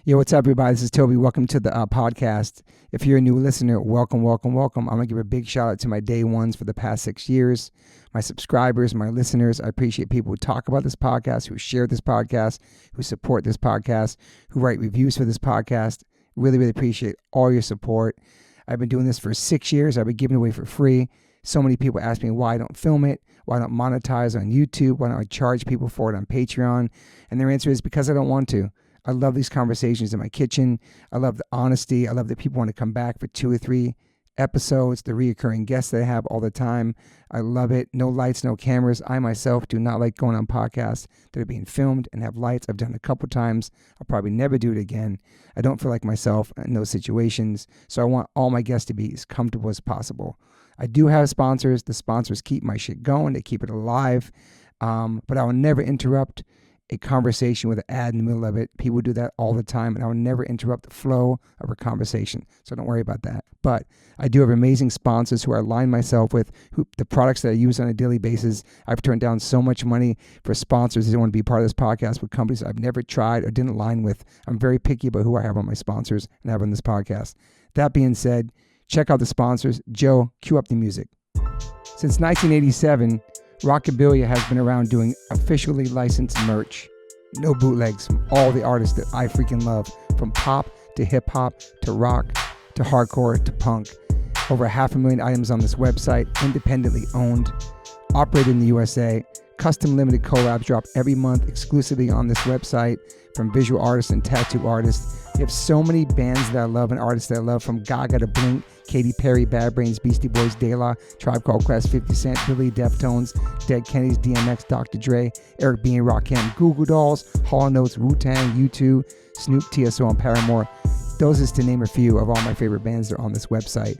Yo, what's up, everybody? This is Toby. Welcome to the podcast. If you're a new listener, welcome. I'm going to give a big shout out to my day ones for the past 6 years, my subscribers, my listeners. I appreciate people who talk about this podcast, who share this podcast, who support this podcast, who write reviews for this podcast. Really appreciate all your support. I've been doing this for 6 years. I've been giving it away for free. So many people ask me why I don't film it, why I don't monetize on YouTube, why don't I charge people for it on Patreon? And their answer is because I don't want to. I love these conversations in my kitchen. I love the honesty. I love that people want to come back for 2 or 3 episodes, the reoccurring guests that I have all the time. I love it. No lights, no cameras. I myself do not like going on podcasts that are being filmed and have lights. I've done it a couple times. I'll probably never do it again. I don't feel like myself in those situations. So I want all my guests to be as comfortable as possible. I do have sponsors. The sponsors keep my shit going. They keep it alive. But I will never interrupt a conversation with an ad in the middle of it. People do that all the time, and I will never interrupt the flow of a conversation. So don't worry about that. But I do have amazing sponsors who I align myself with, who the products that I use on a daily basis. I've turned down so much money for sponsors that want to be part of this podcast with companies I've never tried or didn't align with. I'm very picky about who I have on my sponsors and have on this podcast. That being said, check out the sponsors. Joe, cue up the music. Since 1987, Rockabilia has been around doing officially licensed merch. No bootlegs from all the artists that I freaking love, from pop to hip hop to rock to hardcore to punk. Over 500,000 items on this website, independently owned, operated in the USA. Custom limited collabs drop every month exclusively on this website from visual artists and tattoo artists. We have so many bands that I love and artists that I love, from Gaga to Blink, Katy Perry, Bad Brains, Beastie Boys, De La, Tribe Called Quest, 50 Cent, Billy, Deftones, Dead Kennedys, DMX, Dr. Dre, Eric B. and Rakim, Goo Goo Dolls, Hall & Oates, Wu-Tang, U2, Snoop, TSO, and Paramore. Those is to name a few of all my favorite bands that are on this website.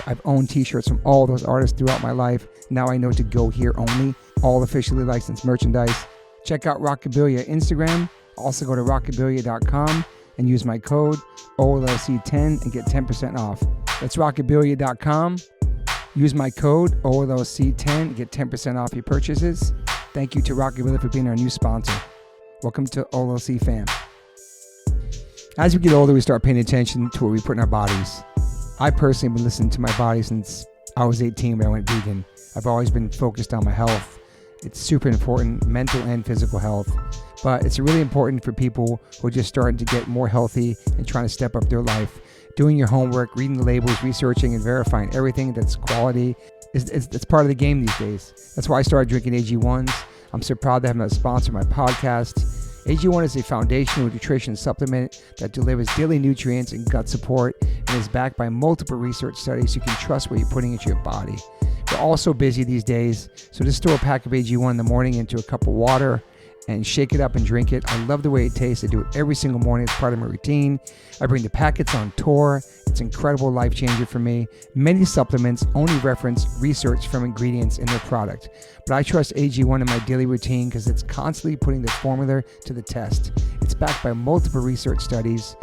I've owned t-shirts from all those artists throughout my life. Now I know to go here only. All officially licensed merchandise. Check out Rockabilia Instagram. Also go to rockabilia.com and use my code OLLC10 and get 10% off. That's rockabilia.com. Use my code OLLC10 and get 10% off your purchases. Thank you to Rockabilia for being our new sponsor. Welcome to OLLC fam. As we get older, we start paying attention to what we put in our bodies. I personally have been listening to my body since I was 18 when I went vegan. I've always been focused on my health. It's super important, mental and physical health. But it's really important for people who are just starting to get more healthy and trying to step up their life. Doing your homework, reading the labels, researching and verifying everything that's quality. It's part of the game these days. That's why I started drinking AG1s. I'm so proud to have them as a sponsor of my podcast. AG1 is a foundational nutrition supplement that delivers daily nutrients and gut support and is backed by multiple research studies so you can trust what you're putting into your body. We're all so busy these days, so just store a pack of AG1 in the morning into a cup of water and shake it up and drink it. I love the way it tastes. I do it every single morning. It's part of my routine. I bring the packets on tour. It's an incredible life changer for me. Many supplements only reference research from ingredients in their product, but I trust AG1 in my daily routine because it's constantly putting the formula to the test. It's backed by multiple research studies.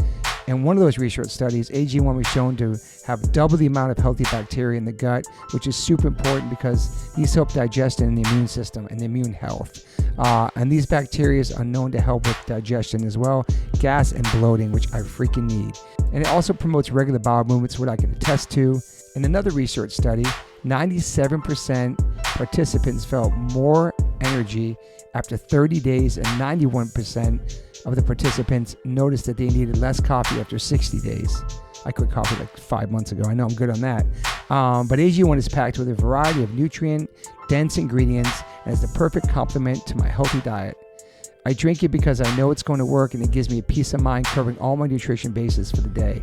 And one of those research studies, AG1 was shown to have double the amount of healthy bacteria in the gut, which is super important because these help digestion in the immune system and the immune health. And these bacteria are known to help with digestion as well, gas and bloating, which I freaking need. And it also promotes regular bowel movements, what I can attest to. In another research study, 97% participants felt more energy after 30 days and 91% of the participants noticed that they needed less coffee after 60 days. I quit coffee like 5 months ago. I know I'm good on that. But AG1 is packed with a variety of nutrient-dense ingredients and is the perfect complement to my healthy diet. I drink it because I know it's going to work and it gives me a peace of mind covering all my nutrition bases for the day.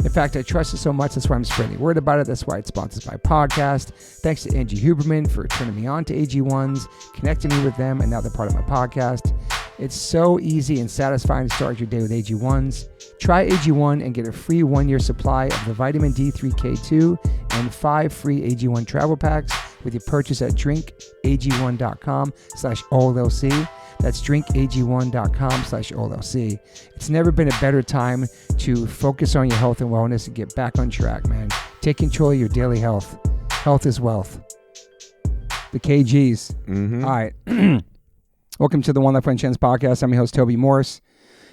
In fact, I trust it so much, that's why I'm spreading the word about it. That's why it sponsors my podcast. Thanks to Angie Huberman for turning me on to AG1s, connecting me with them, and now they're part of my podcast. It's so easy and satisfying to start your day with AG1s. Try AG1 and get a free 1-year supply of the vitamin D3K2 and 5 free AG1 travel packs with your purchase at drinkag1.com/OLLC. That's drinkag1.com/OLLC. It's never been a better time to focus on your health and wellness and get back on track, man. Take control of your daily health. Health is wealth. The KGs. Mm-hmm. All right. Welcome to the One Life One Chance podcast. I'm your host, Toby Morse.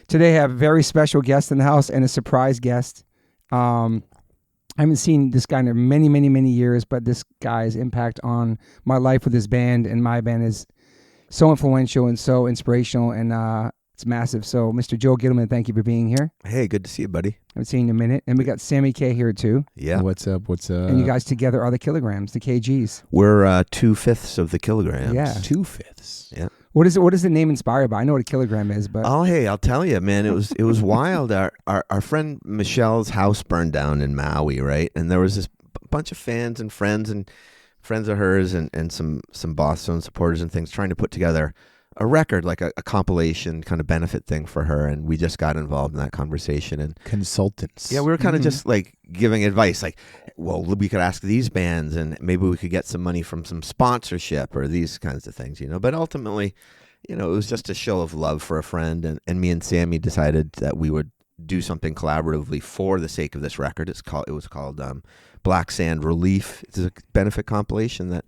Today I have a very special guest in the house and a surprise guest. I haven't seen this guy in many, many, many years, but this guy's impact on my life with his band and my band is so influential and so inspirational, and it's massive. So, Mr. Joe Gittleman, thank you for being here. Hey, good to see you, buddy. I haven't seen you in a minute. And we got Sammy K here, too. Yeah. What's up? And you guys together are the kilograms, the kgs. We're 2/5 of the kilograms. Yeah. 2/5. Yeah. What is the name inspired by? I know what a kilogram is, but... Oh, hey, I'll tell you, man. It was wild. Our friend Michelle's house burned down in Maui, right? And there was this bunch of fans and friends of hers and some Bosstones supporters and things trying to put together a record, like a compilation kind of benefit thing for her, and we just got involved in that conversation. And Consultants. yeah, we were kind of just like giving advice, like, well, we could ask these bands, and maybe we could get some money from some sponsorship or these kinds of things, But ultimately, it was just a show of love for a friend, and me and Sammy decided that we would do something collaboratively for the sake of this record. It was called Black Sand Relief. It's a benefit compilation that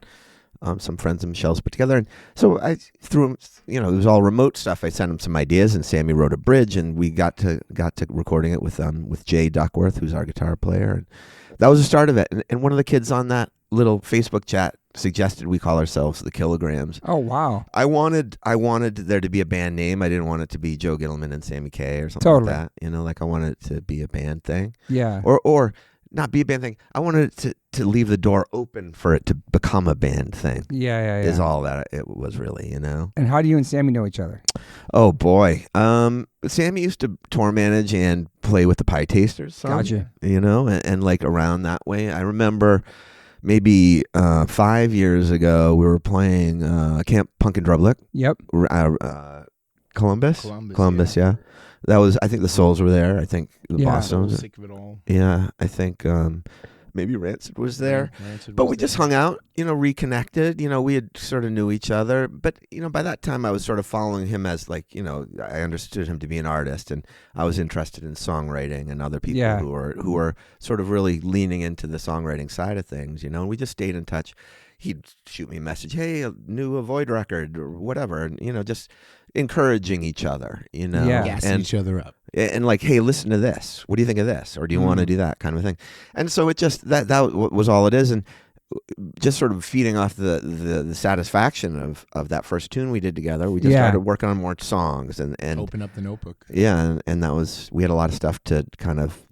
some friends of Michelle's put together. And so I threw him, it was all remote stuff. I sent him some ideas, and Sammy wrote a bridge, and we got to recording it with Jay Duckworth, who's our guitar player. And that was the start of it. And one of the kids on that little Facebook chat suggested we call ourselves the Kilograms. Oh, wow. I wanted there to be a band name. I didn't want it to be Joe Gittleman and Sammy K or something like that. I wanted it to be a band thing. Yeah. Or not be a band thing. I wanted it to leave the door open for it to become a band thing. Yeah. Is all that it was really, And how do you and Sammy know each other? Oh, boy. Sammy used to tour manage and play with the Pie Tasters song. Gotcha. And like around that way. I remember maybe 5 years ago, we were playing Camp Punk and Drublick. Yep. Columbus, yeah. That was, I think the Souls were there. I think the Bosstones. Sick of it all. Yeah, I think maybe Rancid was there. But we just hung out, reconnected. We had sort of knew each other. But, by that time I was sort of following him as like, I understood him to be an artist, and I was interested in songwriting and other people who were sort of really leaning into the songwriting side of things, and we just stayed in touch. He'd shoot me a message, hey, a new Avoid record or whatever, and, just encouraging each other, Gassing each other up. And like, hey, listen to this. What do you think of this? Or do you want to do that kind of thing? And so it just, that was all it is. And just sort of feeding off the satisfaction of that first tune we did together, we just started working on more songs and open up the notebook. Yeah, and that was, we had a lot of stuff to kind of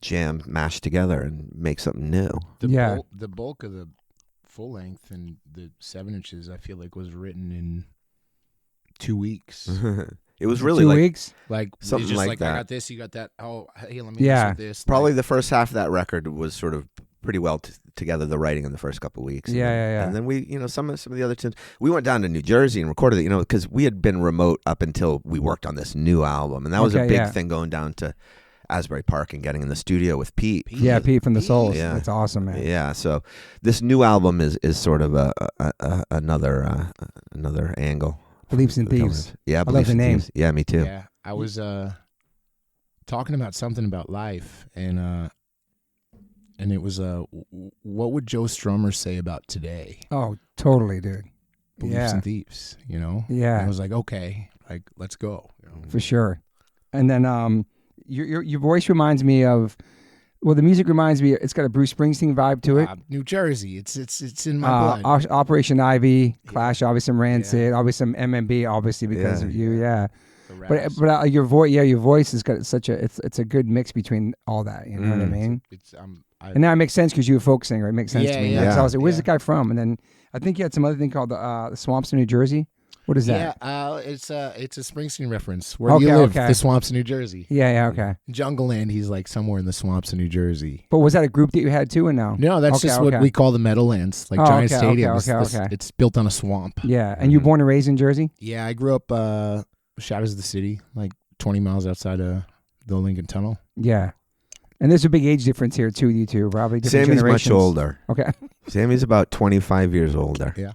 mash together and make something new. The bulk of the full length and the 7 inches, I feel like, was written in 2 weeks. It was really 2 like weeks, like something just like that. I got this, you got that. Oh, hey, let me listen to this. Probably the first half of that record was sort of pretty well together, the writing in the first couple of weeks. Yeah. And then we, some of the other tunes, we went down to New Jersey and recorded it, because we had been remote up until we worked on this new album, and that was a big thing, going down to Asbury Park and getting in the studio with Pete. Yeah, Pete from the Souls. Yeah. That's awesome, man. Yeah, so this new album is sort of another angle. Beliefs and Thieves. Yeah, I love the name. Thieves. Yeah, me too. Yeah, I was talking about something about life, and it was what would Joe Strummer say about today? Oh, totally, dude. Beliefs and Thieves, Yeah. And I was like, okay, like let's go. For sure. And then your voice reminds me of, well, the music reminds me, it's got a Bruce Springsteen vibe to it. New Jersey, it's in my blood. Operation Ivy, Clash, obviously some Rancid, obviously some MMB, obviously because of you, But your voice has got such a, it's a good mix between all that, you know what I mean? And now it makes sense because you're a folk singer. It makes sense to me. Yeah. So I was like, where's the guy from? And then I think you had some other thing called the Swamps in New Jersey. What is that? Yeah, it's a Springsteen reference. Where do you live? The swamps of New Jersey. Yeah, okay. Jungleland, he's like somewhere in the swamps of New Jersey. But was that a group that you had too, or no? No, that's just what we call the Meadowlands, like giant stadiums. Okay. It's built on a swamp. Yeah, and you born and raised in Jersey? Yeah, I grew up Shadows of the City, like 20 miles outside of the Lincoln Tunnel. Yeah. And there's a big age difference here too, you two, probably different Sammy's generations. much older. Okay. Sammy's about 25 years older. Yeah.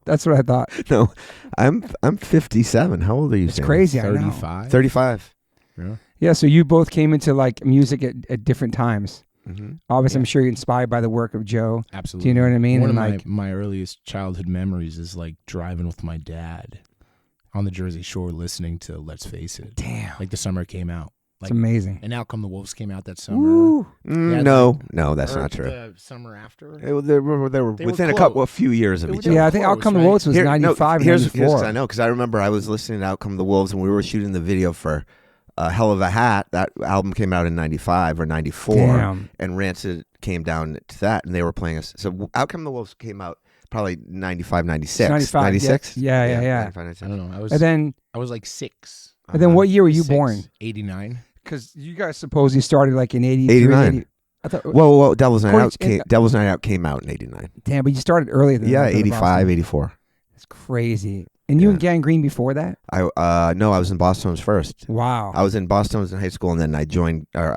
That's what I thought. No, I'm 57. How old are you? It's crazy. 35. I know. 35. Yeah. Yeah. So you both came into like music at different times. Mm-hmm. Obviously, I'm sure you're inspired by the work of Joe. Absolutely. Do you know what I mean? One and of like my earliest childhood memories is like driving with my dad on the Jersey Shore listening to Let's Face It. Damn. Like the summer it came out. It's Like, amazing. and Out Come the Wolves came out that summer. Woo. Yeah, No, that's Or not true. The summer after. They were They within were a few years of They each were other. Yeah, I think close, Outcome the right? Wolves was 95, here's 94. 'cause I know, because I remember I was listening to Outcome the Wolves and we were shooting the video for Hell of a Hat. That album came out in 95 or 94. Damn. And Rancid came down to that, and they were playing us. So Outcome the Wolves came out probably 95, 96. 95, 96? yeah. 95, I 96. don't know. And I was like 6. then what year were you born? 89. Because you guys supposedly started like in 83. 89. 80, I thought, Well, Devil's Night According Out to- Devil's Night Out came out in 89. damn, but you started earlier than Yeah, that. 85, 84. It's crazy. And you Yeah. in Gangrene before that? No, I was in Bosstones first. Wow. I was in Bosstones in high school, and then I joined, or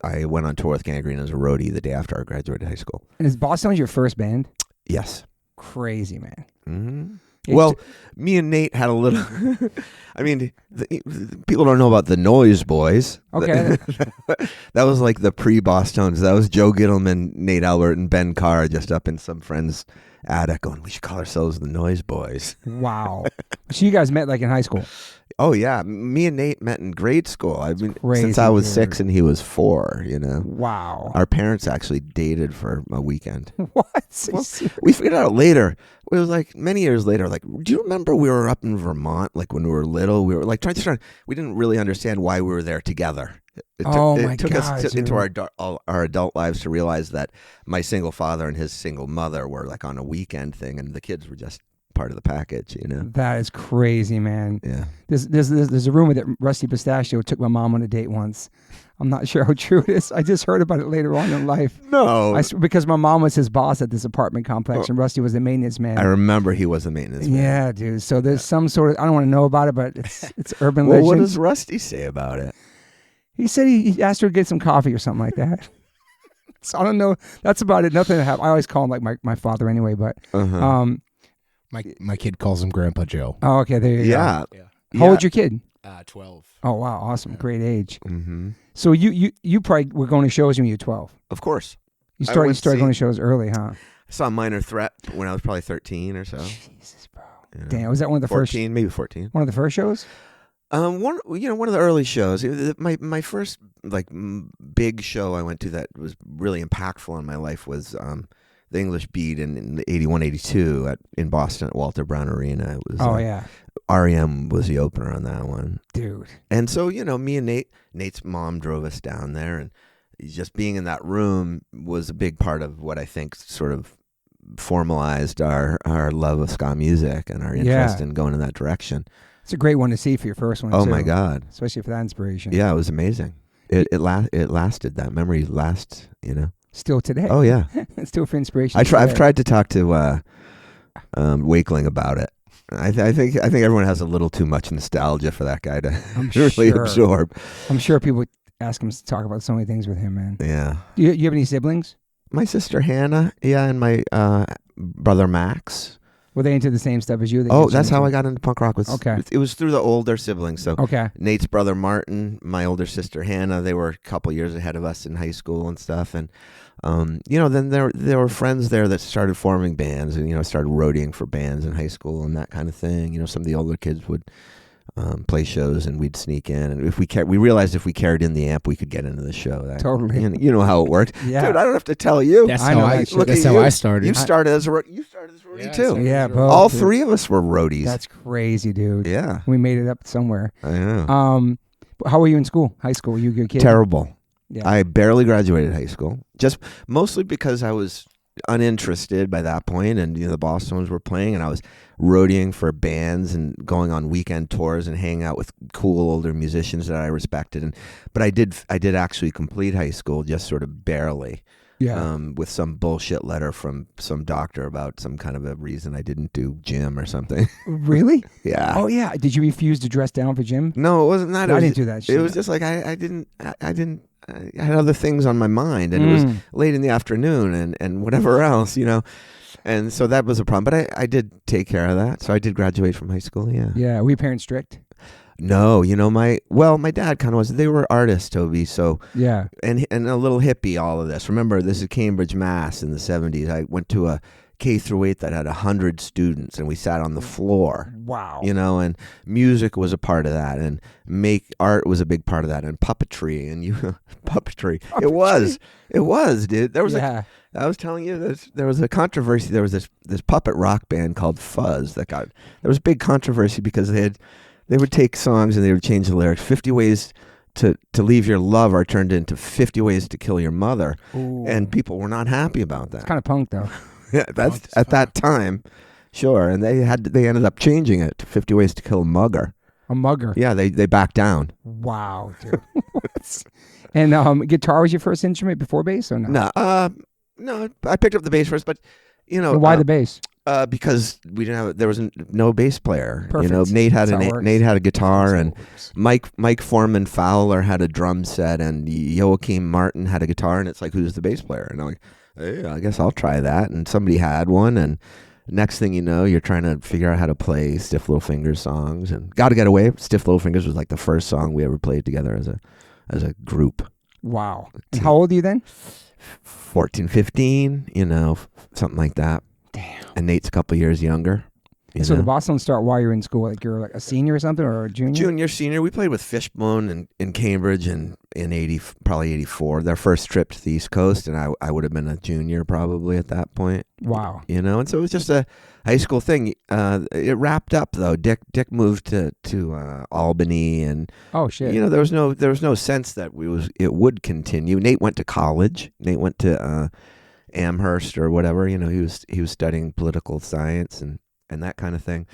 I went on tour with Gangrene as a roadie the day after I graduated high school. And is Bosstones your first band? Yes. Crazy, man. Mm-hmm. It's- Well, me and Nate had a little. I mean, people don't know about the Noise Boys. Okay. That was like the pre-Bosstones. That was Joe Gittleman, Nate Albert, and Ben Carr just up in some friend's attic going, we should call ourselves the Noise Boys. Wow. So you guys met like in high school? Oh, yeah. Me and Nate met in grade school. I mean, crazy, since I was dude. 6 and he was 4, you know. Wow. Our parents actually dated for a weekend. What? Well, we figured out later. It was like many years later. Like, do you remember we were up in Vermont? Like when we were little, we were like trying. We didn't really understand why we were there together. It took us dude. into our adult lives to realize that my single father and his single mother were like on a weekend thing, and the kids were just part of the package. You know. That is crazy, man. Yeah. There's a rumor that Rusty Pistachio took my mom on a date once. I'm not sure how true it is. I just heard about it later on in life. No. Because my mom was his boss at this apartment complex, and Rusty was the maintenance man. I remember he was a maintenance man. Yeah, dude. So there's some sort of, I don't want to know about it, but it's urban Well, legend. what does Rusty say about it? He said he asked her to get some coffee or something like that. So I don't know. That's about it. Nothing to have. I always call him like my father anyway, but Uh-huh. My kid calls him Grandpa Joe. oh, okay, there you go. Yeah. How old's your kid? 12. Oh, wow, awesome. Great age. Mm-hmm. So you probably were going to shows when you were 12. Of course. You I started went to going to see- shows early, huh? I saw Minor Threat when I was probably 13 or so. Jesus, bro. You know. Damn, was that one of the 14, maybe 14. one of the first shows? One of the early shows. My first big show I went to that was really impactful on my life was the English Beat in the 81, 82 in Boston at Walter Brown Arena. It was, Oh yeah, REM was the opener on that one. dude. And so, me and Nate's mom drove us down there, and just being in that room was a big part of what I think sort of formalized our love of ska music and our interest in going in that direction. It's a great one to see for your first one. Oh too, my God. especially for that inspiration. Yeah, it was amazing. It lasted. That memory lasts, Still today. Oh yeah. Still for inspiration. I've today. tried to talk to Wakeling about it. I think everyone has a little too much nostalgia for that guy to I'm really sure. absorb. I'm sure people ask him to talk about so many things with him, man. Yeah. Do you have any siblings? My sister Hannah, and my brother Max. Were they into the same stuff as you? Oh, that's how I got into punk rock. Okay. It was through the older siblings. So Okay. Nate's brother Martin, my older sister Hannah, they were a couple years ahead of us in high school and stuff. And then there were friends there that started forming bands and started roadieing for bands in high school and that kind of thing. Some of the older kids would play shows and we'd sneak in, and if we realized if we carried in the amp we could get into the show. Totally. You know how it worked. Yeah. Dude, I don't have to tell you. That's I how know I. that shit. Look That's at how you. I started. You started as a roadie Yeah, too. Yeah, bro. All dude. three of us were roadies. That's crazy, dude. Yeah, We made it up somewhere. I know. How were you in school? High school? Were you a good kid? Terrible. Yeah. I barely graduated high school, just mostly because I was uninterested by that point, and the Bosstones were playing, and I was roadieing for bands and going on weekend tours and hanging out with cool older musicians that I respected. But I did actually complete high school just sort of barely. Yeah. With some bullshit letter from some doctor about some kind of a reason I didn't do gym or something. Really? Yeah. Oh yeah. Did you refuse to dress down for gym? No, it wasn't that. I didn't do that shit. It was just like I had other things on my mind, and it was late in the afternoon and whatever else, and so that was a problem. But I did take care of that, so I did graduate from high school. Yeah. Yeah. Were your parents strict? No, my dad kind of was. They were artists, Toby. So Yeah. and a little hippie. All of this. Remember, this is Cambridge, Mass, in the 70s. I went to a K through 8 that had 100 students, and we sat on the floor. Wow. You know, and music was a part of that, and art was a big part of that, and puppetry, and puppetry. It was, dude. There was I was telling you, there was a controversy. There was this puppet rock band called Fuzz there was big controversy because they would take songs and they would change the lyrics. 50 ways to leave your lover turned into 50 ways to kill your mother. Ooh. And people were not happy about that. It's kind of punk though. Yeah, that's at that time, sure. And they ended up changing it to 50 ways to kill a mugger. A mugger. Yeah, they backed down. Wow, dude. And guitar was your first instrument before bass or no? No, I picked up the bass first, but So why the bass? Because there was no bass player. Perfect. You know, Nate had a guitar, and Works. Mike Foreman Fowler had a drum set, and Joachim Martin had a guitar, and it's like, who's the bass player? And I'm like, hey, I guess I'll try that. And somebody had one, and next thing you know, you're trying to figure out how to play Stiff Little Fingers songs, and Gotta Get Away. Stiff Little Fingers was like the first song we ever played together as a group. Wow. And how old are you then? 14, 15, something like that. Damn. And Nate's a couple years younger. So the Bosstones start while you're in school, like you're like a senior or something, or a junior? Junior, senior. We played with Fishbone in Cambridge in probably 84. Their first trip to the East Coast, and I would have been a junior probably at that point. Wow. And so it was just a high school thing. It wrapped up though. Dick moved to Albany, and Oh shit. there was no sense that it would continue. Nate went to college. Nate went to Amherst or whatever. He was studying political science and that kind of thing.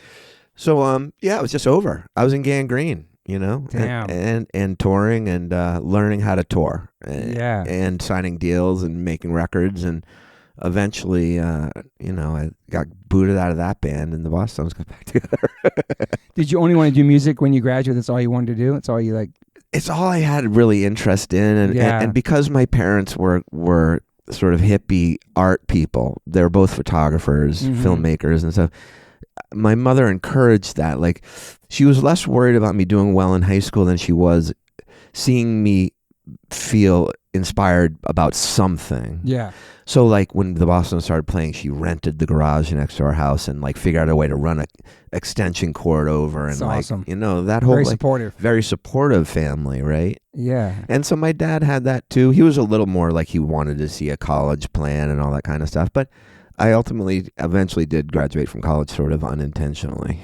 So it was just over. I was in Gangrene, Damn. and touring and learning how to tour. Yeah. And signing deals and making records, and eventually I got booted out of that band, and the Bosstones got back together. Did you only want to do music when you graduated? That's all you wanted to do? That's all you like? It's all I had really interest in, and because my parents were sort of hippie art people, they're both photographers, filmmakers and stuff. My mother encouraged that. Like, she was less worried about me doing well in high school than she was seeing me feel inspired about something. Yeah. So like when the Bosstones started playing, she rented the garage next to our house and like figured out a way to run a extension cord over, and That's like awesome. That whole Very supportive. very supportive family, right? Yeah. And so my dad had that too. He was a little more like he wanted to see a college plan and all that kind of stuff, but I eventually did graduate from college sort of unintentionally.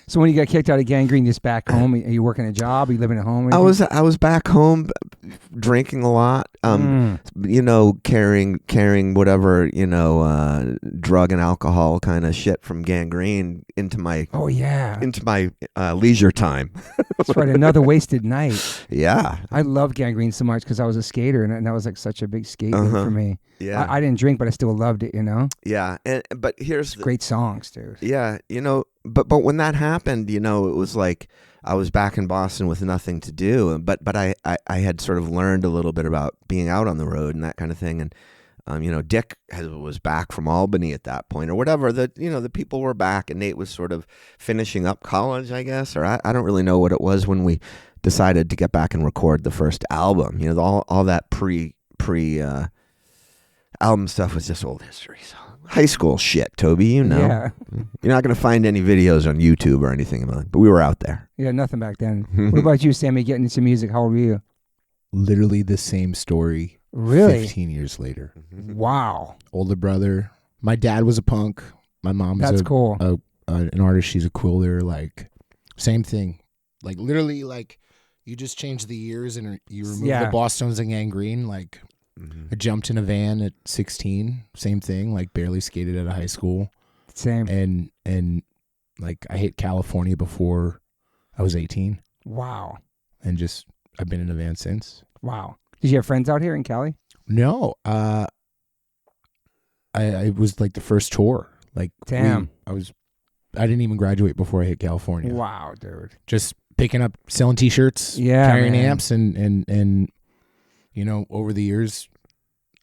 So when you got kicked out of Gangrene, just back home, are you working a job? Are you living at home? I was back home drinking a lot, carrying whatever, drug and alcohol kind of shit from Gangrene into my leisure time. That's right. Another wasted night. Yeah. I love Gangrene so much because I was a skater, and that was like such a big skate thing for me. Yeah. I didn't drink, but I still loved it, Yeah. But here's great songs, dude. Yeah. But when that happened, it was like I was back in Boston with nothing to do. But I had sort of learned a little bit about being out on the road and that kind of thing. And, Dick was back from Albany at that point or whatever. The people were back, and Nate was sort of finishing up college, I guess. Or I don't really know what it was when we decided to get back and record the first album. All that pre album stuff was just old history. So high school shit, Toby, Yeah. You're not going to find any videos on YouTube or anything about it, but we were out there. Yeah, nothing back then. What about you, Sammy, getting into music? How old were you? Literally the same story. Really? 15 years later. Wow. Older brother. My dad was a punk. My mom was cool. An artist. She's a quilter. Like, same thing. Like, literally, like, you just change the years and you remove the Bosstones and Gangrene. Like, I jumped in a van at 16. Same thing. Like, barely skated out of high school. Same. And like, I hit California before I was 18. Wow. And just, I've been in a van since. Wow. Did you have friends out here in Cali? No. I was like the first tour. Like, damn. I didn't even graduate before I hit California. Wow, dude. Just picking up, selling T-shirts, carrying amps, and over the years,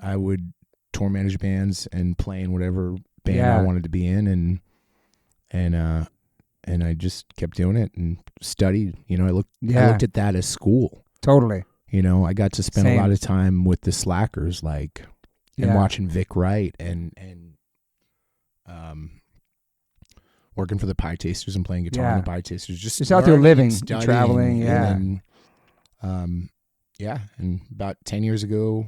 I would tour manage bands and play in whatever band I wanted to be in, and I just kept doing it and studied. I looked at that as school. Totally. I got to spend a lot of time with the slackers, like, and watching Vic Wright and working for the Pie Tasters and playing guitar in the Pie Tasters. Just out there living, studying, traveling. Yeah. And then, and about 10 years ago,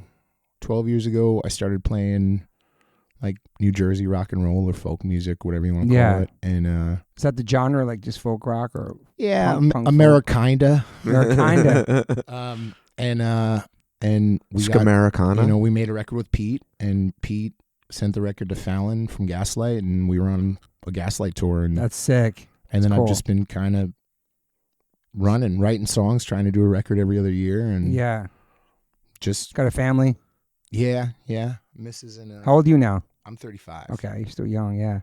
12 years ago, I started playing like New Jersey rock and roll or folk music, whatever you want to call it. And is that the genre, like just folk rock or punk Americana? Americana. And we got, Americana. we made a record with Pete, and Pete sent the record to Fallon from Gaslight, and we were on a Gaslight tour. And that's sick. And then cool. I've just been kind of writing songs, trying to do a record every other year, and just got a family. Yeah. Mrs. and how old are you now? I'm 35. Okay, you're still young. Yeah,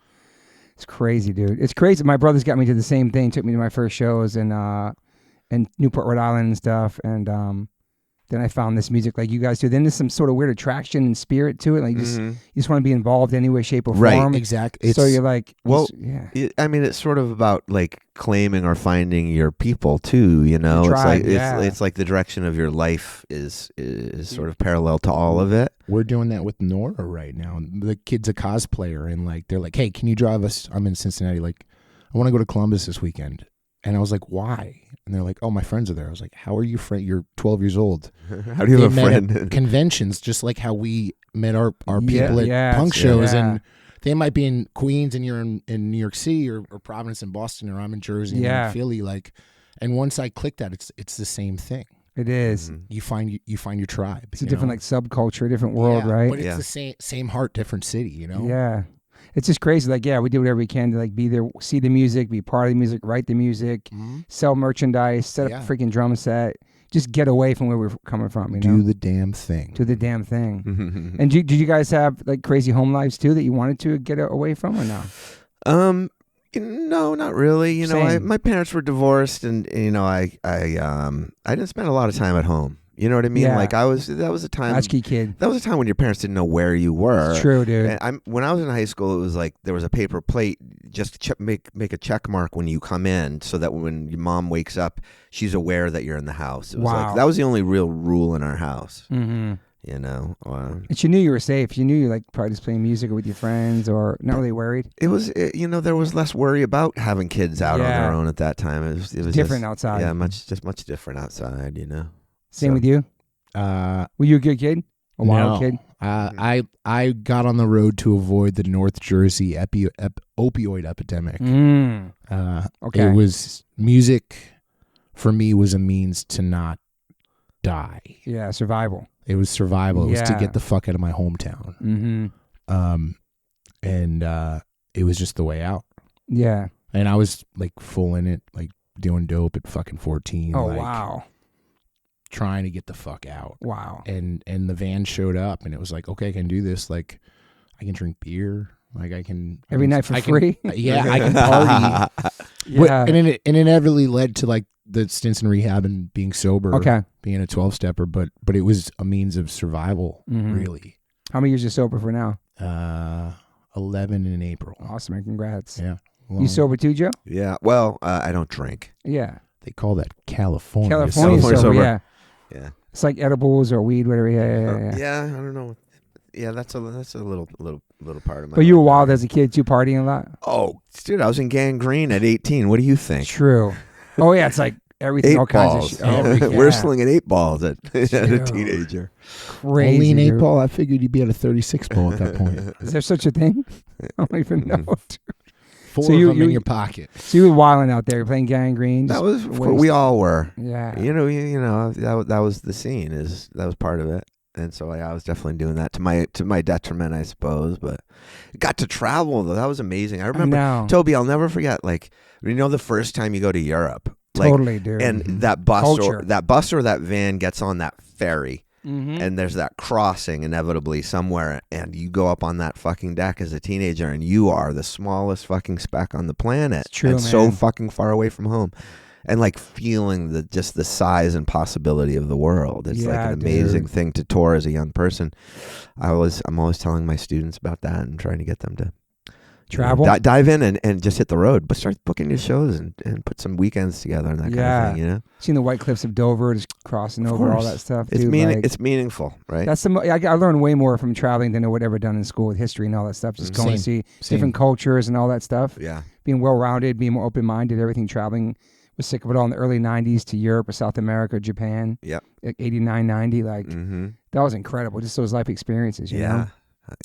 it's crazy, dude. It's crazy. My brother's got me to the same thing. Took me to my first shows in Newport, Rhode Island and stuff, and then I found this music like you guys do. Then there's some sort of weird attraction and spirit to it. Like you just want to be involved any way, shape, or form. Right, exactly. So you're like, it's sort of about like claiming or finding your people too. It's like the direction of your life is sort of parallel to all of it. We're doing that with Nora right now. The kid's a cosplayer, and like they're like, hey, can you drive us? I'm in Cincinnati. Like, I want to go to Columbus this weekend. And I was like, why? And they're like, oh, my friends are there. I was like, how are you friend? You're 12 years old. How do you have a friend? At conventions, just like how we met our people at punk shows. Yeah. And they might be in Queens and you're in New York City or Providence and Boston, or I'm in Jersey and Philly. Like, and once I click that, it's the same thing. It is. You find your tribe. It's a different like subculture, different world, right? But it's the same heart, different city, Yeah. It's just crazy. Like, we do whatever we can to like be there, see the music, be part of the music, write the music, sell merchandise, set up a freaking drum set, just get away from where we're coming from. Do the damn thing. Do the damn thing. And did you guys have like crazy home lives too that you wanted to get away from or no? No, not really. My parents were divorced, and I didn't spend a lot of time at home. You know what I mean? Yeah. Like that was a time. Latchkey kid. That was a time when your parents didn't know where you were. It's true, dude. And when I was in high school, it was like there was a paper plate just to make a check mark when you come in, so that when your mom wakes up, she's aware that you're in the house. It was like that was the only real rule in our house. Mm-hmm. And she knew you were safe. She knew you like probably just playing music or with your friends, or not really worried. It was, there was less worry about having kids out on their own at that time. It was different outside. Yeah, much different outside. Same with you. Were you a good kid? A wild kid? I got on the road to avoid the North Jersey opioid epidemic. Okay. It was music for me was a means to not die. Yeah, survival. It was survival. It was to get the fuck out of my hometown. And it was just the way out. Yeah. And I was like full in it, like doing dope at fucking 14. Oh, wow. Trying to get the fuck out. Wow. And the van showed up, and it was like, okay, I can do this. Like, I can drink beer. Like, I can every night for free. I can party. Yeah. And it inevitably led to like the stints in rehab and being sober. Okay. Being a 12-stepper, but it was a means of survival, really. How many years are you sober for now? 11 in April. Awesome, man. Congrats. Yeah. You sober too, Joe? Yeah. Well, I don't drink. Yeah. They call that California. California sober. Yeah. Yeah. It's like edibles or weed, whatever. Yeah. Yeah, I don't know. Yeah, that's a little part of my. But you were wild as a kid too, partying a lot. Oh, dude, I was in gangrene at 18. What do you think? True. Oh yeah, it's like everything, all kinds of shit. We're slinging 8 balls at a teenager. Crazy. Only an 8 ball. I figured you'd be at a 36 ball at that point. Is there such a thing? I don't even know. Dude. 4 of them in your pocket. So you were wilding out there, playing gangrene. That was we all were. Yeah. That was the scene. That was part of it. And so I was definitely doing that to my detriment, I suppose. But got to travel though. That was amazing. I remember, Toby. I'll never forget. Like, the first time you go to Europe. Like, totally, dude. And that bus or that van gets on that ferry, and there's that crossing inevitably somewhere, and you go up on that fucking deck as a teenager, and you are the smallest fucking speck on the planet. It's true, and man. so fucking far away from home. And like feeling the size and possibility of the world. It's like an amazing thing to tour as a young person. I'm always telling my students about that and trying to get them to, Travel. Dive in and just hit the road, but start booking your shows and put some weekends together and that kind of thing, you know? Seeing the White Cliffs of Dover, just crossing over, all that stuff. It's, dude, it's meaningful, right? That's I learned way more from traveling than I would ever done in school with history and all that stuff. Just going to see different cultures and all that stuff. Yeah. Being well-rounded, being more open-minded, everything, traveling. Was sick of it all in the early 90s to Europe or South America, Japan. Yep. Like 89, 90. That was incredible. Just those life experiences, you know?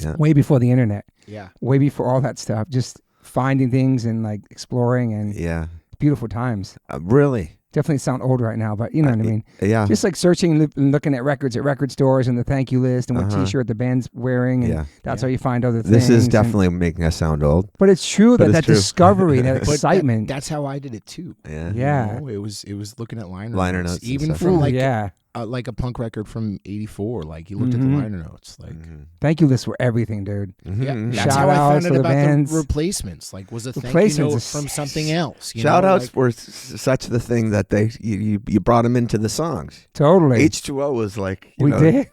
Yeah. Way before the internet. Yeah. Way before all that stuff. Just finding things and like exploring and beautiful times. Really? Definitely sound old right now, but you know what I mean? Yeah. Just like searching and looking at records at record stores and the thank you list and what t-shirt the band's wearing. And that's how you find other things. This is definitely making us sound old. But it's true that discovery, that excitement. That's how I did it too. Yeah. Yeah. You know, it was looking at liner notes. Even from like a punk record from '84. Like you looked at the liner notes. Like thank you lists were everything, dude. Yeah, that's Shout how I found outs out to the about bands. the replacements. Like was a thank you note from something else. Shout outs were such the thing that you brought them into the songs. Totally. H2O was like we did.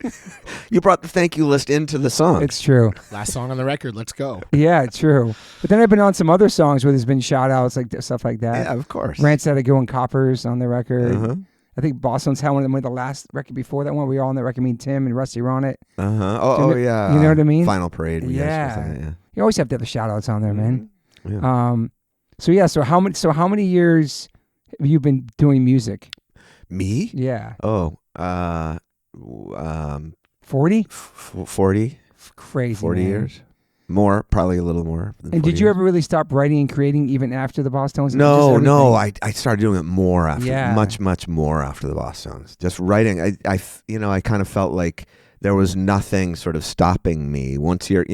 You brought the thank you list into the song. It's true. Last song on the record. Let's go. Yeah, it's true. But then I've been on some other songs where there's been shout outs, like stuff like that. Yeah, of course. Rants That Are Going Coppers on the record. I think Bosstones had one of the last record before that one. We were all on that record. Me and Tim and Rusty were on it. Oh, yeah. You know what I mean? Final Parade. Yeah. You always have to have the shout outs on there, man. Yeah. So how many years have you been doing music? Me? Yeah. 40? 40. Crazy. 40 man. years. More, probably a little more. And did you ever really stop writing and creating even after the Bosstones? No. I started doing it more after, much more after the Bosstones. Just writing. I kind of felt like there was nothing sort of stopping me once you're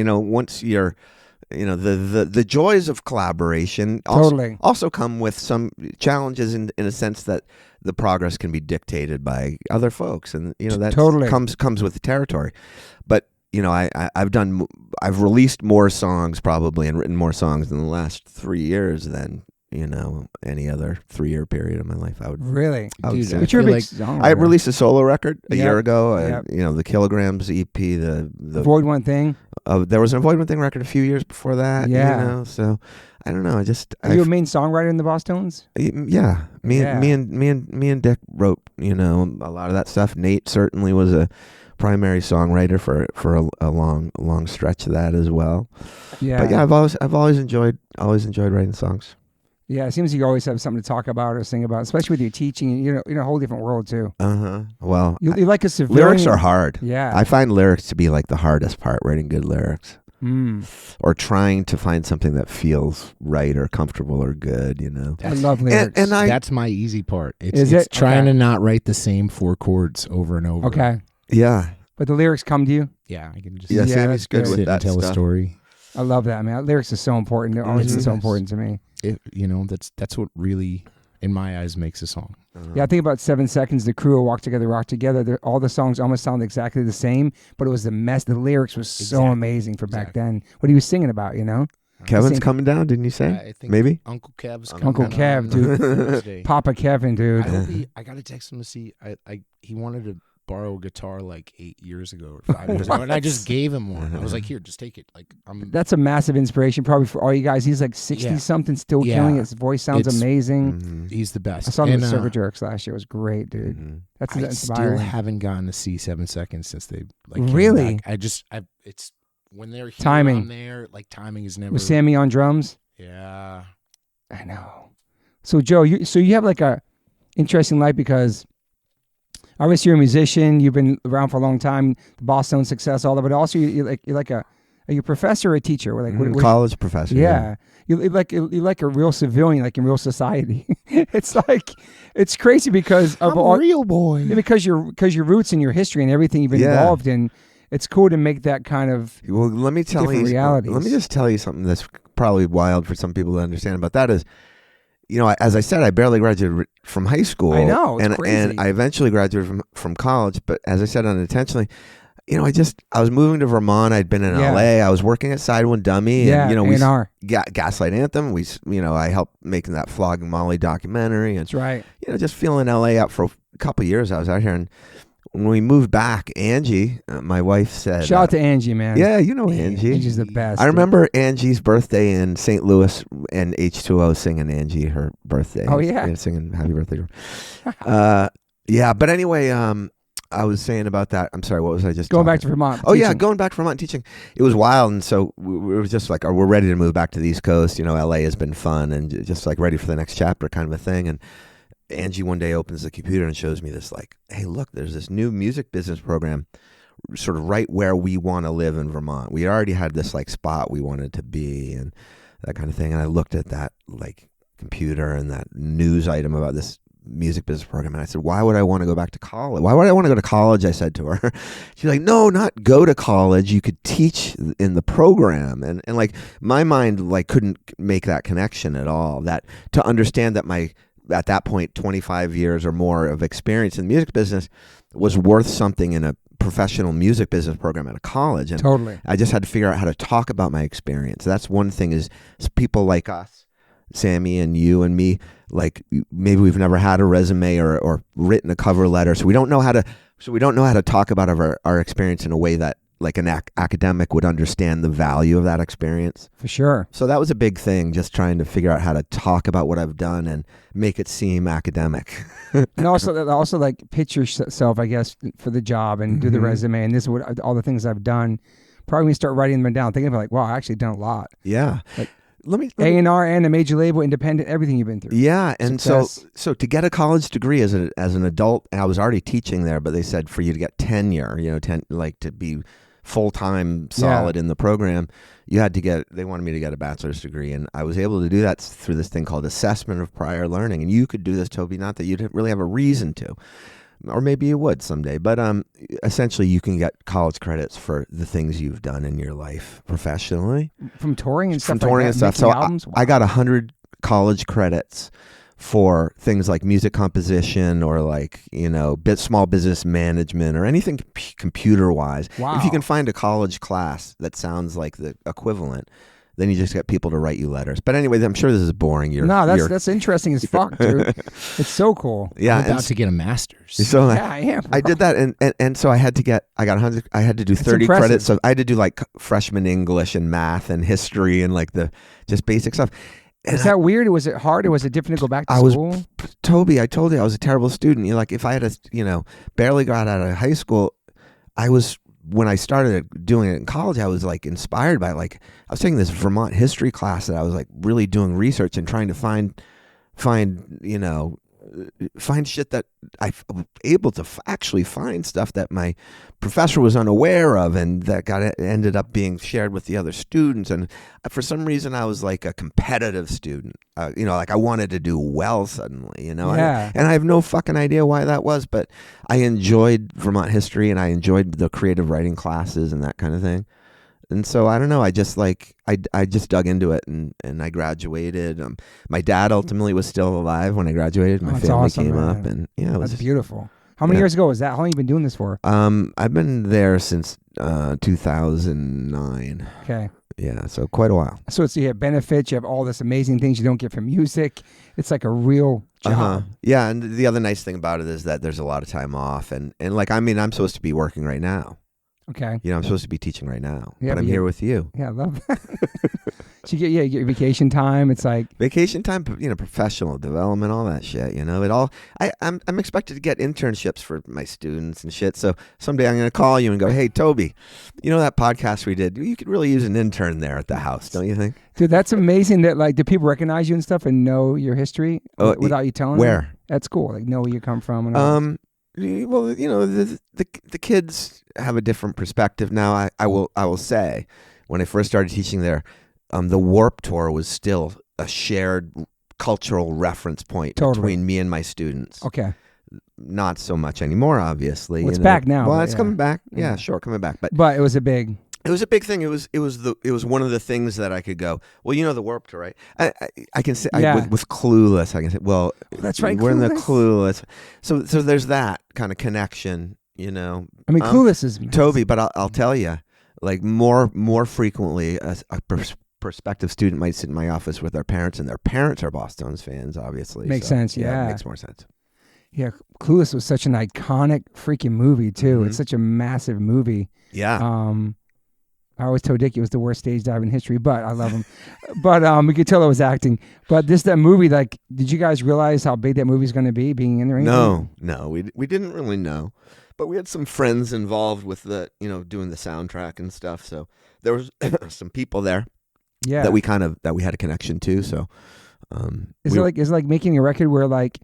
the joys of collaboration also come with some challenges in a sense that the progress can be dictated by other folks, and that comes with the territory. But I've released more songs probably and written more songs in the last 3 years than any other 3-year period of my life. I would say. But you're a big songwriter. I released a solo record a year ago. The Kilograms EP, the Avoid One Thing. There was an Avoid One Thing record a few years before that. Yeah. So I don't know. Are you a main songwriter in the Bosstones? Yeah. Me and Dick wrote a lot of that stuff. Nate certainly was a primary songwriter for a long stretch of that as well. Yeah. But yeah, I've always enjoyed writing songs. Yeah, it seems you always have something to talk about or sing about, especially with your teaching. You're in a whole different world too. Well, you like a civilian. Lyrics are hard. Yeah. I find lyrics to be like the hardest part, writing good lyrics. Or trying to find something that feels right or comfortable or good, I love lyrics. And that's my easy part. It's trying to not write the same 4 chords over and over. Okay. Yeah. But the lyrics come to you? Yeah, I can just Sammy's good with that and tell stuff. a story. I love that, man. Lyrics are so important. They're always been so important to me. That's what really, in my eyes, makes a song. Yeah, I think about 7 Seconds, the crew Walk Together, Rock Together. All the songs almost sound exactly the same, but it was the mess. The lyrics was so amazing for back then. What he was singing about, Kevin's coming down, didn't you say? I think Maybe? Uncle Kev's coming Uncle Kev, dude. Thursday. Papa Kevin, dude. I got to text him to see. He wanted to borrow a guitar like 8 years ago or 5 years ago, and I just gave him one. I was like, "Here, just take it." Like, that's a massive inspiration, probably for all you guys. He's like 60 something, still killing it. His voice sounds amazing. He's the best. I saw him at Silver Jerks last year. It was great, dude. That's inspiring. I still haven't gotten to see 7 Seconds since they really. It's when they're here timing on there. Like timing is never. With Sammy on drums. Yeah, I know. So Joe, you have like a interesting life because obviously you're a musician. You've been around for a long time. The Bosstones success, all that, but also you're a professor or a teacher? Or like college professor. Yeah. You're like a real civilian, like in real society. It's crazy because of I'm a real boy. Yeah, because your roots and your history and everything you've been involved in. It's cool to make that kind of let me tell you realities. Let me just tell you something that's probably wild for some people to understand about that is, as I said, I barely graduated from high school. I know, it's crazy. And I eventually graduated from college, but as I said, unintentionally, I was moving to Vermont. I'd been in LA. I was working at Side One Dummy, and we Gaslight Anthem. I helped making that Flogging Molly documentary, and that's right. Just feeling LA out for a couple of years. I was out here, and when we moved back, Angie, my wife said, Shout out to Angie, man. Yeah, you know Angie. Angie's the best. I remember Angie's birthday in St. Louis and H2O singing Angie her birthday. Oh, yeah. Singing happy birthday. Yeah, but anyway, I was saying about that. I'm sorry, what was I just going talking back to Vermont? Oh, yeah, teaching. going back to Vermont teaching. It was wild, and so we were just like, we're ready to move back to the East Coast. You know, LA has been fun, and just like ready for the next chapter kind of a thing. And Angie one day opens the computer and shows me this, like, hey, look, there's this new music business program sort of right where we want to live in Vermont. We already had this like spot we wanted to be and that kind of thing. And I looked at that like computer and that news item about this music business program, and I said, why would I want to go back to college? Why would I want to go to college? I said to her. She's like, no, not go to college. You could teach in the program. And like my mind like couldn't make that connection at all, that to understand that my, at that point, 25 years or more of experience in the music business was worth something in a professional music business program at a college. And Totally. I just had to figure out how to talk about my experience. That's one thing, is people like us, Sammy and you and me, like maybe we've never had a resume or written a cover letter. So we don't know how to talk about our experience in a way that like an academic would understand the value of that experience. For sure. So that was a big thing, just trying to figure out how to talk about what I've done and make it seem academic. And also like pitch yourself, I guess, for the job and do the resume. And this is what all the things I've done. Probably when you start writing them down, thinking about like, wow, I actually done a lot. Yeah. Like, let me A&R and a major label, independent, everything you've been through. Yeah, and Success. so to get a college degree as an adult, and I was already teaching there, but they said for you to get tenure, like to be full-time solid in the program, they wanted me to get a bachelor's degree, and I was able to do that through this thing called assessment of prior learning. And you could do this, Toby, not that you didn't really have a reason to, or maybe you would someday, but essentially you can get college credits for the things you've done in your life professionally. From touring and stuff From touring like and that, stuff. So albums? I got 100 college credits for things like music composition or like, small business management or anything computer wise. Wow. If you can find a college class that sounds like the equivalent, then you just get people to write you letters. But anyway, I'm sure this is boring. That's interesting as fuck, dude. It's so cool. Yeah, I'm about to get a master's. So Yeah, I am. I did that, and so I got 100. I had to do 30 impressive. credits. So I had to do like freshman English and math and history and like the just basic stuff. Is that weird? Was it hard, or was it different to go back to school? Toby, I told you I was a terrible student. Like if I had barely got out of high school, when I started doing it in college, I was like inspired by I was taking this Vermont history class that I was like really doing research and trying to find shit that I was able to actually find stuff that my professor was unaware of and that ended up being shared with the other students. And for some reason, I was like a competitive student. Like I wanted to do well suddenly. Yeah. And I have no fucking idea why that was, but I enjoyed Vermont history and I enjoyed the creative writing classes and that kind of thing. And so I don't know. I just I just dug into it and I graduated. My dad ultimately was still alive when I graduated. My family awesome, came man. up, and it was That's beautiful. How many years ago was that? How long have you been doing this for? I've been there since 2009. Okay. Yeah, so quite a while. So you have benefits. You have all this amazing things you don't get from music. It's like a real job. Yeah, and the other nice thing about it is that there's a lot of time off, and I'm supposed to be working right now. Okay. I'm supposed to be teaching right now, Yeah, but I'm here with you. Yeah, I love that. So you get your vacation time. It's like vacation time, professional development, all that shit. It all. I'm expected to get internships for my students and shit. So someday I'm gonna call you and go, hey Toby, that podcast we did, you could really use an intern there at the house, don't you think? Dude, that's amazing. That do people recognize you and stuff and know your history without you telling where? them? At school, like know where you come from. And well, the kids have a different perspective now. I will say, when I first started teaching there, the Warped Tour was still a shared cultural reference point between me and my students. Okay. Not so much anymore, obviously. Well, it's back now. Well, it's coming back. Yeah, sure, coming back. But it was a big. It was a big thing. It was one of the things that I could go, well, the Warped Tour, right? I can say with Clueless, I can say, well, that's right. We're in the Clueless. So there's that kind of connection, I mean, Clueless is Toby, but I'll tell you, like more frequently, a prospective student might sit in my office with their parents, and their parents are Bosstones fans. Obviously, makes sense. Yeah, it makes more sense. Yeah, Clueless was such an iconic freaking movie too. Mm-hmm. It's such a massive movie. Yeah. I always told Dick it was the worst stage dive in history, but I love him. But we could tell it was acting. But that movie, like, did you guys realize how big that movie's going to be being in there? No, we didn't really know, but we had some friends involved with the, doing the soundtrack and stuff. So there was some people there, that we had a connection to. So, is it like making a record where like,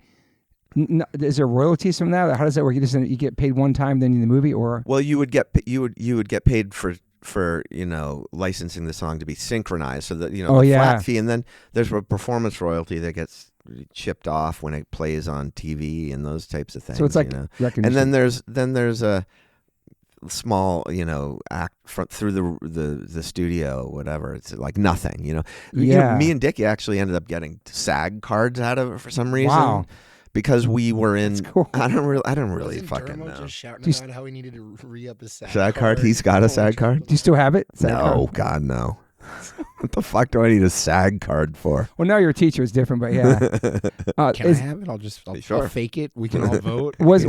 is there royalties from that? How does that work? You get paid one time, then in the movie, or you would get paid for licensing the song to be synchronized, so that the flat fee, and then there's a performance royalty that gets chipped off when it plays on TV and those types of things. So it's like and then there's a small act through the studio, whatever. It's like nothing. Me and Dickie actually ended up getting SAG cards out of it for some reason. Wow. Because we were in, That's cool. I don't really fucking Dermo know. Just shouting about how he needed to re-up his SAG card. He's got a SAG card. Do you still have it? No, God, no. What the fuck do I need a SAG card for? Well, now you're a teacher. It's different, but yeah. Can I have it? I'll fake it. We can all vote. Was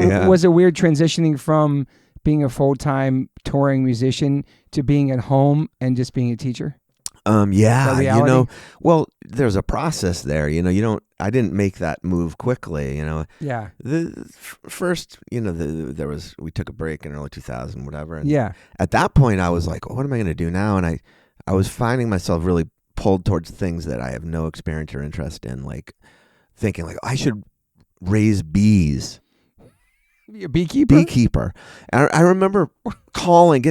it weird transitioning from being a full-time touring musician to being at home and just being a teacher? Yeah, well, there's a process there. I didn't make that move quickly. Yeah. First, we took a break in early 2000, whatever. And yeah. At that point, I was like, what am I going to do now? And I was finding myself really pulled towards things that I have no experience or interest in, like thinking like I should raise bees. Be a beekeeper. And I remember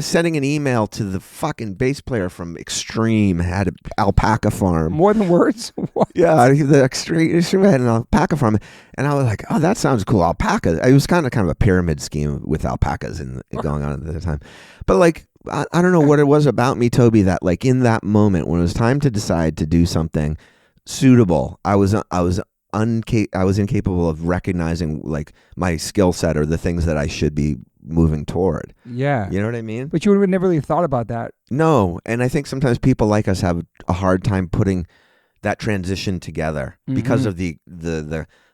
sending an email to the fucking bass player from Extreme, had an alpaca farm. More than words? What? Yeah, the Extreme had an alpaca farm. And I was like, oh, that sounds cool, alpaca. It was kind of a pyramid scheme with alpacas going on at the time. But like, I don't know what it was about me, Toby, that like in that moment when it was time to decide to do something suitable, I was incapable of recognizing like my skill set or the things that I should be moving toward. Yeah. You know what I mean? But you would have never really thought about that. No. And I think sometimes people like us have a hard time putting that transition together because of the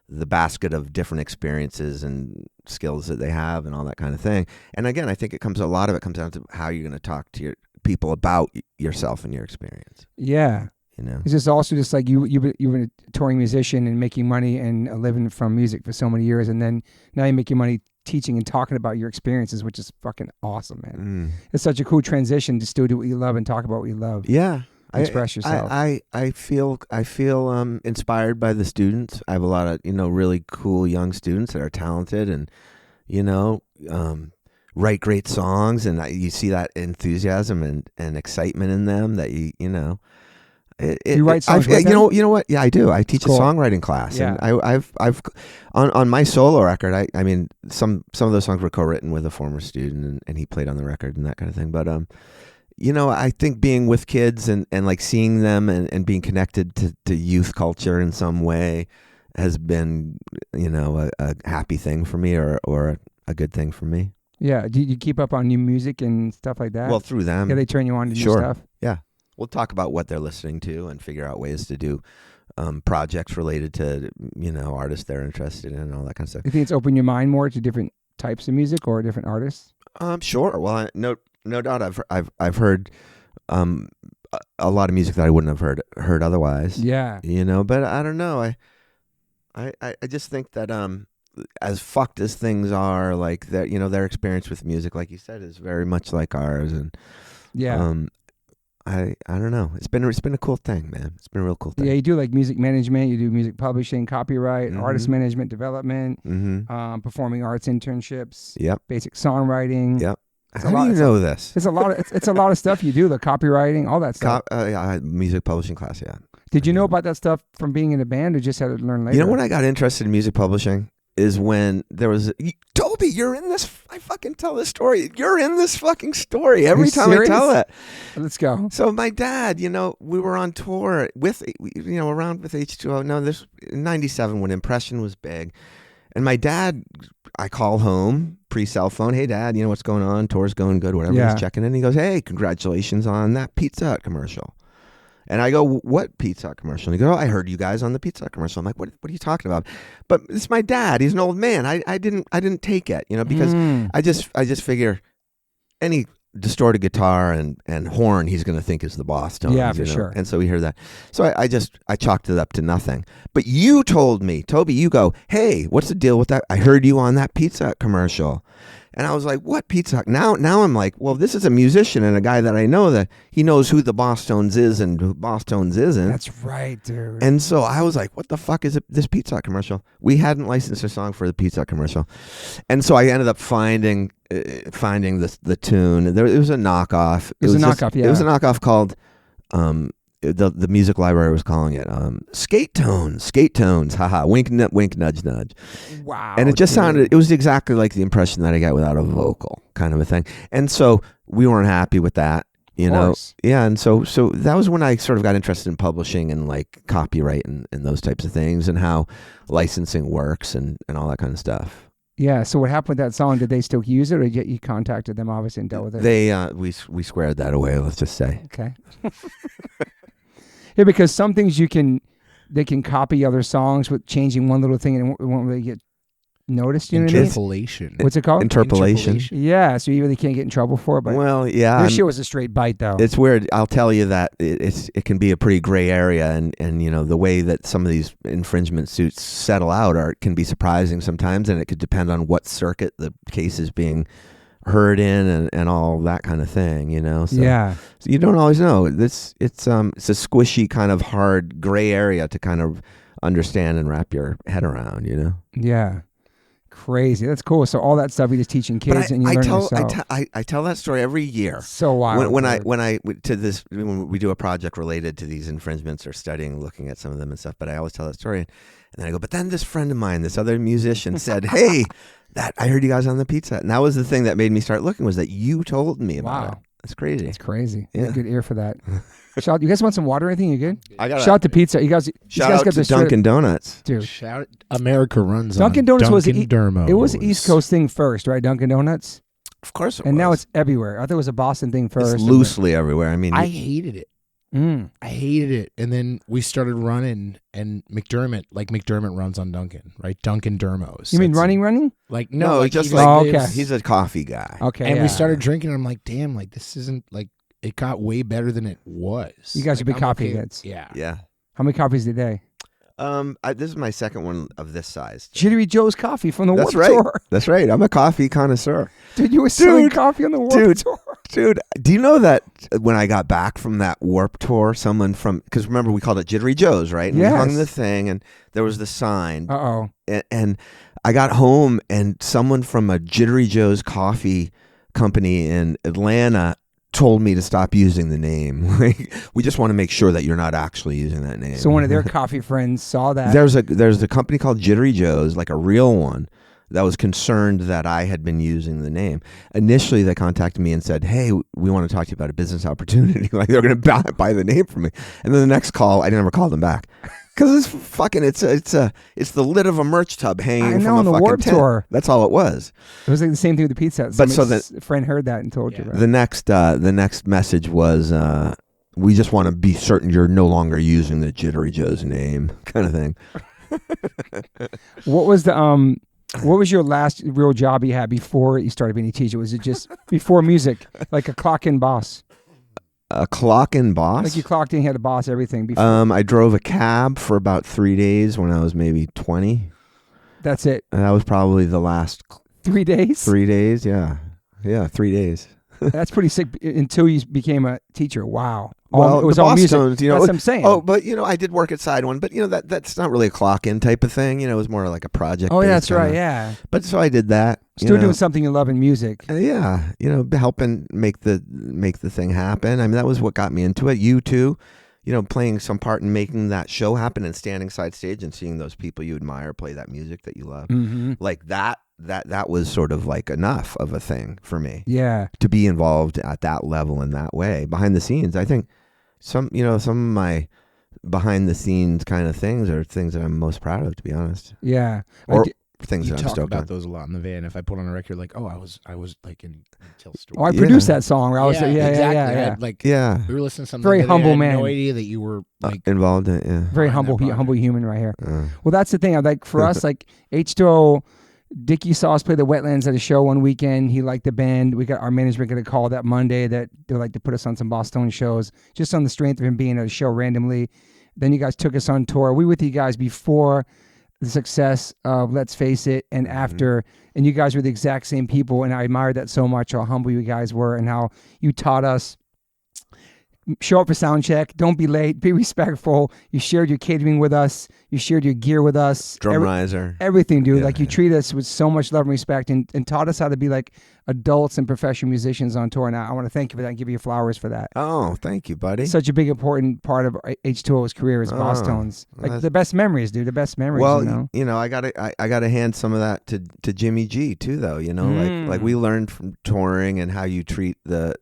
basket of different experiences and skills that they have and all that kind of thing. And again, I think a lot of it comes down to how you're going to talk to your people about yourself and your experience. Yeah. It's just also just like you've been a touring musician and making money and living from music for so many years, and then now you're making money teaching and talking about your experiences, which is fucking awesome, man. It's such a cool transition to still do what you love and talk about what you love. Yeah, express yourself. I feel inspired by the students. I have a lot of really cool young students that are talented and write great songs, and you see that enthusiasm and excitement in them that you you write songs with them? You know what? Yeah, I do. I teach a songwriting class, and I've on my solo record. I mean, some of those songs were co-written with a former student, and he played on the record and that kind of thing. But I think being with kids and like seeing them and being connected to youth culture in some way has been a happy thing for me or a good thing for me. Yeah. Do you keep up on new music and stuff like that? Well, through them. Yeah, they turn you on to new stuff. Yeah. We'll talk about what they're listening to and figure out ways to do projects related to, artists they're interested in and all that kind of stuff. You think it's opened your mind more to different types of music or different artists? Sure. Well, no doubt I've heard a lot of music that I wouldn't have heard otherwise. Yeah. But I don't know. I just think that as fucked as things are, like that, their experience with music, like you said, is very much like ours, and I don't know. It's been a cool thing, man. It's been a real cool thing. Yeah, you do like music management, you do music publishing, copyright, artist management, development, performing arts internships, basic songwriting. Yep. How do you know this? It's a lot. It's a lot of stuff you do, the copywriting, all that stuff. I had music publishing class. Yeah. Did you know about that stuff from being in a band, or just had to learn later? When I got interested in music publishing is when there was Toby, you're in this. I fucking tell this story. You're in this fucking story every time I tell it. Let's go. So my dad, we were on tour with, around with H2O. No, this in '97 when Impression was big, and my dad, I call home pre-cell phone. Hey, Dad, what's going on? Tour's going good. Whatever. He's checking in. He goes, hey, congratulations on that Pizza Hut commercial. And I go, what Pizza Hut commercial? And he goes, I heard you guys on the Pizza Hut commercial. I'm like, what are you talking about? But it's my dad. He's an old man. I didn't take it, because I just figure any distorted guitar and horn he's going to think is the Bosstones. Yeah, for sure. And so we heard that. So I chalked it up to nothing. But you told me, Toby, you go, hey, what's the deal with that? I heard you on that Pizza Hut commercial. And I was like, what Pizza Hut? Now I'm like, well, this is a musician and a guy that I know that he knows who the Bosstones is and who Bosstones isn't. That's right, dude. And so I was like, what the fuck is this Pizza Hut commercial? We hadn't licensed a song for the Pizza Hut commercial. And so I ended up finding the tune. It was a knockoff. It was a knockoff called the music library was calling it skate tones, haha, wink nudge nudge. Wow. And it just sounded, it was exactly like the impression that I got without a vocal, kind of a thing. And so we weren't happy with that, you know. Yeah, and so that was when I sort of got interested in publishing and like copyright and those types of things and how licensing works and all that kind of stuff. Yeah. So what happened with that song? Did they still use it, or you contacted them obviously and dealt with it? They we squared that away. Let's just say. Okay. Yeah, because some things they can copy other songs with changing one little thing and it won't really get noticed. You know what I mean? Interpolation. What's it called? Interpolation. Yeah. So you really can't get in trouble for it. But well, yeah. This shit was a straight bite, though. It's weird. I'll tell you that it can be a pretty gray area, and you know the way that some of these infringement suits settle out can be surprising sometimes, and it could depend on what circuit the case is being heard in and all that kind of thing, you know. So, yeah. So you don't always know. It's a squishy kind of hard gray area to kind of understand and wrap your head around, you know. Yeah. Crazy. That's cool. So all that stuff you're just teaching kids and you learn yourself. I tell that story every year. So wild. When we do a project related to these infringements or looking at some of them and stuff, but I always tell that story. And then I go, but then this friend of mine, this other musician said, hey, that I heard you guys on the Pizza Hut. And that was the thing that made me start looking, was that you told me about it. That's crazy. It's crazy. Yeah. You have a good ear for that. Shout, you guys want some water or anything? You good? Shout out to Pizza. You guys got to Dunkin' Donuts. Dude. Shout America runs Dunkin' on Donuts Dunkin' Dermos. It was an East Coast thing first, right? Dunkin' Donuts? Of course it was. And now it's everywhere. I thought it was a Boston thing first. It's loosely everywhere. I mean, I hated it. I hated it. And then we started running, and McDermott runs on Dunkin', right? Dunkin' Dermos. You mean running? Like, no, like just he's like, okay. He's a coffee guy. Okay. And we started drinking, and I'm like, damn, like this isn't like, it got way better than it was. You guys like, are big coffee heads. Yeah. Yeah. How many coffees a day? This is my second one of this size. Jittery Joe's Coffee from the Warped right. Tour. That's right. I'm a coffee connoisseur. Dude, you were selling coffee on the Warped Tour. Dude, do you know that when I got back from that Warped Tour, someone from, because remember we called it Jittery Joe's, right? And yes. we hung the thing, and there was the sign. Uh-oh. And I got home, and someone from a Jittery Joe's coffee company in Atlanta told me to stop using the name. We just want to make sure that you're not actually using that name. So one of their coffee friends saw that. There's a company called Jittery Joe's, like a real one, that was concerned that I had been using the name. Initially, they contacted me and said, hey, we want to talk to you about a business opportunity. Like they're going to buy the name from me. And then the next call, I never called them back. Because it's the lid of a merch tub hanging from a fucking Warped tent. Tour. That's all it was. It was like the same thing with the Pizza Hut. But so a friend heard that and told you about it. The next message was, we just want to be certain you're no longer using the Jittery Joe's name, kind of thing. What was your last real job you had before you started being a teacher? Was it just before music, like a clock-in boss? A clock-in boss? Like you clocked in, you had a boss, everything. Before. I drove a cab for about 3 days when I was maybe 20. That's it. And that was probably the last 3 days? 3 days, yeah. Yeah, 3 days. That's pretty sick until you became a teacher. Wow. Well, it was the all music. Bosstones, you know, that's what I'm saying. Oh, but you know, I did work at Side One, but you know that's not really a clock-in type of thing. You know, it was more like a project. Oh, yeah, that's right. Yeah. But so I did that. Still doing something you love in music. Yeah, you know, helping make the thing happen. I mean, that was what got me into it. You too, you know, playing some part in making that show happen and standing side stage and seeing those people you admire play that music that you love, like that was sort of like enough of a thing for me. Yeah. To be involved at that level in that way behind the scenes, I think. Some of my behind the scenes kind of things are things that I'm most proud of, to be honest. Yeah. things You that I'm talk stoked about on. those a lot in the van. If I put on a record, like, I was like in Tell Story. Oh, I produced that song. I was, exactly. yeah. Like, Yeah, we were listening to something. Very the other day, humble I had man. No idea that you were like involved in it. Yeah. Very behind that humble, project. humble human right here. Uh, Well, that's the thing. I like for us, like H2O, Dickie saw us play the Wetlands at a show one weekend. He liked the band. We got our management got a call that Monday that they'd like to put us on some Boston shows, just on the strength of him being at a show randomly. Then you guys took us on tour. We were with you guys before the success of Let's Face It and after, and you guys were the exact same people, and I admired that so much, how humble you guys were and how you taught us. Show up for sound check. Don't be late. Be respectful. You shared your catering with us. You shared your gear with us. drum riser. Everything, dude. Yeah, Like you treat us with so much love and respect, and taught us how to be like adults and professional musicians on tour. And I want to thank you for that and give you flowers for that. Oh, thank you, buddy. Such a big, important part of H2O's career is Bosstones. Like the best memories, dude. The best memories. Well, you know? I gotta hand some of that to Jimmy G too, though. You know, like we learned from touring and how you treat the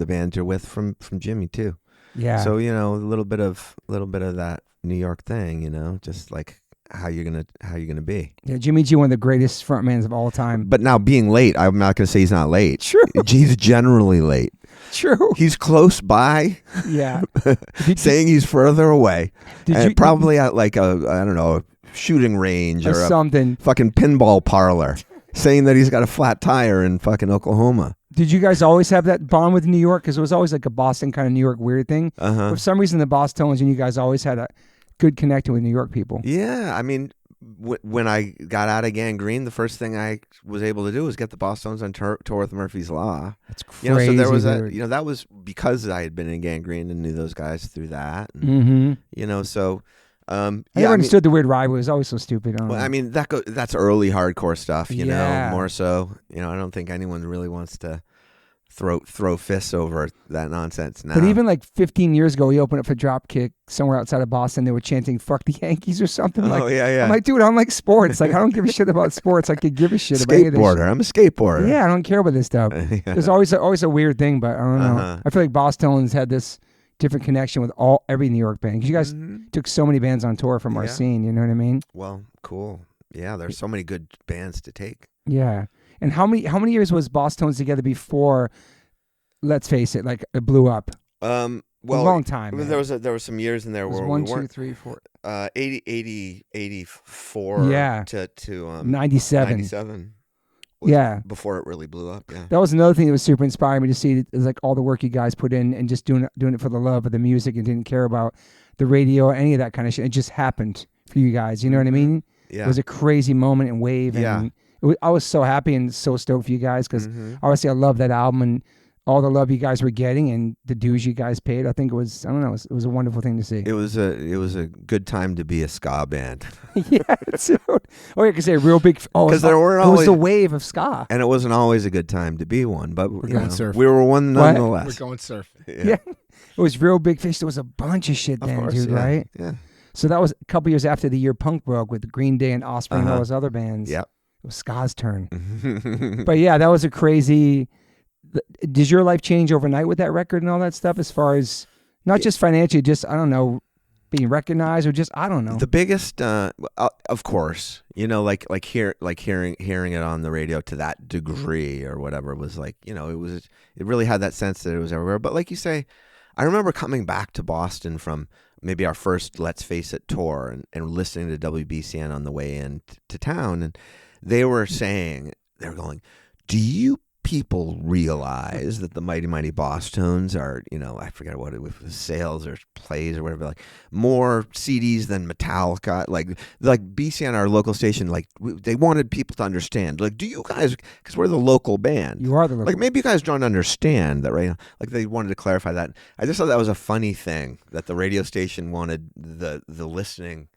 band you're with from Jimmy too. Yeah. So a little bit of that New York thing, just like how you're gonna be. Yeah, Jimmy G, one of the greatest frontmans of all time. But now being late, I'm not gonna say he's not late. True. He's generally late. True. He's close by. Yeah. Saying he's further away. Did you probably at like a shooting range or something? A fucking pinball parlor. Saying that he's got a flat tire in fucking Oklahoma. Did you guys always have that bond with New York? Because it was always like a Boston kind of New York weird thing. For some reason, the Bosstones and you guys always had a good connection with New York people. Yeah, I mean, when I got out of Gangrene, the first thing I was able to do was get the Bosstones on tour with Murphy's Law. That's crazy. So there was dude. that was because I had been in Gangrene and knew those guys through that. And, so. I never understood the weird rivalry. It was always so stupid. Well, I mean, that's early hardcore stuff, you Yeah. know, more so. I don't think anyone really wants to throw fists over that nonsense now. But even like 15 years ago, we opened up for Dropkick somewhere outside of Boston. They were chanting "fuck the Yankees" or something. Oh, yeah. I'm like, dude, I don't like sports. Like, I don't give a shit about sports. I could give a shit about any of this shit. Skateboarder. I'm a skateboarder. Yeah, I don't care about this stuff. Yeah. There's always a weird thing, but I don't know. I feel like Bosstones had this different connection with every New York band, because you guys took so many bands on tour from our scene. You know what I mean? Well, cool. Yeah, there's so many good bands to take. Yeah. And how many years was Bosstones together before Let's Face It, like it blew up? Well, a long time. There was some years in there It was where 1, we 2, weren't 3, 4. 84 Yeah. to 97. 97. Was Yeah. before it really blew up. Yeah. That was another thing that was super inspiring me to see. Is like all the work you guys put in and just doing it for the love of the music and didn't care about the radio or any of that kind of shit. It just happened for you guys. You know what I mean? Yeah. It was a crazy moment and wave. And I was so happy and so stoked for you guys because obviously I love that album and all the love you guys were getting and the dues you guys paid. I think it was, I don't know, it was a wonderful thing to see. It was a good time to be a ska band. Yeah, dude. Oh, yeah, because they're real big. Oh, because there weren't it was always the wave of ska. and it wasn't always a good time to be one, but We're going surfing. we were one nonetheless. We're going surfing. Yeah. It was real big fish. There was a bunch of shit Of then, course, dude, yeah. right? Yeah. So that was a couple years after the year punk broke with Green Day and Offspring and all those other bands. Yep. It was ska's turn. But yeah, that was a crazy. Did your life change overnight with that record and all that stuff, as far as not just financially, just, I don't know, being recognized or just, I don't know. The biggest, of course, like hearing it on the radio to that degree or whatever was like, it really had that sense that it was everywhere. But like you say, I remember coming back to Boston from maybe our first Let's Face It tour and listening to WBCN on the way in to town, and they were going, do you people realize that the Mighty Mighty Bosstones are, I forget what it was, sales or plays or whatever, like more CDs than Metallica, like BCN, our local station, like they wanted people to understand, like, do you guys, because we're the local band, You are the like maybe you guys don't understand that, right? Like they wanted to clarify that. I just thought that was a funny thing that the radio station wanted the listening.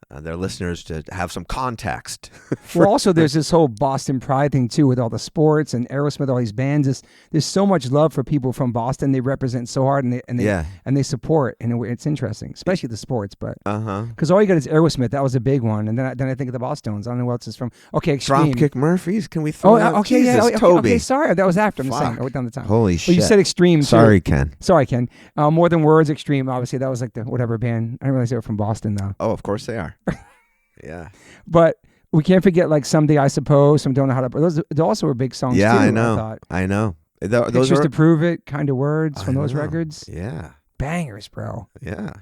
Their listeners to have some context. Well, also there's this whole Boston pride thing too, with all the sports and Aerosmith, all these bands. There's so much love for people from Boston. They represent so hard and they support, and it's interesting, especially the sports. But because all you got is Aerosmith, that was a big one, and then I think of the Bosstones. I don't know what else is from. Okay, Extreme. Dropkick Murphys. Can we throw? Okay, Jesus, okay, Toby. okay, sorry, that was after. I'm just saying. Fuck. I went down the time. Holy Well, shit! you said Extreme. Sorry, too. Ken. Sorry, Ken. More Than Words, Extreme. Obviously, that was like the whatever band. I didn't realize they were from Boston though. Oh, of course they are. Yeah. But We can't forget like Someday I Suppose, Some Don't Know How to. Those also were big songs. Yeah, too, I know. I thought. I know. Those Pictures are to Prove It, Kind of Words from those know. records. Yeah. Bangers, bro. Yeah.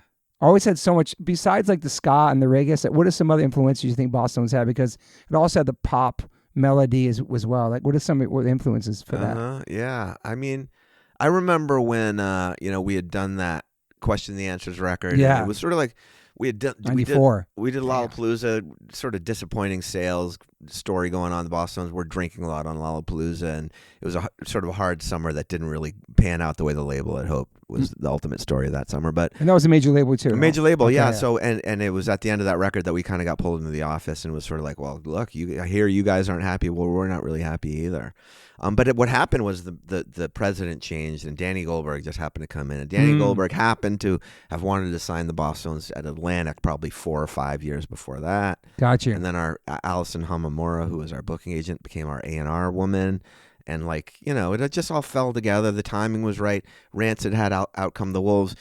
Always had so much, besides like the ska and the reggae, what are some other influences you think Bosstones had? Because it also had the pop melody as well. Like, what are some what influences for that? Yeah. I mean, I remember when, we had done that Question the Answers record. Yeah. And it was sort of like, we had done, 94. we did Lollapalooza, sort of disappointing sales story going on. The Bosstones were drinking a lot on Lollapalooza, and it was a sort of a hard summer that didn't really pan out the way the label had hoped was the ultimate story of that summer. And that was a major label too. A major label, okay, yeah. So and it was at the end of that record that we kind of got pulled into the office and was sort of like, well, look, I hear you guys aren't happy. Well, we're not really happy either. But what happened was the president changed, and Danny Goldberg just happened to come in. And Danny Goldberg happened to have wanted to sign the Bosstones at Atlantic probably 4 or 5 years before that. Gotcha. And then our Allison Hamamura, who was our booking agent, became our A&R woman. And it just all fell together. The timing was right. Rancid had Out Come the Wolves.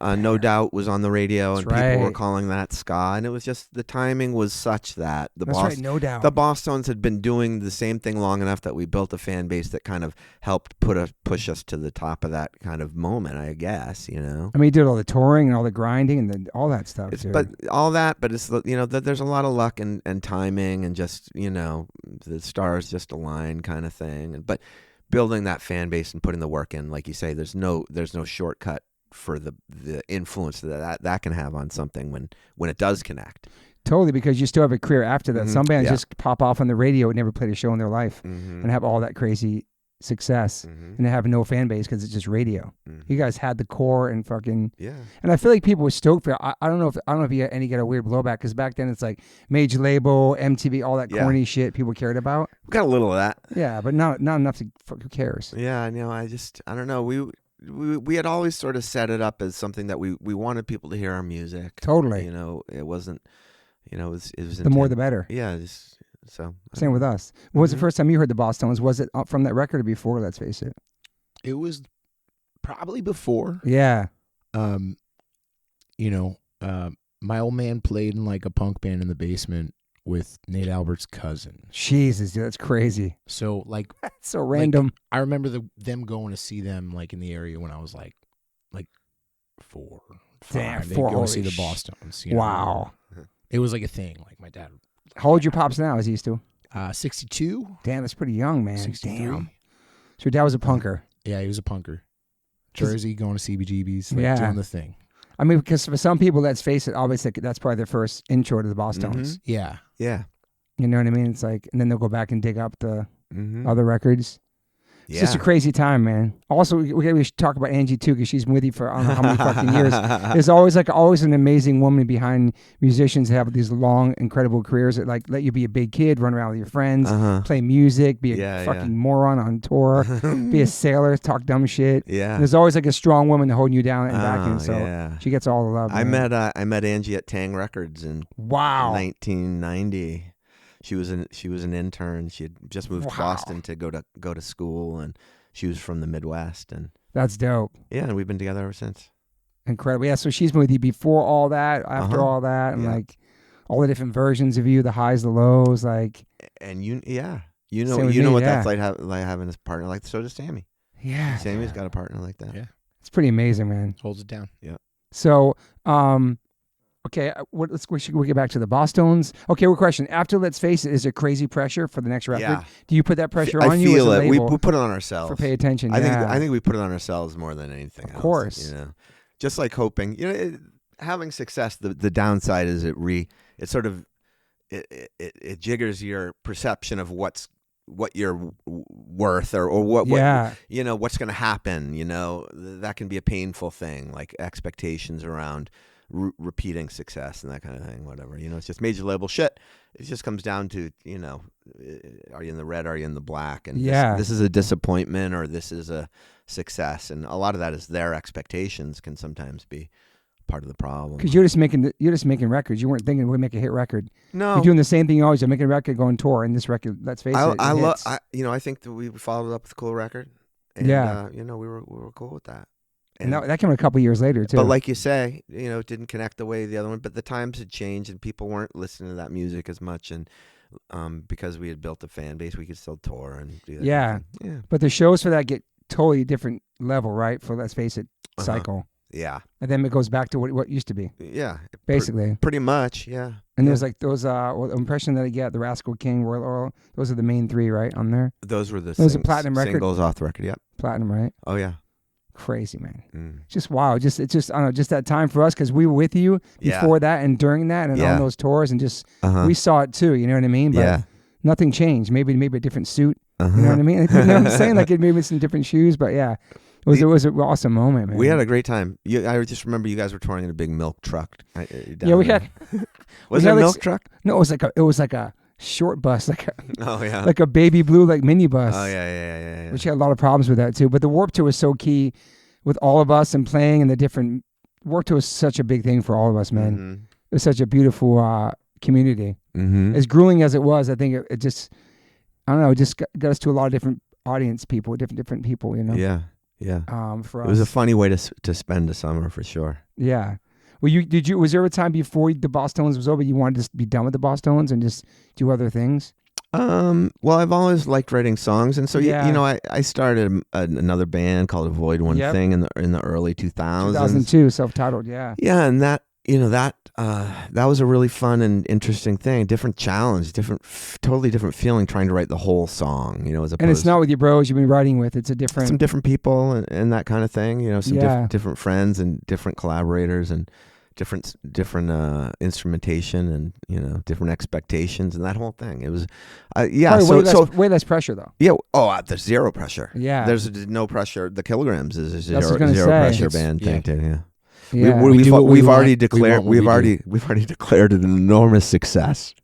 No Doubt was on the radio, and people were calling that ska. And it was just, the timing was such that No Doubt. The Bosstones had been doing the same thing long enough that we built a fan base that kind of helped push us to the top of that kind of moment, I guess, I mean, you did all the touring and all the grinding and all that stuff. But it's, there's a lot of luck and timing and just, the stars just align kind of thing. But building that fan base and putting the work in, like you say, there's no shortcut for the influence that can have on something when it does connect. Totally, because you still have a career after that. Some bands just pop off on the radio and never played a show in their life and have all that crazy success and have no fan base because it's just radio. You guys had the core and fucking and I feel like people were stoked for it. I don't know if you get a weird blowback, because back then it's like major label, MTV, all that corny shit people cared about. We got a little of that. Yeah, but not enough to who cares. Yeah, I know. I don't know. We had always sort of set it up as something that we wanted people to hear our music. Totally. It wasn't, it was the more the better. Yeah. So same with us. What was the first time you heard the Bosstones? Was it from that record or before? Let's face it. It was probably before. Yeah. My old man played in like a punk band in the basement with Nate Albert's cousin. Jesus, dude, that's crazy. So like, that's so random. Like, I remember them going to see them like in the area when I was like 4, 5. Damn, They'd 4. go see the Bosstones. Wow. It was like a thing. Like my dad. How old your pops now? Is he still? 62. Damn, that's pretty young, man. 63. Damn. So your dad was a punker. Yeah, he was a punker. Jersey, going to CBGBs, doing the thing. I mean, because for some people, let's face it, obviously that's probably their first intro to the Bosstones. Yeah. Yeah. You know what I mean? It's like, and then they'll go back and dig up the other records. It's just a crazy time, man. Also, we should talk about Angie too, because she's with you for I don't know how many fucking years. There's always an amazing woman behind musicians that have these long, incredible careers that let you be a big kid, run around with your friends, play music, be a fucking moron on tour, be a sailor, talk dumb shit. Yeah. And there's always like a strong woman holding you down and backing. So she gets all the love. I met Angie at Tang Records in 1990. She was an intern. She had just moved to Boston to go to school, and she was from the Midwest. And that's dope. Yeah, and we've been together ever since. Incredible. Yeah, so she's been with you before all that, after all that, and like all the different versions of you, the highs, the lows, like. And you know what that's like having a partner like. So does Sammy. Yeah, Sammy's got a partner like that. Yeah, it's pretty amazing, man. Holds it down. Yeah. So, okay, we get back to the Bosstones. Okay, one question. After Let's Face It, is there crazy pressure for the next record? Yeah. Do you put that pressure on you? I feel as a it. label We put it on ourselves. For pay attention. I think we put it on ourselves more than anything else. Of course. Just like hoping. Having success. The downside is it jiggers your perception of what you're worth or what what's going to happen. That can be a painful thing, like expectations around repeating success and that kind of thing, whatever. It's just major label shit. It just comes down to, are you in the red, are you in the black? And this is a disappointment or this is a success. And a lot of that is their expectations can sometimes be part of the problem. Because you're just making records. You weren't thinking we'd make a hit record. No. You're doing the same thing you always do, making a record, going tour. And this record, let's face it, I think that we followed it up with a cool record. And, we were cool with that. And that came a couple years later, too. But like you say, it didn't connect the way the other one. But the times had changed, and people weren't listening to that music as much. And because we had built a fan base, we could still tour and do that. Yeah. Kind of thing. Yeah. But the shows for that get totally different level, right? For Let's Face It cycle. Yeah. And then it goes back to what used to be. Yeah. Basically. Pretty much, yeah. And there's like those impression that I get, the Rascal King, Royal Oil. Those are the main three, right? On there. Those were the those are platinum record singles off the record. Yep. Platinum, right? Oh yeah. Crazy, man. Mm. Just wow. It's just I don't know, just that time for us because we were with you before that and during that and on those tours and just we saw it too. You know what I mean? But nothing changed. Maybe a different suit. You know what I mean? You know what I'm saying? Like it maybe some different shoes, but yeah. It was an awesome moment, man. We had a great time. I just remember you guys were touring in a big milk truck. We had. Was it a milk truck? No, it was like a short bus, like a baby blue like minibus. Oh yeah. Which had a lot of problems with that too. But the Warped Tour was so key with all of us and playing and the different. Warped Tour was such a big thing for all of us, man. Mm-hmm. It was such a beautiful community. Mm-hmm. As grueling as it was, I think it just. I don't know. It just got us to a lot of different audience people, different people. You know. Yeah. Yeah. For us. It was a funny way to spend the summer for sure. Yeah. Well, was there a time before the Bosstones was over you wanted to be done with the Bosstones and just do other things? Well, I've always liked writing songs, and so I started another band called Avoid One Thing in the early 2000s. 2002, self-titled, yeah. Yeah, and that was a really fun and interesting thing, different challenge, totally different feeling trying to write the whole song, as opposed. And it's not with your bros you've been writing with; it's some different people and that kind of thing, some different friends and different collaborators and different instrumentation and different expectations and that whole thing. It was, way less pressure though. Yeah. Oh, there's zero pressure. Yeah. There's no pressure. The Kilograms is a zero pressure band thing too. Yeah. Yeah. We've already declared an enormous success.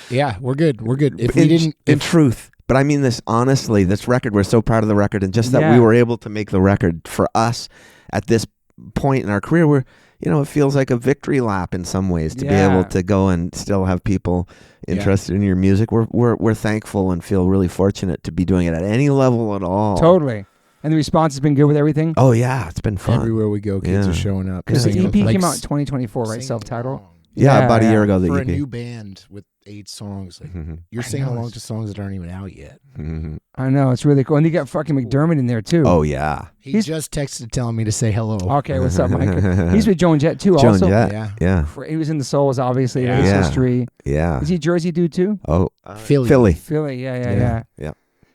Yeah, we're good. If we didn't, in truth, but I mean this honestly. This record, we're so proud of the record, and just that we were able to make the record for us at this point in our career, where it feels like a victory lap in some ways to be able to go and still have people interested in your music. We're thankful and feel really fortunate to be doing it at any level at all. Totally. And the response has been good with everything? Oh, yeah. It's been fun. Everywhere we go, kids are showing up. Because the EP came out in 2024, right? Self-titled? Yeah, about a year ago. For a new band with 8 songs. You're singing along to songs that aren't even out yet. Mm-hmm. I know. It's really cool. And you got fucking McDermott in there, too. Oh, yeah. He's just texted telling me to say hello. Okay, what's up, Mike? He's with Joan Jett, too, also. Joan Jett, yeah. He was in the Souls, obviously. His history. Yeah. Is he Jersey dude, too? Oh, Philly, yeah.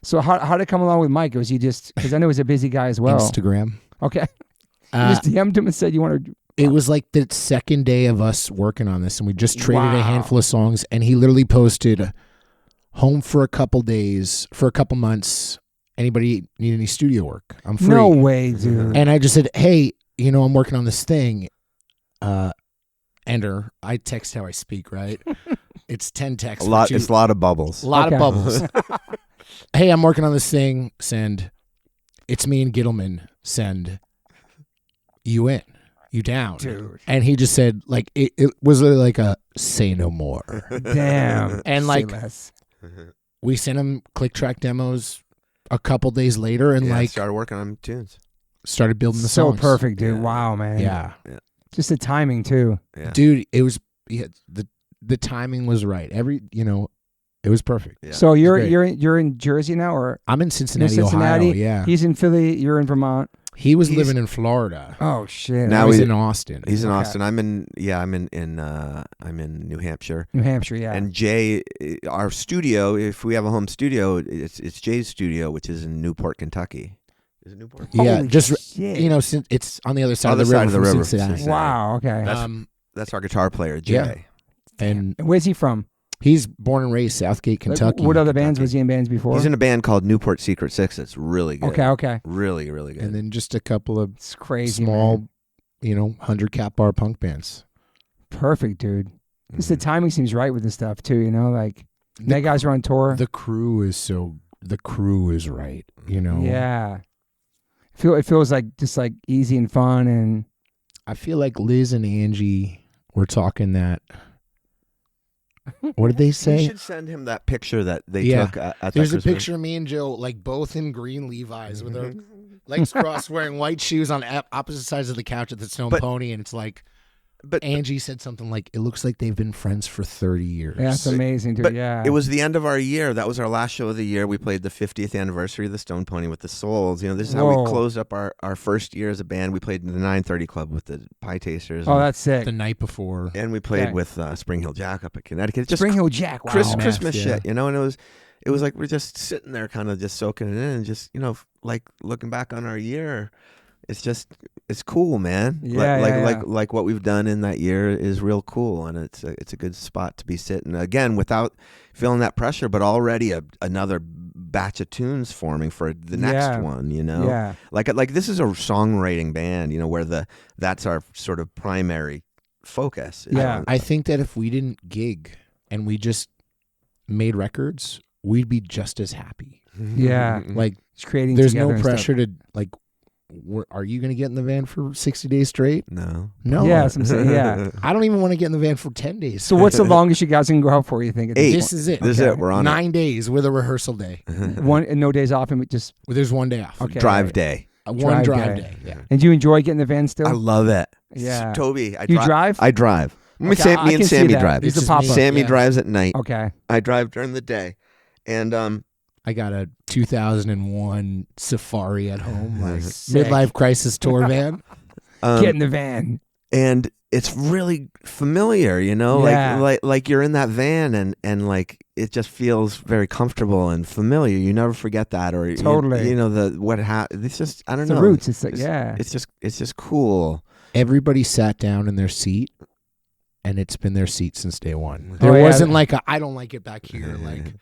So how did it come along with Mike? Was he just, because I know he's a busy guy as well. Instagram. Okay. You just DM'd him and said you want to. It was like the second day of us working on this, and we just traded a handful of songs, and he literally posted, home for a couple days, for a couple months. Anybody need any studio work? I'm free. No way, dude. And I just said, hey, I'm working on this thing. Enter. I text how I speak, right? It's 10 texts. It's a lot of bubbles. A lot of bubbles. Hey, I'm working on this thing. Send. It's me and Gittleman. Send. You in. You down. Dude. And he just said, like, it was like a say no more. Damn. And like, we sent him click track demos a couple days later and started working on tunes. Started building the songs. songs. So perfect, dude. Yeah. Wow, man. Yeah. Just the timing, too. Yeah. Dude, it was, the timing was right. It was perfect. Yeah. So you're in Jersey now, or I'm in Cincinnati, Ohio. Yeah, he's in Philly. You're in Vermont. He was living in Florida. Oh shit! Now he's in Austin. He's in Austin. I'm in New Hampshire. New Hampshire, yeah. And Jay, our studio, if we have a home studio, it's Jay's studio, which is in Newport, Kentucky. Is it Newport? Yeah, Holy just shit. Since it's on the other side of the river. Cincinnati. Wow. Okay. That's our guitar player, Jay. Yeah. And where's he from? He's born and raised Southgate, Kentucky. What other bands was he in bands before? He's in a band called Newport Secret Six. It's really good. Okay. Really, really good. And then just a couple of small, 100 cap bar punk bands. Perfect, dude. Just the timing seems right with this stuff too. Like that guys are on tour. The crew is right. Yeah. It feels like just like easy and fun, and I feel like Liz and Angie were talking that. What did they say? You should send him that picture that they took at There's a picture of me and Joe, like both in green Levi's with our legs crossed, wearing white shoes on opposite sides of the couch at the Stone Pony, and it's like But Angie said something like, "It looks like they've been friends for 30 years." Yeah, that's amazing, dude. But yeah. it was the end of our year. That was our last show of the year. We played the 50th anniversary of the Stone Pony with the Souls. This is how we closed up our first year as a band. We played in the 930 Club with the Pie Tasters. Oh, that's sick. The night before. And we played with Spring Hill Jack up at Connecticut. Just Spring Hill Jack, wow. Christmas shit, and it was like we're just sitting there kind of just soaking it in and just, like looking back on our year. It's cool, man. Yeah, like what we've done in that year is real cool, and it's a good spot to be sitting again without feeling that pressure, but already another batch of tunes forming for the next one. Yeah. Like this is a songwriting band, where that's our sort of primary focus. Yeah, I think that if we didn't gig and we just made records, we'd be just as happy. Yeah, like it's creating. There's no pressure to like. Are you going to get in the van for 60 days straight? No. Yeah, that's what I'm saying. Yeah. I don't even want to get in the van for 10 days. So what's the longest you guys can go out for, you think? This is it. This is it. We're on 9 days with a rehearsal day. And no days off, and just... There's 1 day off. Okay, drive day. One drive day. Yeah. And do you enjoy getting in the van still? I love it. Yeah. Toby, you drive? I drive. Okay, Me and Sammy drive. Sammy drives at night. Okay. I drive during the day. And I got a 2001 Safari at home, like midlife crisis tour van. Get in the van, and it's really familiar, like you're in that van, and like it just feels very comfortable and familiar. You never forget that, or totally, it's just I don't know. The roots. It's like it's just cool. Everybody sat down in their seat, and it's been their seat since day one. There wasn't like I don't like it back here, like.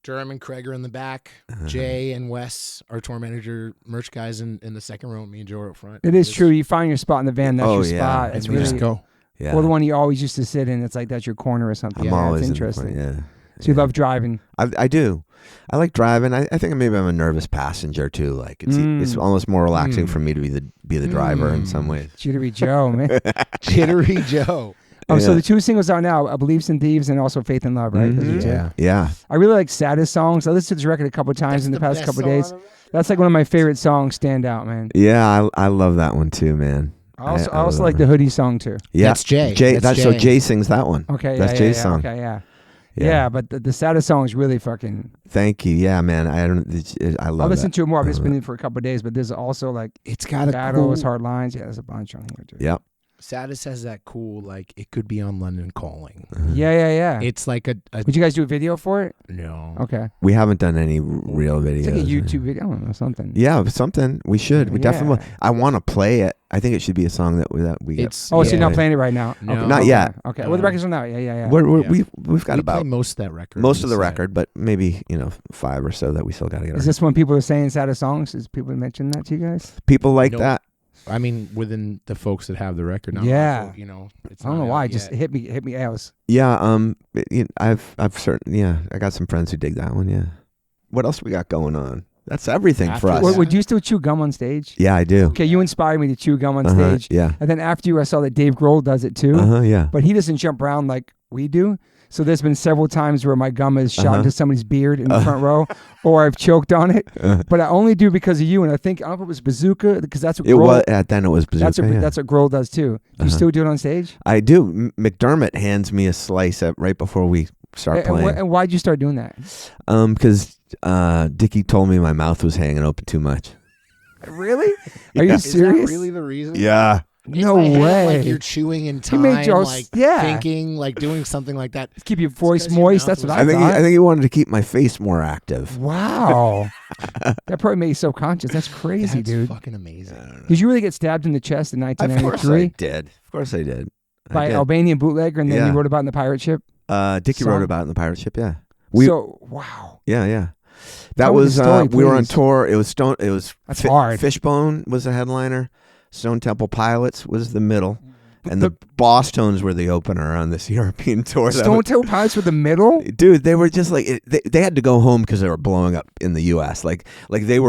Durham and Craig are in the back. Jay and Wes, our tour manager, merch guys in the second row. Me and Joe are up front. It is true. You find your spot in the van. That's your spot. It's really, just go. Yeah. Or the one you always used to sit in. It's like that's your corner or something. I'm always it's interesting. Yeah. So you love driving. I do. I like driving. I think maybe I'm a nervous passenger too. Like it's almost more relaxing for me to be the driver in some ways. Jittery Joe, man. Jittery Joe. So the two singles are now Beliefs and Thieves and also Faith and Love, right? Yeah. I really like Saddest Songs. I listened to this record a couple of times in the past couple of days. That's like one of my favorite songs, stand out, man. Yeah, I love that one too, man. I also like the Hoodie song too. Yeah, that's Jay. So Jay sings that one. Okay, that's Jay's song. Okay, yeah, but the Saddest Song is really fucking. Thank you. Yeah, man. I love. I'll listen to it more. I've just been in for a couple of days, but there's also like it's got Battles, Hard Lines. Yeah, there's a bunch on here too. Yep. Saddest has that cool, like, it could be on London Calling. Yeah. It's like a... Would you guys do a video for it? No. Okay. We haven't done any real videos. It's like a YouTube video. I don't know, something. Yeah, something. We should. We definitely... I want to play it. I think it should be a song that we get. So you're not playing it right now? No. Okay. Not yet. Okay. Well, the record's on out. Yeah. We've got about... most of that record. Most of the record, but maybe, 5 or so that we still got to get. Is this when people are saying Saddest Songs? Is people mention that to you guys? People like that. I mean, within the folks that have the record, not yeah, it's I don't know why. Just hit me else. Yeah, I've I got some friends who dig that one. Yeah, what else we got going on? That's everything for us. Would you still chew gum on stage? Yeah, I do. Okay, you inspired me to chew gum on stage. Yeah, and then after you, I saw that Dave Grohl does it too. Yeah, but he doesn't jump around like we do. So there's been several times where my gum has shot into somebody's beard in the front row, or I've choked on it. But I only do because of you. And I don't know if it was Bazooka, because that's what Grohl... Then it was Bazooka. That's what Grohl does too. Do you still do it on stage? I do. McDermott hands me a slice right before we start playing. And why'd you start doing that? Because Dickie told me my mouth was hanging open too much. Really? Are you serious? Is that really the reason? Yeah. No way. Like you're chewing in time, thinking, like doing something like that. Keep your voice moist. That's what I thought. I think he wanted to keep my face more active. Wow. That probably made you subconscious. That's crazy, dude. Fucking amazing. Did you really get stabbed in the chest in 1993? Of course I did. By Albanian bootlegger, and then you wrote about it in the pirate ship? Dickie wrote about it in the pirate ship, yeah. Wow. Yeah. That was, we were on tour. It was Stone. It was hard. Fishbone was the headliner. Stone Temple Pilots was the middle, and the Bosstones were the opener on this European tour. Stone Temple Pilots were the middle? Dude, they were just like they had to go home because they were blowing up in the U.S. Like they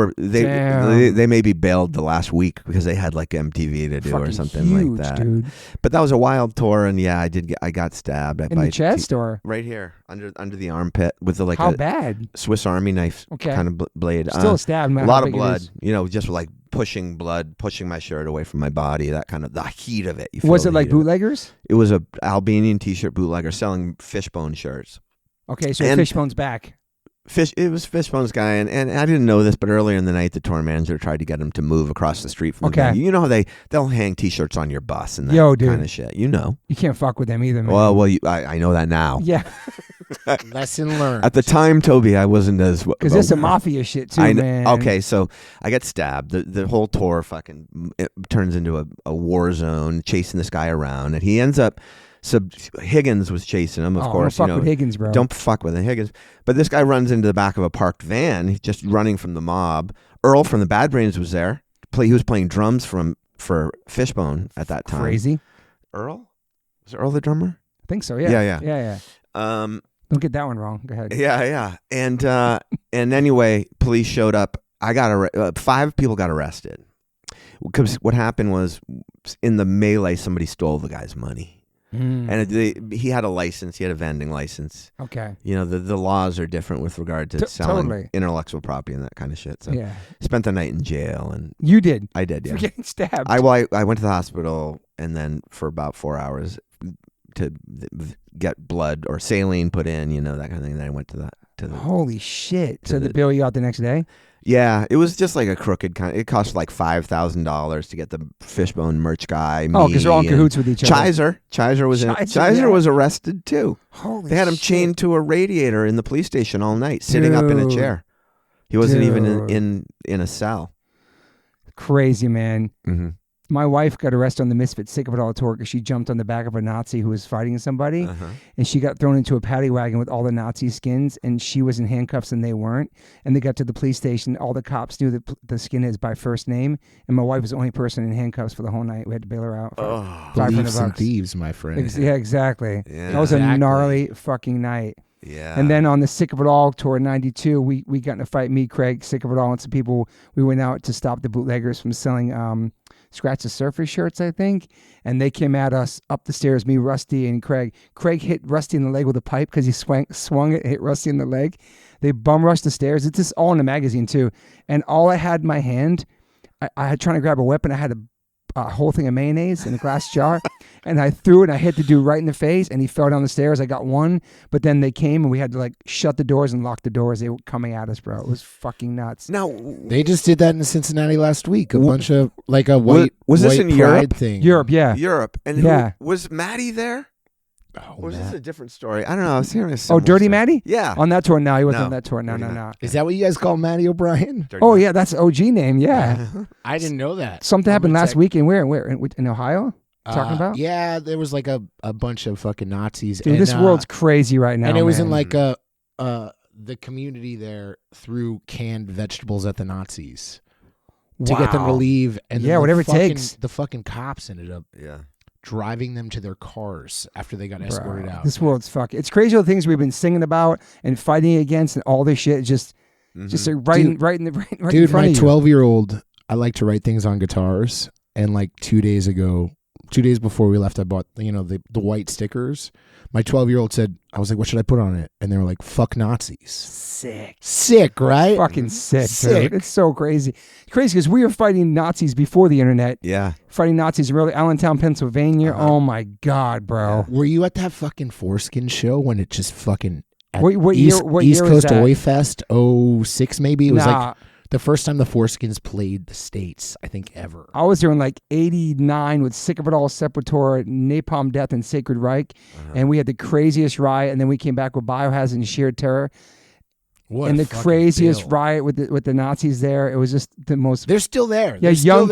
maybe bailed the last week because they had like MTV to do or something huge, like that. Dude. But that was a wild tour, and I got stabbed in the chest or right here under the armpit with how bad? Swiss Army knife kind of blade. Still stabbed, man. A lot of blood. Just like pushing my shirt away from my body. That kind of the heat of it. Was it like bootleggers? It was a Albanian t-shirt bootlegger selling Fishbone shirts. Okay, so Fishbone's back. It was Fishbone's guy, and I didn't know this, but earlier in the night, the tour manager tried to get him to move across the street from the venue. You know how they'll hang T-shirts on your bus and that kind of shit. You know, you can't fuck with them either, man. Well, I know that now. Yeah. Lesson learned. At the time, Toby, I wasn't as because there's some mafia shit too, man. Okay, so I get stabbed. The whole tour it turns into a war zone, chasing this guy around, and he ends up. So Higgins was chasing him, of course. Don't fuck with Higgins, bro. Don't fuck with Higgins. But this guy runs into the back of a parked van. He's just running from the mob. Earl from the Bad Brains was there. He was playing drums for Fishbone at that time. Crazy. Earl? Was Earl the drummer? I think so. Yeah. Yeah. Don't get that one wrong. Go ahead. Yeah. And anyway, police showed up. 5 people got arrested because what happened was in the melee, somebody stole the guy's money. And he had a license. He had a vending license. Okay. You know, the laws are different with regard to selling intellectual property and that kind of shit. So spent the night in jail. And you did? I did, yeah. For getting stabbed. I went to the hospital and then for about 4 hours to get blood or saline put in, you know, that kind of thing. And then I went to the holy shit. So they bail you out the next day? Yeah, it was just like a crooked kind. It cost like $5,000 to get the Fishbone merch guy. Because they're all in cahoots with each other. Chizer was arrested too. Holy They had him chained to a radiator in the police station all night, sitting up in a chair. He wasn't even in a cell. Crazy, man. Mm-hmm. My wife got arrested on the Misfit Sick of It All tour because she jumped on the back of a Nazi who was fighting somebody, and she got thrown into a paddy wagon with all the Nazi skins, and she was in handcuffs and they weren't. And they got to the police station. All the cops knew the skinheads by first name, and my wife was the only person in handcuffs for the whole night. We had to bail her out for $500. And thieves, my friend. Yeah, exactly. Yeah, that was a gnarly fucking night. Yeah. And then on the Sick of It All tour in '92, we got in a fight. Me, Craig, Sick of It All, and some people. We went out to stop the bootleggers from selling Scratch the Surface shirts, I think. And they came at us up the stairs, me, Rusty, and Craig. Craig hit Rusty in the leg with a pipe because he swung it, hit Rusty in the leg. They bum rushed the stairs. It's just all in the magazine too. And all I had in my hand, I had trying to grab a weapon. I had a whole thing of mayonnaise in a glass jar, and I threw it, and I hit the dude right in the face, and he fell down the stairs. I got one, but then they came, and we had to like shut the doors and lock the doors. They were coming at us, bro. It was fucking nuts. Now they just did that in Cincinnati last week. A bunch of like a white was this white in pride Europe? Thing. Europe, yeah. And was Maddie there? Or was this a different story? I don't know. I was hearing a similar Dirty story. Maddie? Yeah. On that tour? No, he wasn't on that tour. No. Is that what you guys call Matty O'Brien? Oh, yeah, that's OG name, yeah. I didn't know that. Something happened last weekend. Where? In Ohio? Talking about? Yeah, there was like a bunch of fucking Nazis. Dude, this world's crazy right now, and it was in man. like the community there threw canned vegetables at the Nazis to get them to leave. And then whatever it takes. The fucking cops ended up driving them to their cars after they got escorted out. This world's fucking. It's crazy all the things we've been singing about and fighting against and all this shit. Just like right in front my of you. 12-year-old, I like to write things on guitars. And like 2 days before we left, I bought the white stickers. My 12-year-old said, I was like, what should I put on it? And they were like, fuck Nazis. Sick, right? Fucking sick, dude. It's so crazy. It's crazy because we were fighting Nazis before the internet. Yeah. Fighting Nazis in Allentown, Pennsylvania. Oh my God, bro. Were you at that fucking Foreskin show when it just fucking what East year Coast was that? Oi Fest 06 maybe? It was like the first time the Foreskins played the States, I think, ever. I was there in like 89 with Sick of It All, Sepultura, Napalm Death, and Sacred Reich. And we had the craziest riot. And then we came back with Biohazard and Sheer Terror. And the craziest riot with the Nazis there. It was just the most. They're still there. Yeah, young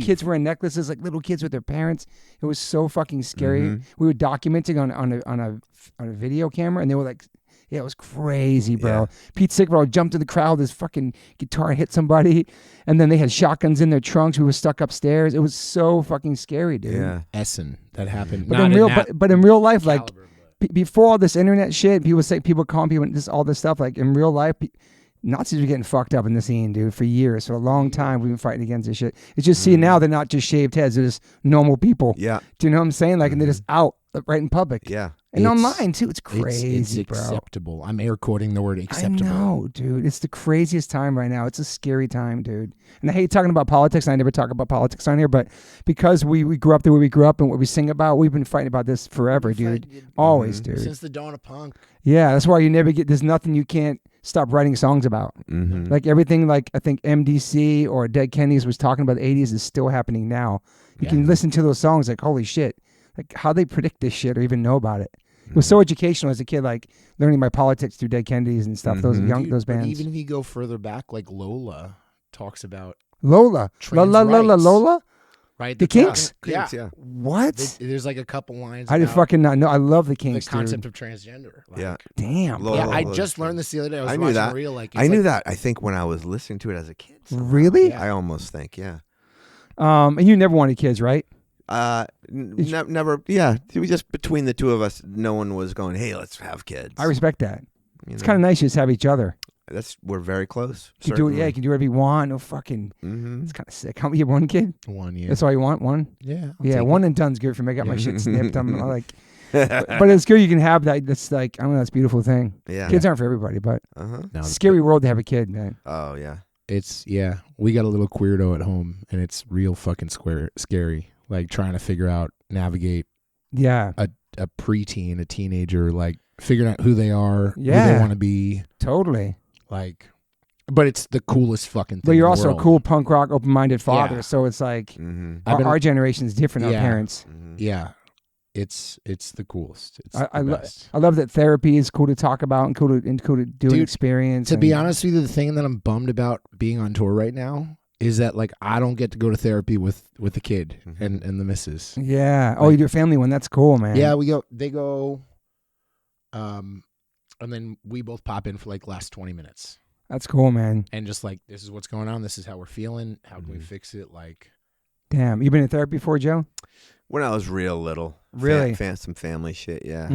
kids wearing necklaces, like little kids with their parents. It was so fucking scary. We were documenting on a video camera, and they were like, yeah, it was crazy, bro. Yeah. Pete Sickball jumped in the crowd with his fucking guitar and hit somebody, and then they had shotguns in their trunks. We were stuck upstairs. It was so fucking scary, dude. Yeah, Essen, that happened. But in real life, like before all this internet shit, people calling people all this stuff. Like in real life, Nazis were getting fucked up in the scene, dude, for years. For a long time, we've been fighting against this shit. It's just seeing now they're not just shaved heads; they're just normal people. Yeah, do you know what I'm saying? Like, and they're just out right in public. Yeah. And online too, it's crazy, it's bro. acceptable. I'm air quoting the word acceptable. I know, dude. It's the craziest time right now. It's a scary time, dude. And I hate talking about politics. And I never talk about politics on here, but because we grew up the way we grew up and what we sing about, we've been fighting about this forever, dude. Always, dude. Since the dawn of punk. Yeah, that's why you never get. There's nothing you can't stop writing songs about. Like everything, like I think MDC or Dead Kennedys was talking about the '80s is still happening now. You can listen to those songs, like holy shit, like how they predict this shit or even know about it. It was so educational as a kid, like learning my politics through Dead Kennedys and stuff. Those those bands. Even if you go further back, like Lola talks about Lola, Lola, right? The Kinks. Yeah. What? There's like a couple lines. I did fucking not know. I love the Kinks. The concept dude. of transgender. Like, Yeah. Damn. Lola, I just learned this the other day. I knew watching that. a reel. Like I knew that. I think when I was listening to it as a kid. Really? I almost think, yeah. And you never wanted kids, right? Never. Yeah, we just between the two of us, no one was going, "Hey, let's have kids." I respect that. It's kind of nice you just have each other. We're very close. You can do it. Yeah, you can do whatever you want. No fucking. It's kind of sick. How many? You have one kid? One, yeah. That's all you want? One? Yeah. Yeah, one and done's good for me. I got my shit snipped. I'm like, but it's good you can have that. That's like, I don't know, that's a beautiful thing. Yeah. Kids aren't for everybody, but No, scary world to have a kid, man. Oh yeah. We got a little queerdo at home, and it's real fucking scary. Like trying to figure out, navigate. Yeah. A preteen, a teenager, like figuring out who they are, who Yeah. they want to be. Totally. Like, but it's the coolest fucking thing. But you're in the also world. a cool punk rock, open-minded father. Yeah. So it's like our generation's different. Yeah. Our parents. Yeah. It's the coolest. It's I the best. love that therapy is cool to talk about and cool to do an Dude, experience. To be honest with you, the thing that I'm bummed about being on tour right now is that like I don't get to go to therapy with the kid and the missus. Yeah. Oh, you do a family one. That's cool, man. Yeah, they go, and then we both pop in for like last 20 minutes. That's cool, man. And just like, this is what's going on. This is how we're feeling. How can we fix it? Like, damn. You been in therapy before, Joe? When I was real little. Really? Some family shit, yeah.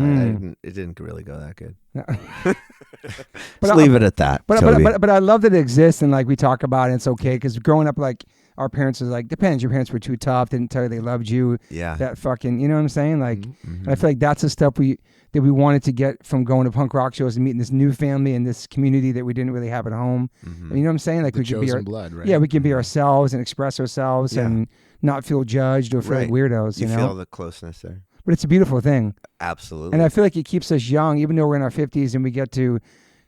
It didn't really go that good. But leave it at that. But I love that it exists and like we talk about it. And it's okay because growing up, like our parents was like, depends. Your parents were too tough. Didn't tell you they loved you. Yeah. That fucking, you know what I'm saying? Like, I feel like that's the stuff we wanted to get from going to punk rock shows and meeting this new family and this community that we didn't really have at home. And you know what I'm saying? Like the we could be our blood, right? Yeah, we can be ourselves and express ourselves and not feel judged or feel like weirdos. You know? feel the closeness there. But it's a beautiful thing. Absolutely. And I feel like it keeps us young, even though we're in our 50s and we get to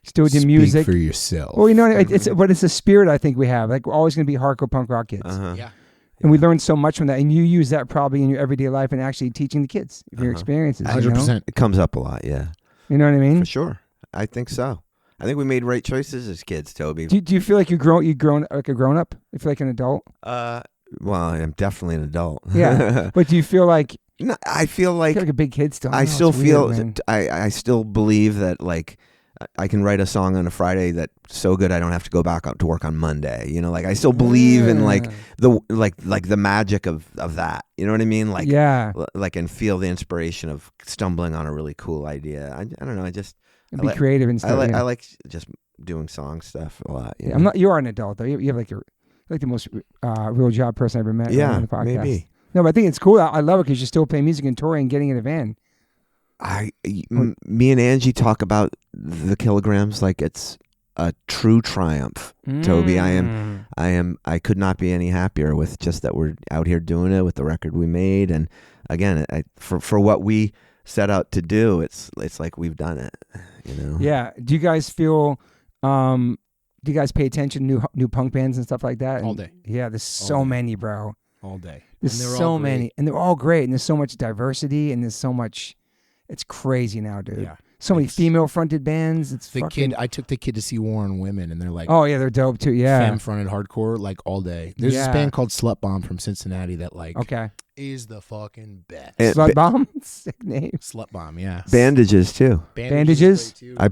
still do music. Speak for yourself. Well, you know, it's a spirit I think we have. Like we're always going to be hardcore punk rock kids. Yeah. And we learn so much from that. And you use that probably in your everyday life and actually teaching the kids your experiences. 100%. It comes up a lot, yeah. You know what I mean? For sure. I think so. I think we made right choices as kids, Toby. Do you feel like you've grown like a grown up? You feel like an adult? Well, I'm definitely an adult. Yeah. But do you feel like No, I feel like a big kid still? I still feel I still believe that like I can write a song on a Friday that's so good I don't have to go back out to work on Monday. You know, like I still believe in like the magic of that. You know what I mean? Like like and feel the inspiration of stumbling on a really cool idea. I don't know. I just be creative and stuff. I like just doing song stuff a lot. You know? I'm not. You are an adult though. You have like the most real job person I ever met. Yeah, on the podcast. maybe. No, but I think it's cool. I love it because you're still playing music and touring and getting in a van. Me and Angie talk about the kilograms like it's a true triumph, Toby. I could not be any happier with just that we're out here doing it with the record we made, and again, for what we set out to do, it's like we've done it. You know? Yeah. Do you guys feel? Do you guys pay attention to new punk bands and stuff like that? All day. Yeah, there's so many, bro. All day. There's so many, and they're all great, and there's so much diversity, and there's so much. It's crazy now, dude. Yeah. So many female-fronted bands. It's the fucking... kid. I took the kid to see War on Women, and they're like, oh yeah, they're dope too. Yeah, femme-fronted hardcore, like all day. There's this band called Slut Bomb from Cincinnati that like is the fucking best. Slut Bomb, sick name. Slut Bomb, yeah. Bandages too. Bandages. I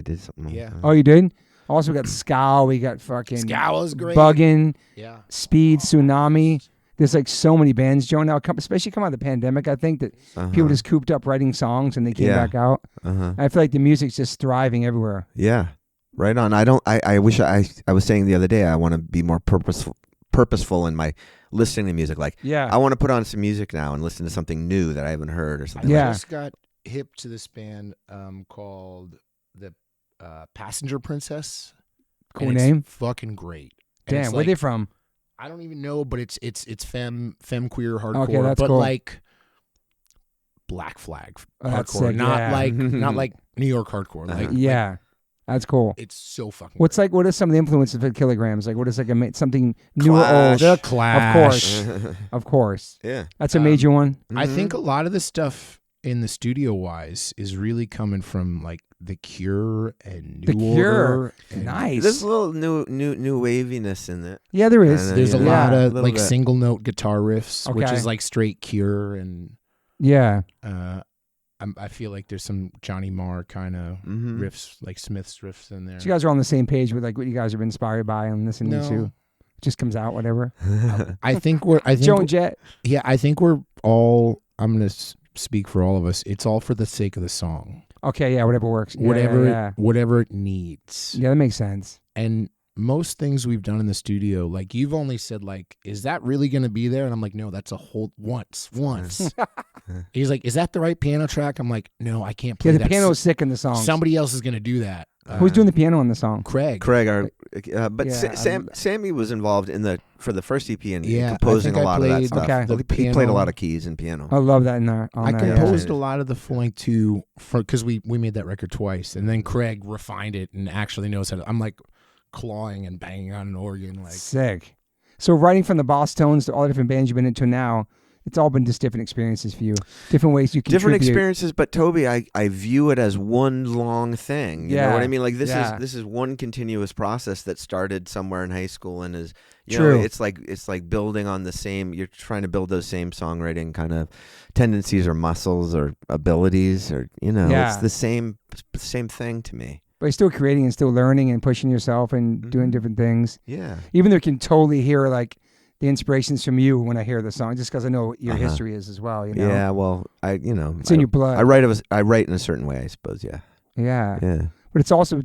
did something. Yeah. Oh, you did. Also, we got Scowl. We got fucking Scowl is great. Buggin'. Yeah. Speed, Tsunami. There's like so many bands, Joe, now, especially come out of the pandemic. I think that people just cooped up writing songs and they came back out. I feel like the music's just thriving everywhere. Yeah, right on. I wish I was saying the other day I want to be more purposeful in my listening to music. Like, I want to put on some music now and listen to something new that I haven't heard or something. Yeah. I just got hip to this band called the Passenger Princess. Cool and name. It's fucking great. And Damn, it's where they from? I don't even know, but it's femme queer hardcore. Okay, that's but cool. like Black Flag That's hardcore, sick, not yeah. like New York hardcore. Like Yeah, that's cool. it's so fucking. What's great. like? What are some of the influences of Kilograms? Like, what is like something new or Clash. old? The Clash? Of course. Yeah. That's a major one. I think a lot of the stuff in the studio wise is really coming from like The Cure and The New Cure. Order. and Nice. There's a little new waviness in it. Yeah, there is. And, There's a Yeah, lot a of little like bit. single note guitar riffs, which Okay. is like straight Cure, and Yeah. I feel like there's some Johnny Marr kind of Mm-hmm. riffs, like Smith's riffs in there. So you guys are on the same page with like what you guys are inspired by and listening No. to. It just comes out, whatever. I think we're. I think Joe and Jet. Yeah, I think we're all. I'm gonna speak for all of us. It's all for the sake of the song. Okay, yeah, whatever works. Yeah, Whatever, Yeah. it needs. Yeah, that makes sense. And most things we've done in the studio, like you've only said, like, is that really gonna be there? And I'm like, no, that's a whole once. He's like, is that the right piano track? I'm like, no, I can't play Yeah, the that. piano's sick in the song. Somebody else is gonna do that. Who's doing the piano on the song? Craig. But Yeah, Sammy was involved for the first EP and Yeah, composing I think a I lot of that played stuff. Okay. the He played a piano. lot of keys and piano. I love that in there. I Yeah. composed a lot of the flowing too, because we made that record twice, and then Craig refined it and actually knows how to. I'm like clawing and banging on an organ, like Sick. So writing from the Bosstones to all the different bands you've been into now, it's all been just different experiences for you. Different ways you Different contribute. experiences, but Toby, I view it as one long thing. You know Yeah. what I mean? Like this Yeah. is one continuous process that started somewhere in high school and is True. know, it's like building on the same. You're trying to build those same songwriting kind of tendencies or muscles or abilities or Yeah. it's the same thing to me. But you're still creating and still learning and pushing yourself and doing different things. Yeah. Even though I can totally hear like the inspirations from you when I hear the song, just because I know what your history is as well. You know? Yeah. Well, It's in your blood. I write in a certain way, I suppose. Yeah. Yeah. Yeah. But it's also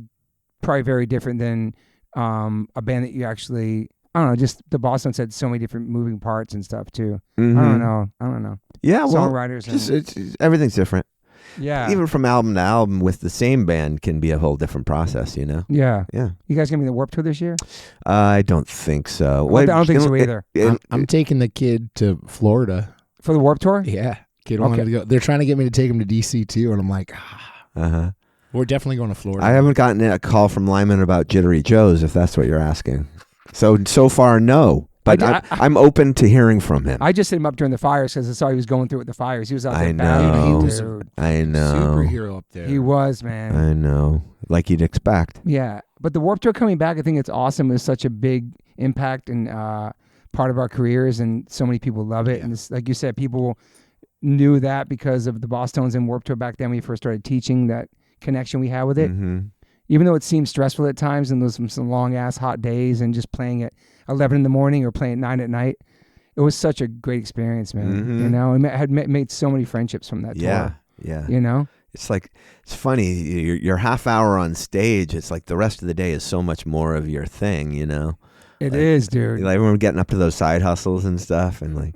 probably very different than a band that you actually, I don't know, just the Bosstones had so many different moving parts and stuff too. Mm-hmm. I don't know. Yeah. Well, Songwriters. everything's different. Yeah. Even from album to album with the same band can be a whole different process, Yeah. Yeah. You guys gonna be in the Warped Tour this year? I don't think so. I don't think so either. I'm taking the kid to Florida. For the Warped Tour? Yeah, kid wanted to go. They're trying to get me to take him to DC too, and I'm like, Uh-huh. we're definitely going to Florida. I haven't gotten a call from Lyman about Jittery Joe's, if that's what you're asking. So far, no. But I'm open to hearing from him. I just hit him up during the fires because I saw he was going through with the fires. He was out there I battling, know. dude. I know. Superhero up there. He was, man. I know. Like you'd expect. Yeah. But the Warped Tour coming back, I think it's awesome. It's such a big impact and part of our careers, and so many people love it. Yeah. And it's, like you said, people knew that because of the Bosstones and Warped Tour back then when we first started teaching, that connection we had with it. Mm-hmm. Even though it seemed stressful at times and those some long-ass hot days and just playing at 11 in the morning or playing at 9 at night, it was such a great experience, man. Mm-hmm. You know, I had made so many friendships from that Yeah. tour. Yeah. You know? It's like, it's funny. Your half hour on stage, it's like the rest of the day is so much more of your thing, It Like- is, dude. Like when we're getting up to those side hustles and stuff and like,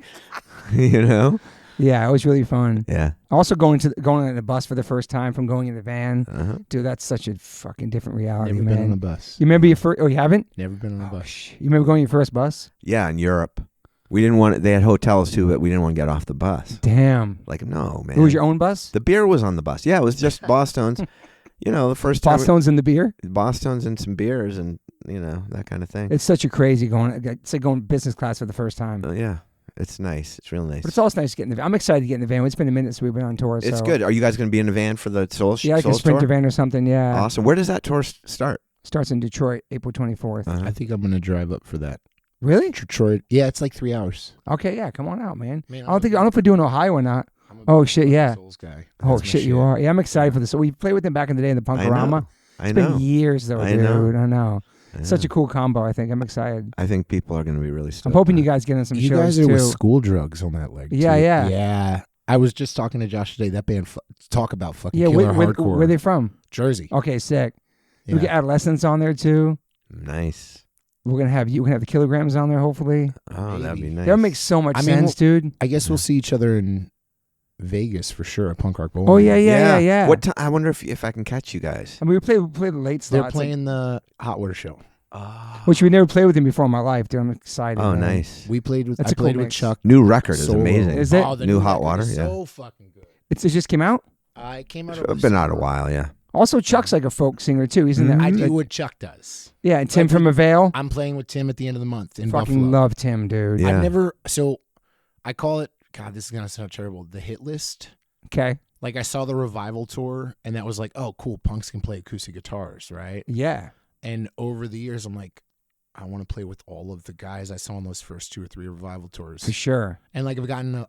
Yeah, it was really fun. Yeah. Also going in a bus for the first time from going in the van. Uh-huh. Dude, that's such a fucking different reality, Never man. been on a bus. You remember your first? Oh, you haven't? Never been on a Oh, bus. you remember going your first bus? Yeah, in Europe. We didn't want they had hotels too, but we didn't want to get off the bus. Damn. Like, no, man. It was your own bus? The beer was on the bus. Yeah, it was just Bosstones. The first time. Bosstones and the beer? Bosstones and some beers and, that kind of thing. It's such a crazy going. It's like going business class for the first time. Yeah, it's nice. It's real nice. But it's also nice to get in the van. I'm excited to get in the van. It's been a minute since we've been on tour. It's so. good. Are you guys going to be in the van for the Soul Yeah, like a Soul Sprinter tour? van or something. Yeah. Awesome. Where does that tour start? Starts in Detroit, April 24th. Uh-huh. I think I'm going to drive up for that. Really? Detroit. Yeah, it's like 3 hours. Okay, yeah. Come on out, man. Man, I don't know if we're doing Ohio or not. Oh, shit, yeah. Souls guy. Oh, That's my shit, you are. Yeah, I'm excited for this. So we played with them back in the day in the Punkorama. I It's know. been years, though, I dude. know. I know. I Such know. a cool combo, I think. I'm excited. I think people are going to be really stoked. I'm hoping you guys get in some You shows, guys are too. with School Drugs on that leg. Yeah, too. yeah. Yeah. I was just talking to Josh today. That band, talk about fucking Yeah, killer where hardcore. they from? Jersey. Okay, sick. Yeah. We get Adolescents on there, too. Nice. We're going to have you. We're going to have the Kilograms on there, hopefully. Oh, that'd be Maybe. nice. That makes so much I mean, sense, dude. I guess we'll see each other in Vegas for sure. At Punk Rock Bowling. Oh yeah. What time? I wonder if I can catch you guys. I mean, we play the late slot. They're playing the Hot Water Show. Which we never played with him before in my life, dude. I'm excited. Oh, man. nice. We played with. That's I a cool played with mix. Chuck. New record is Solo. amazing. Is it? Oh, the New Hot record Water? is Yeah. so fucking good. It just came out. It came out. It's been out a while, yeah. Also, Chuck's like a folk singer too. He's in that. I do what Chuck does. Yeah, and Tim Like from Avail. I'm playing with Tim at the end of the month in Fucking Buffalo. love Tim, dude. Yeah. I've never. So, I call it. God, this is gonna sound terrible. The hit list. Okay. Like I saw the Revival tour, and that was like, oh, cool. Punks can play acoustic guitars, right? Yeah. And over the years, I'm like, I want to play with all of the guys I saw on those first 2 or 3 Revival tours. For sure. And like I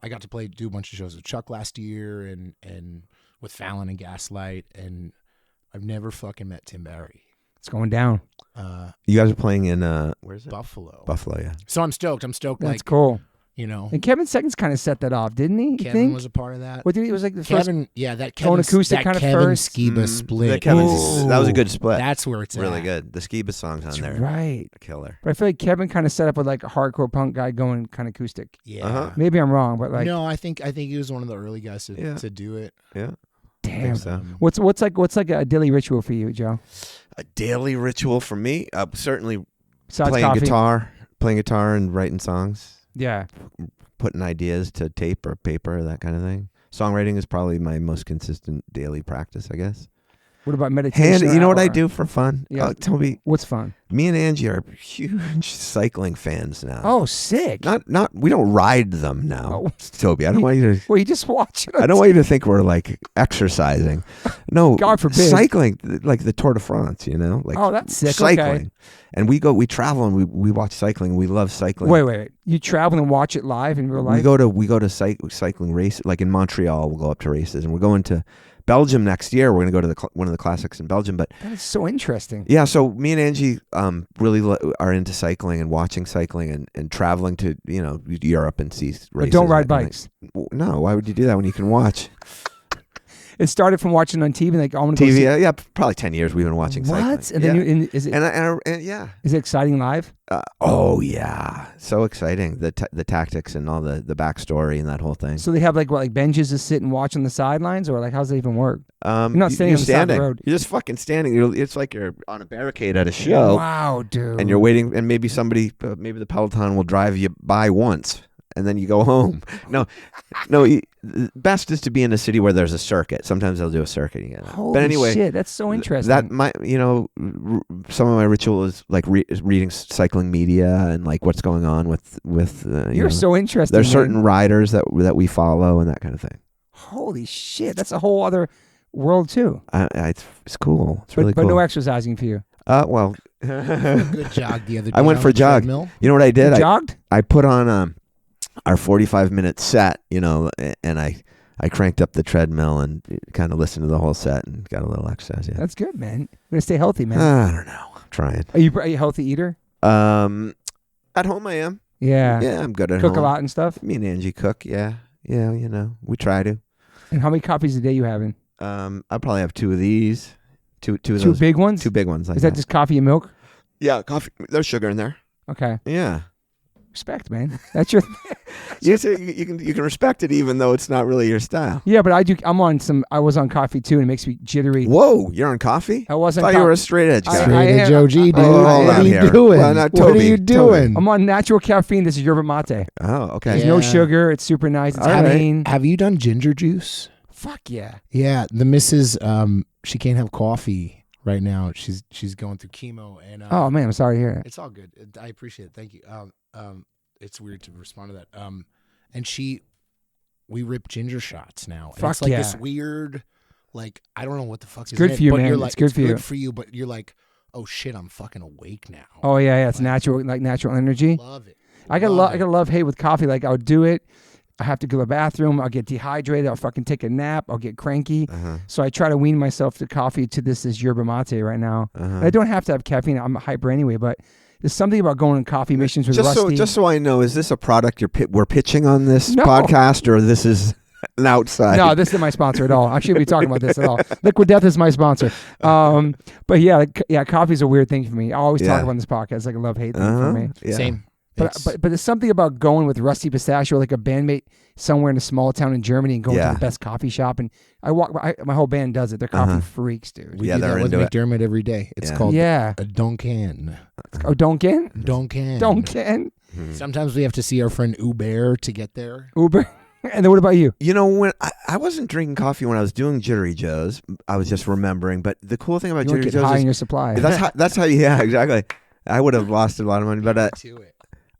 got to do a bunch of shows with Chuck last year, and with Fallon and Gaslight, and I've never fucking met Tim Barry. It's going down. You guys are playing in where is it? Buffalo. Buffalo, yeah. So I'm stoked. That's like, cool. you know, And Kevin Seconds kind of set that off, didn't he? You Kevin think? was a part of that. What did he? It was like the Kevin, yeah, that tone Kevin, acoustic that kind of Kevin first. Skiba split. That was a Ooh. good split. That's where it's really at. good. The Skiba songs on That's there. right. A killer. But I feel like Kevin kind of set up with like a hardcore punk guy going kind of acoustic. Yeah. Uh-huh. Maybe I'm wrong, but like, no, I think he was one of the early guys to do it. Yeah. damn. so. What's like a daily ritual for you, Joe? A daily ritual for me? Certainly Besides playing coffee? guitar and writing songs. Yeah. Putting ideas to tape or paper, that kind of thing. Songwriting is probably my most consistent daily practice, I guess. What about meditation? You know what I or- do for fun? Yeah. Toby, What's fun? me and Angie are huge cycling fans now. Oh, sick. Not we don't ride them now. Oh. Toby, I don't want you to Well, you just watch it. I don't want you to think we're like exercising. No, God forbid. cycling, like the Tour de France, you know? Like Oh, that's sick. cycling. Okay. And we travel and we watch cycling. We love cycling. Wait. You travel and watch it live in real life? We go to cycling races, like in Montreal. We'll go up to races, and we're going to Belgium next year. We're going to go to one of the classics in Belgium. But That is so interesting. yeah, so me and Angie really are into cycling and watching cycling and traveling to Europe and see races. But don't ride that kind of bikes. thing. No, why would you do that when you can watch It started from watching on TV. Like, I'm gonna go TV? see- Yeah, probably 10 years we've been watching cycling. What? And yeah. then is it and yeah. is it exciting live? Oh yeah, so exciting. The tactics and all the backstory and that whole thing. So they have like benches to sit and watch on the sidelines, or like how's that even work? You're not standing on the side of the road. You're just fucking standing. It's like you're on a barricade at a show, Wow, dude. and you're waiting. And maybe maybe the Peloton will drive you by once, and then you go home. No. Best is to be in a city where there's a circuit. Sometimes they'll do a circuit. Holy But anyway, shit, that's so interesting. some of my ritual is like reading cycling media and like what's going on with You're so interesting. There's man. certain riders that we follow and that kind of thing. Holy shit, that's a whole other world too. It's cool. It's really but cool. no exercising for you. Well, Good jog the other day. I went on for a the jog. treadmill. You know what I did? You jogged? I put on our 45-minute set, and I cranked up the treadmill and kind of listened to the whole set and got a little exercise. Yeah, That's good, man. You're gonna stay healthy, man. I don't know. I'm trying. Are you a healthy eater? At home I am. Yeah. Yeah, I'm good at Cook home. a lot and stuff. Me and Angie cook. Yeah, we try to. And how many coffees a day you having? I probably have two of these. Two of Two those. big ones. Two big ones. Like Is that just coffee and milk? Yeah, coffee. There's sugar in there. Okay. Yeah. Respect, man. That's your. You can respect it even though it's not really your style. Yeah, but I do. I was on coffee too, and it makes me jittery. Whoa, you're on coffee? I wasn't. I thought you were a straight edge guy. Straight edge OG, dude. hold What on are you here. doing? Well, not What are Toby. you doing? I'm on natural caffeine. This is yerba mate. Oh, okay. There's Yeah. no sugar. It's super nice. It's All right. clean. Have you done ginger juice? Fuck yeah. Yeah, the missus, she can't have coffee right now. She's going through chemo, and Oh man, I'm sorry to hear it. it's all good. I appreciate it. Thank you. It's weird to respond to that. And we rip ginger shots now. And Fuck it's like yeah. this weird, like I don't know what the fuck is good in for you, but man. You're It's like, good for you. you, but you're like, oh shit, I'm fucking awake now. Oh yeah. It's Like, natural, like natural energy. Love it. I gotta love hate with coffee. Like I'll do it. I have to go to the bathroom. I'll get dehydrated. I'll fucking take a nap. I'll get cranky. Uh-huh. So I try to wean myself to coffee to this yerba mate right now. Uh-huh. And I don't have to have caffeine. I'm hyper anyway, but there's something about going on coffee missions with Rusty. Just so I know, is this a product we're pitching on this No. podcast, or this is an outside? No, this isn't my sponsor at all. I shouldn't be talking about this at all. Liquid Death is my sponsor. But yeah, coffee's a weird thing for me. I always talk Yeah. about on this podcast. It's like a love-hate thing for me. Yeah. Same. But there's something about going with Rusty Pistachio, like a bandmate somewhere in a small town in Germany, and going to the best coffee shop. And my whole band does it. They're coffee freaks, dude. We do that with McDermott every day. It's called a Donken. Oh, Donken? Donken. Donken. Sometimes we have to see our friend Uber to get there. Uber. And then what about you? You know, when I wasn't drinking coffee when I was doing Jittery Joe's, I was just remembering. But the cool thing about Jittery Joe's high is in your supply. That's how. Yeah, exactly. I would have lost a lot of money, but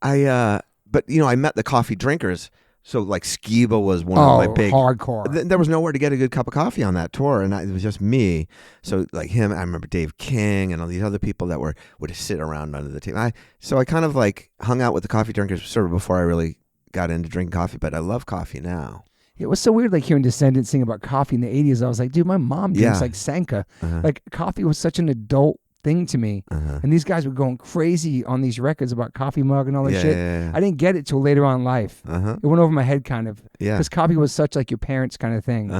but I met the coffee drinkers. So like Skiba was one of my big hardcore. There was nowhere to get a good cup of coffee on that tour, and it was just me. So like him, I remember Dave King and all these other people that would just sit around under the table. So I kind of like hung out with the coffee drinkers sort of before I really got into drinking coffee. But I love coffee now. It was so weird, like hearing Descendants sing about coffee in the '80s. I was like, dude, my mom drinks like Sanka. Like coffee was such an adult thing to me, and these guys were going crazy on these records about coffee mug and all that shit. I didn't get it till later on in life. It went over my head kind of, because coffee was such like your parents kind of thing.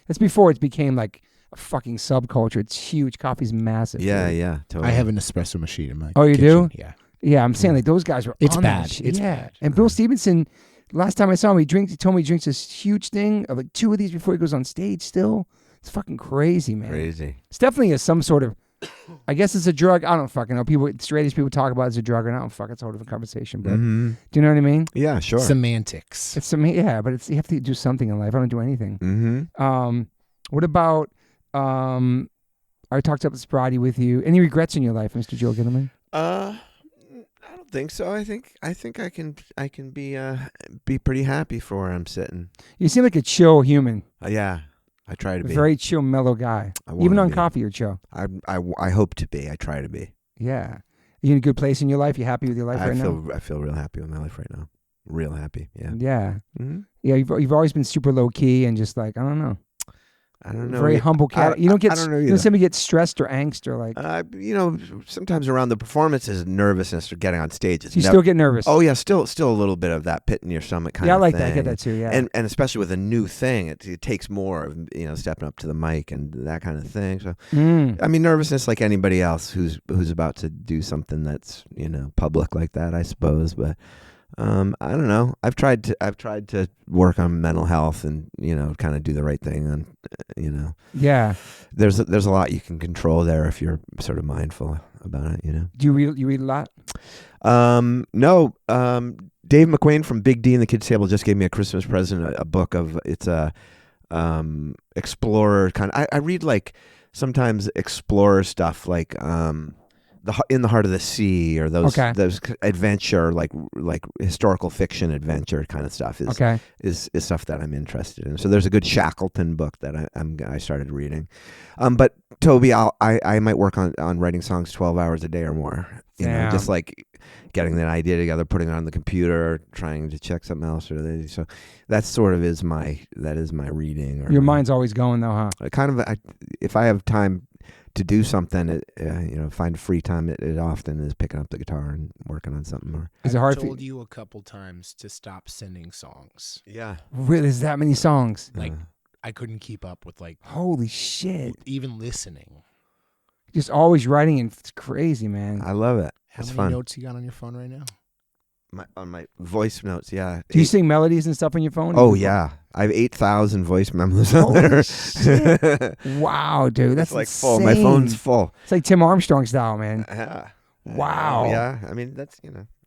It's before it became like a fucking subculture. It's huge. Coffee's massive. Yeah, totally. I have an espresso machine in my you kitchen. do? Yeah, I'm saying like those guys were it's on bad that shit. It's bad. And Bill Stevenson, last time I saw him, he told me he drinks this huge thing of like 2 of these before he goes on stage still. It's fucking crazy, man. Crazy. It's definitely some sort of, I guess it's a drug. I don't fucking know. Straight edge people talk about it as a drug, and I don't fuck. It's a whole different conversation. But do you know what I mean? Yeah, sure. Semantics. It's but you have to do something in life. I don't do anything. What about? I talked about sobriety with you. Any regrets in your life, Mr. Joe Gittleman? I don't think so. I think I can be pretty happy for where I'm sitting. You seem like a chill human. Yeah. I try to be. Very chill, mellow guy. Even on coffee, you're chill. I hope to be. I try to be. Yeah. Are you in a good place in your life? You happy with your life right now? I feel real happy with my life right now. Real happy. Yeah. Yeah. Yeah. You've always been super low key and just like, I don't know. Very humble cat. You don't get. You don't seem to get stressed or angst or like. Sometimes around the performances, nervousness or getting on stage. You still get nervous. Oh yeah, still a little bit of that pit in your stomach kind of thing. Yeah, I like that. I get that too. Yeah. And especially with a new thing, it takes more of stepping up to the mic and that kind of thing. So I mean, nervousness like anybody else who's about to do something that's public like that, I suppose, but. I don't know. I've tried to work on mental health and kind of do the right thing and Yeah. There's a lot you can control there if you're sort of mindful about it. Do you read a lot? No. Dave McQuain from Big D and the Kids Table just gave me a Christmas present, a book of it's a explorer kind of. I read like sometimes explorer stuff like In the Heart of the Sea or those adventure like historical fiction adventure kind of stuff is stuff that I'm interested in. So there's a good Shackleton book that I started reading. But Toby, I might work on writing songs 12 hours a day or more. Just like getting that idea together, putting it on the computer, trying to check something else so that sort of is my reading. Your mind's always going though, huh? Kind of. If I have time to do something, find free time. It often is picking up the guitar and working on something more. Is it hard? I've told you a couple times to stop sending songs. Yeah, really? Is that many songs? Like I couldn't keep up with like. Holy shit! Even listening. Just always writing, and it's crazy, man. I love it. How many notes you got on your phone right now? On my voice notes, yeah. Do you sing melodies and stuff on your phone? Oh yeah, I have 8,000 voice memos on there. Shit. Wow, dude, that's like insane. full. My phone's full. It's like Tim Armstrong style, man. Yeah. Wow. Yeah, I mean that's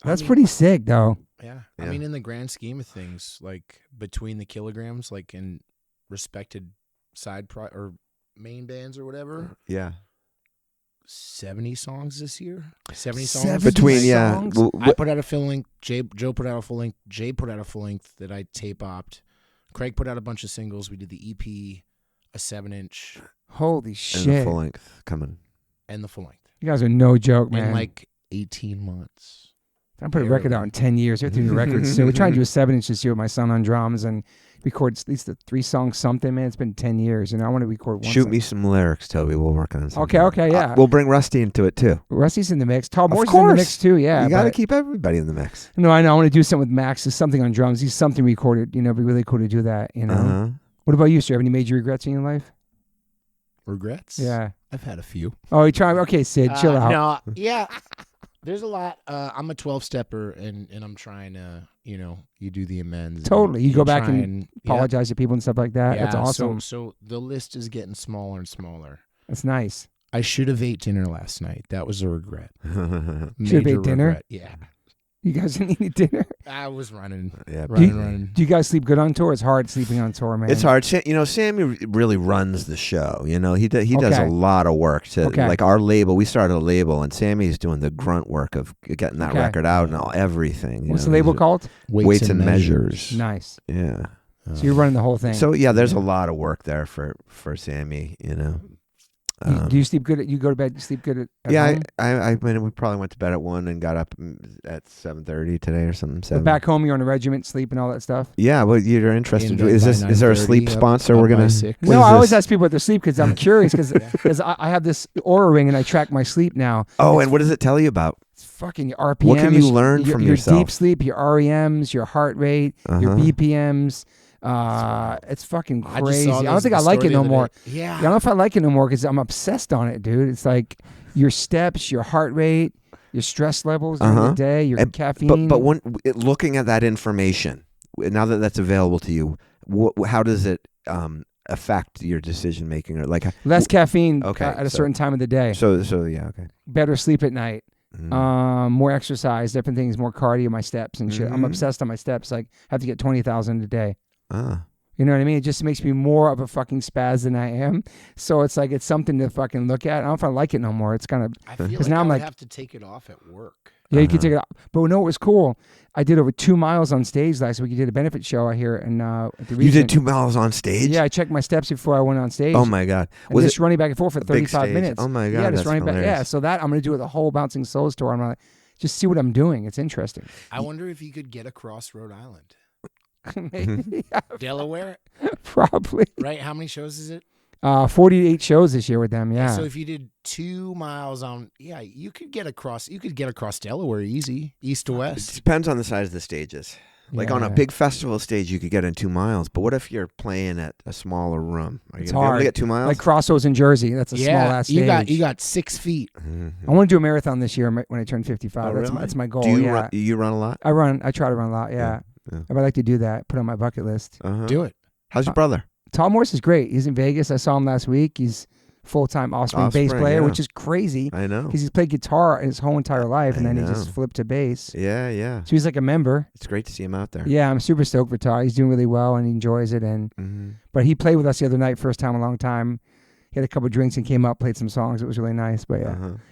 That's pretty sick, though. Yeah. I mean, in the grand scheme of things, like between the kilograms, like in respected or main bands or whatever. Yeah. 70 songs this year. 70 songs between songs? I put out a full length. Joe put out a full length. Jay put out a full length that I tape opped. Craig put out a bunch of singles. We did the EP, a 7-inch. Holy shit! And the full length coming. And the full length. You guys are no joke, man. In like 18 months. I put a record out in 10 years. We're doing records soon. We're trying to do a 7-inch this year with my son on drums and record at least 3 songs something, man. It's been 10 years, and I want to record one. Shoot me some lyrics, Toby. We'll work on something. Okay, yeah. We'll bring Rusty into it, too. Rusty's in the mix. Toby Morse is in the mix, too, yeah. You got to keep everybody in the mix. No, I know. I want to do something with Max. There's something on drums. He's something recorded. It'd be really cool to do that, What about you, sir? Have any major regrets in your life? Regrets? Yeah. I've had a few. Oh, you try. Okay, Sid, chill out. No, yeah. There's a lot. I'm a 12-stepper, and I'm trying to, you do the amends. Totally. You go back and yeah. apologize to people and stuff like that. Yeah, That's awesome. So the list is getting smaller and smaller. That's nice. I should have ate dinner last night. That was a regret. Should have ate dinner? Regret. Yeah. You guys didn't eat dinner? I was running. Yeah, running. Do you guys sleep good on tour? It's hard sleeping on tour, man. It's hard. Sammy really runs the show. He does a lot of work to like our label. We started a label, and Sammy's doing the grunt work of getting that record out and everything. What's the label called? Weights and Measures. Nice. Yeah. So you're running the whole thing. So yeah, there's a lot of work there for Sammy. Do you sleep good? You go to bed. You sleep good at home? I mean, we probably went to bed at 1 and got up at 7:30 today or something. But back home, you're on a regiment, sleep and all that stuff. Yeah, well, you're interested. Is there a sleep sponsor we're gonna? No, I always ask people what their sleep because I'm curious because I have this Aura ring and I track my sleep now. Oh, and what does it tell you about? It's fucking your RPMs. What can you learn from yourself? Your deep sleep, your REMs, your heart rate, your BPMs. It's fucking crazy. I don't think I like it no more. Yeah. I don't know if I like it no more because I'm obsessed on it, dude. It's like your steps, your heart rate, your stress levels during the day, your caffeine. But when looking at that information, now that that's available to you, how does it affect your decision making? Or like less caffeine at a certain time of the day. So yeah, okay. Better sleep at night. More exercise, different things, more cardio, my steps and shit. I'm obsessed on my steps. Like I have to get 20,000 a day. You know what I mean? It just makes me more of a fucking spaz than I am. So it's like it's something to fucking look at. I don't know if I like it no more. It's kind of because now I have to take it off at work. Yeah, you can take it off. But no, it was cool. I did over 2 miles on stage last week. You did a benefit show out here and at the Regent. You did 2 miles on stage? Yeah, I checked my steps before I went on stage. Oh my god! Was just running back and forth for 35 minutes? Oh my god! Yeah, just that's running hilarious. back. Yeah, so that I'm gonna do the whole Bouncing Souls tour. I'm gonna just see what I'm doing. It's interesting. I wonder if you could get across Rhode Island. Maybe. Delaware? Probably. Right? How many shows is it? 48 shows this year with them, yeah. So if you did 2 miles you could get across Delaware easy, east to west. It depends on the size of the stages. Like on a big festival stage, you could get in 2 miles. But what if you're playing at a smaller room? Are you going to be able to get 2 miles? Like Crossroads in Jersey. That's a small ass stage. You got 6 feet. I want to do a marathon this year when I turn 55. Oh, really? That's my goal. Do you run a lot? I try to run a lot, yeah. I'd like to do that. Put it on my bucket list. Do it. How's your brother? Toby Morse is great. He's in Vegas. I saw him last week. He's full-time Offspring bass player, which is crazy. I know. Because he's played guitar his whole entire life, and then he just flipped to bass. Yeah. So he's like a member. It's great to see him out there. Yeah, I'm super stoked for Todd. He's doing really well, and he enjoys it. But he played with us the other night, first time in a long time. He had a couple drinks and came up, played some songs. It was really nice. But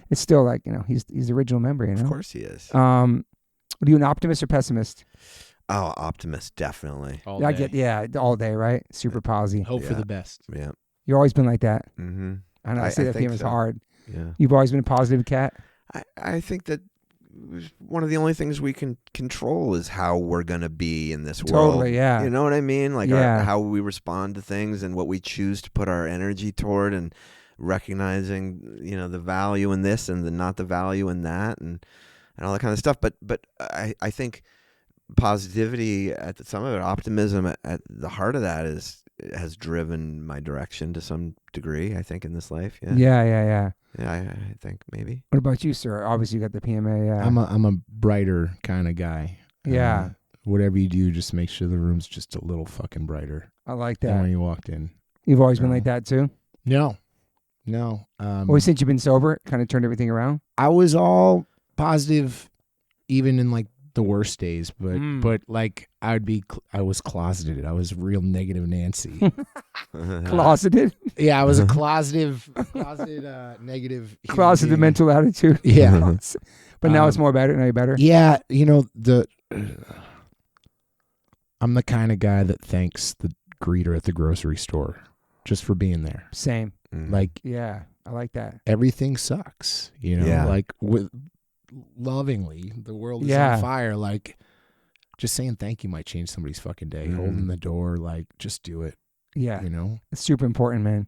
it's still like, he's the original member, Of course he is. Are you an optimist or pessimist? Oh, optimist, definitely. All day. All day, right? Super positive. Hope for the best. Yeah. You've always been like that. Mm-hmm. I know. I say that feeling's hard. Yeah. You've always been a positive cat. I think that one of the only things we can control is how we're gonna be in this world. Totally, yeah. You know what I mean? Like how we respond to things and what we choose to put our energy toward, and recognizing the value in this and not the value in that, and all that kind of stuff. But I think positivity at some of it, optimism at the heart of that has driven my direction to some degree, I think, in this life. Yeah, I think maybe. What about you, sir? Obviously, you got the PMA. Yeah. I'm a brighter kind of guy. Yeah. Whatever you do, just make sure the room's just a little fucking brighter. I like than that. when you walked in. You've always been like that too? No. Always since you've been sober, kind of turned everything around? I was all positive, even in like the worst days, but like I was closeted. I was real negative Nancy. Closeted? Yeah, I was a closeted negative. Closeted mental attitude. Yeah. But now it's more better. Now you're better. Yeah, I'm the kind of guy that thanks the greeter at the grocery store just for being there. Same. Like, yeah, I like that. Everything sucks, like with lovingly, the world is on fire. Like, just saying thank you might change somebody's fucking day. Holding the door, like, just do it. Yeah. It's super important, man.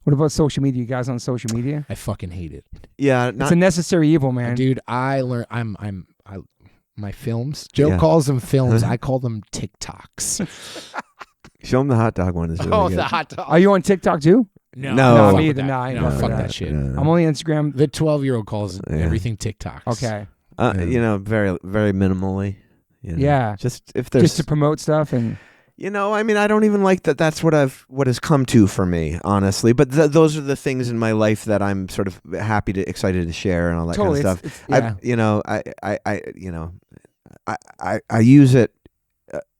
What about social media? You guys on social media? I fucking hate it. Yeah. It's a necessary evil, man. Dude, I learned, my films, Joe calls them films. I call them TikToks. Show him the hot dog one. Is really good. The hot dog. Are you on TikTok too? No, me either. No, fuck that shit. I'm only Instagram. The 12-year-old calls everything TikToks. Okay. Very, very minimally. Yeah. Just if there's just to promote stuff and. I mean, I don't even like that. That's what has come to for me, honestly. But those are the things in my life that I'm sort of excited to share and all that totally, kind of stuff. I use it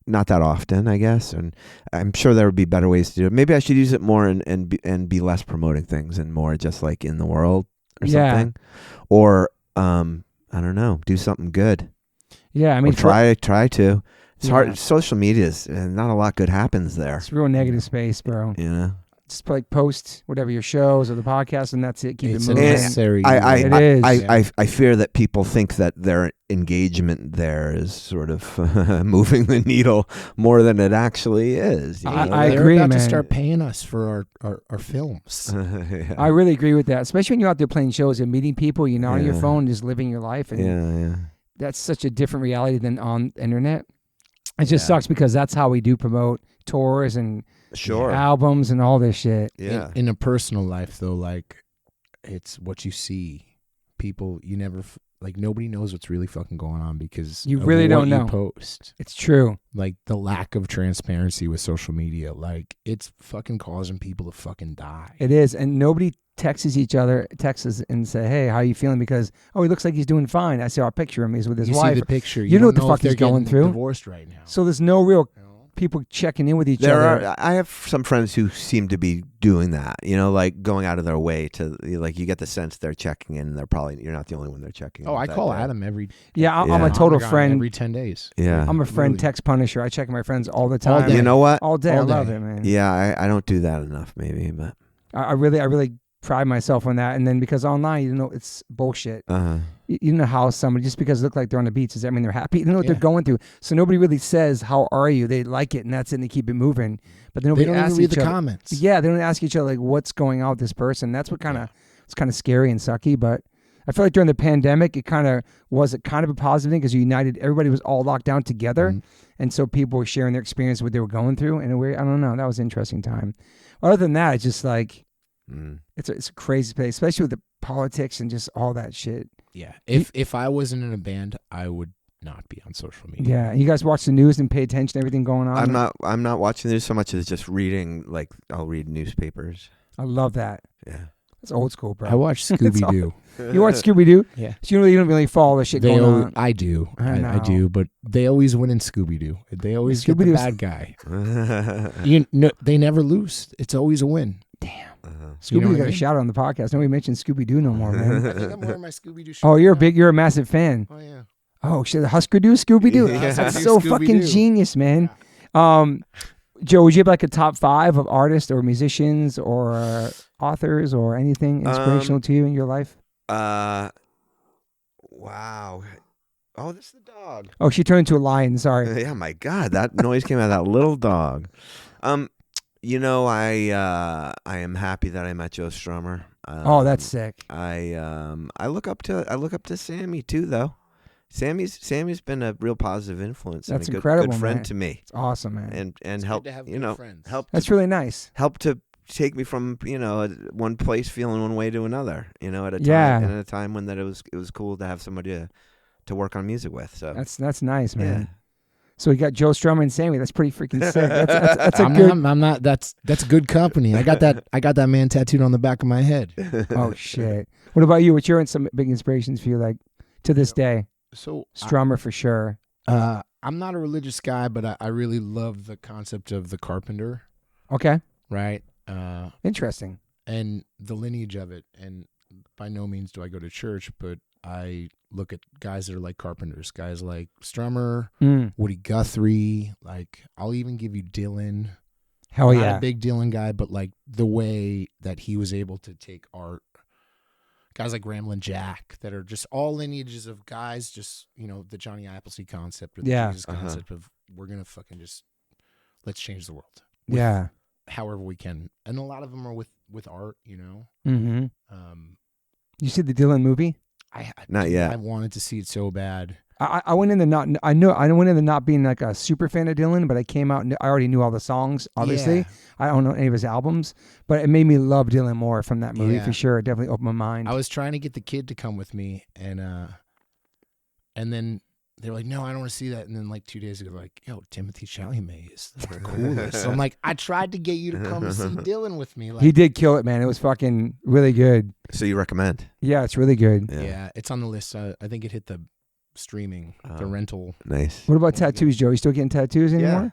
not that often, I guess, and I'm sure there would be better ways to do it. Maybe I should use it more and be less promoting things and more just like in the world or something, or I don't know, do something good. Yeah, I mean, try to. It's hard. Social media is not a lot good happens there. It's real negative space, bro. Just like post whatever your shows or the podcast, and that's it. Keep it moving. Necessary. I fear that people think that their engagement there is sort of moving the needle more than it actually is. I They're agree, about man. to start paying us for our films. I really agree with that, especially when you're out there playing shows and meeting people. You're not on your phone, just living your life, and that's such a different reality than on the internet. It just sucks because that's how we do promote tours and albums and all this shit. Yeah. In a personal life, though, like, it's what you see. People, you never, nobody knows what's really fucking going on because you really don't know. You post. It's true. Like, the lack of transparency with social media, like, it's fucking causing people to fucking die. It is. And nobody texts and say, hey, how you feeling? Because, he looks like he's doing fine. I saw a picture of him. He's with his wife. You see the picture. You know what the fuck he's going through. Divorced right now. So there's no real people checking in with each other. I have some friends who seem to be doing that, like going out of their way to, like, you get the sense they're checking in. You're not the only one they're checking in. I call Adam every. I'm a total friend. Every 10 days. Yeah. I'm a friend text punisher. I check my friends all the time. You know what? All day. I love it, man. Yeah, I don't do that enough, maybe, but. I really pride myself on that. And then because online, it's bullshit. You know how somebody, just because they look like they're on the beach, does that mean they're happy? You know what they're going through. So nobody really says, how are you? They like it and that's it, and they keep it moving. But then nobody they don't asks even read each the other. Comments. Yeah, they don't ask each other, like, what's going on with this person. That's what it's kind of scary and sucky. But I feel like during the pandemic, it was a positive thing because you united, everybody was all locked down together. Mm-hmm. And so people were sharing their experience, what they were going through. And I don't know, that was an interesting time. Other than that, it's just like, it's a crazy place, especially with the politics and just all that shit. Yeah. If I wasn't in a band, I would not be on social media. Yeah. You guys watch the news and pay attention to everything going on? I'm not watching the news so much as just reading, like, I'll read newspapers. I love that. Yeah. That's old school, bro. I watch Scooby-Doo. You watch Scooby-Doo? Yeah. So you don't really follow the shit going on. I do. I do, but they always win in Scooby-Doo. They always get the bad guy. They never lose. It's always a win. Damn. Scooby-Doo got a shout out on the podcast. Nobody mentioned Scooby-Doo no more, man. I think I'm wearing my Scooby-Doo shirt. Oh, you're a massive fan. Oh, yeah. Oh, shit. The Husker-Doo Scooby-Doo. Yeah. That's so fucking genius, man. Joe, would you have like a top 5 of artists or musicians or authors or anything inspirational to you in your life? Wow. Oh, this is the dog. Oh, she turned into a lion. Sorry. Yeah, my God. That noise came out of that little dog. I am happy that I met Joe Strummer. That's sick. I look up to Sammy too, though. Sammy's been a real positive influence. That's and incredible, good friend man. to me. It's awesome, man. And help help. That's really nice. Help to take me from one place feeling one way to another. At a time when it was cool to have somebody to work on music with. So that's nice, man. Yeah. So we got Joe Strummer and Sammy. That's pretty freaking sick. That's I'm not. That's good company. I got that man tattooed on the back of my head. Oh shit. What about you? What's your some big inspirations for you, like to this day? So Strummer for sure. I'm not a religious guy, but I really love the concept of the carpenter. Okay. Right. Interesting. And the lineage of it. And by no means do I go to church, but I look at guys that are like carpenters, guys like Strummer, Woody Guthrie. Like, I'll even give you Dylan. Hell yeah. Not a big Dylan guy, but like the way that he was able to take art. Guys like Ramblin' Jack that are just all lineages of guys, just, the Johnny Appleseed concept or the Jesus concept of we're going to fucking just, let's change the world. Yeah. However we can. And a lot of them are with art, Mm-hmm. You see the Dylan movie? Not yet. I wanted to see it so bad. I went into I went into not being like a super fan of Dylan, but I came out and I already knew all the songs. Obviously, Yeah. I don't know any of his albums, but it made me love Dylan more from that movie Yeah. for sure. It definitely opened my mind. I was trying to get the kid to come with me, and then they're like, "No, I don't want to see that." And then like 2 days ago, they're like, "Yo, Timothy Chalamet is the coolest." So I'm like, I tried to get you to come see Dylan with me. Like, He did kill it, man. It was fucking really good. So you recommend? Yeah, it's really good. yeah, it's on the list. I think it hit the streaming, the rental. Nice. What about tattoos, Joe? You still getting tattoos anymore? Yeah.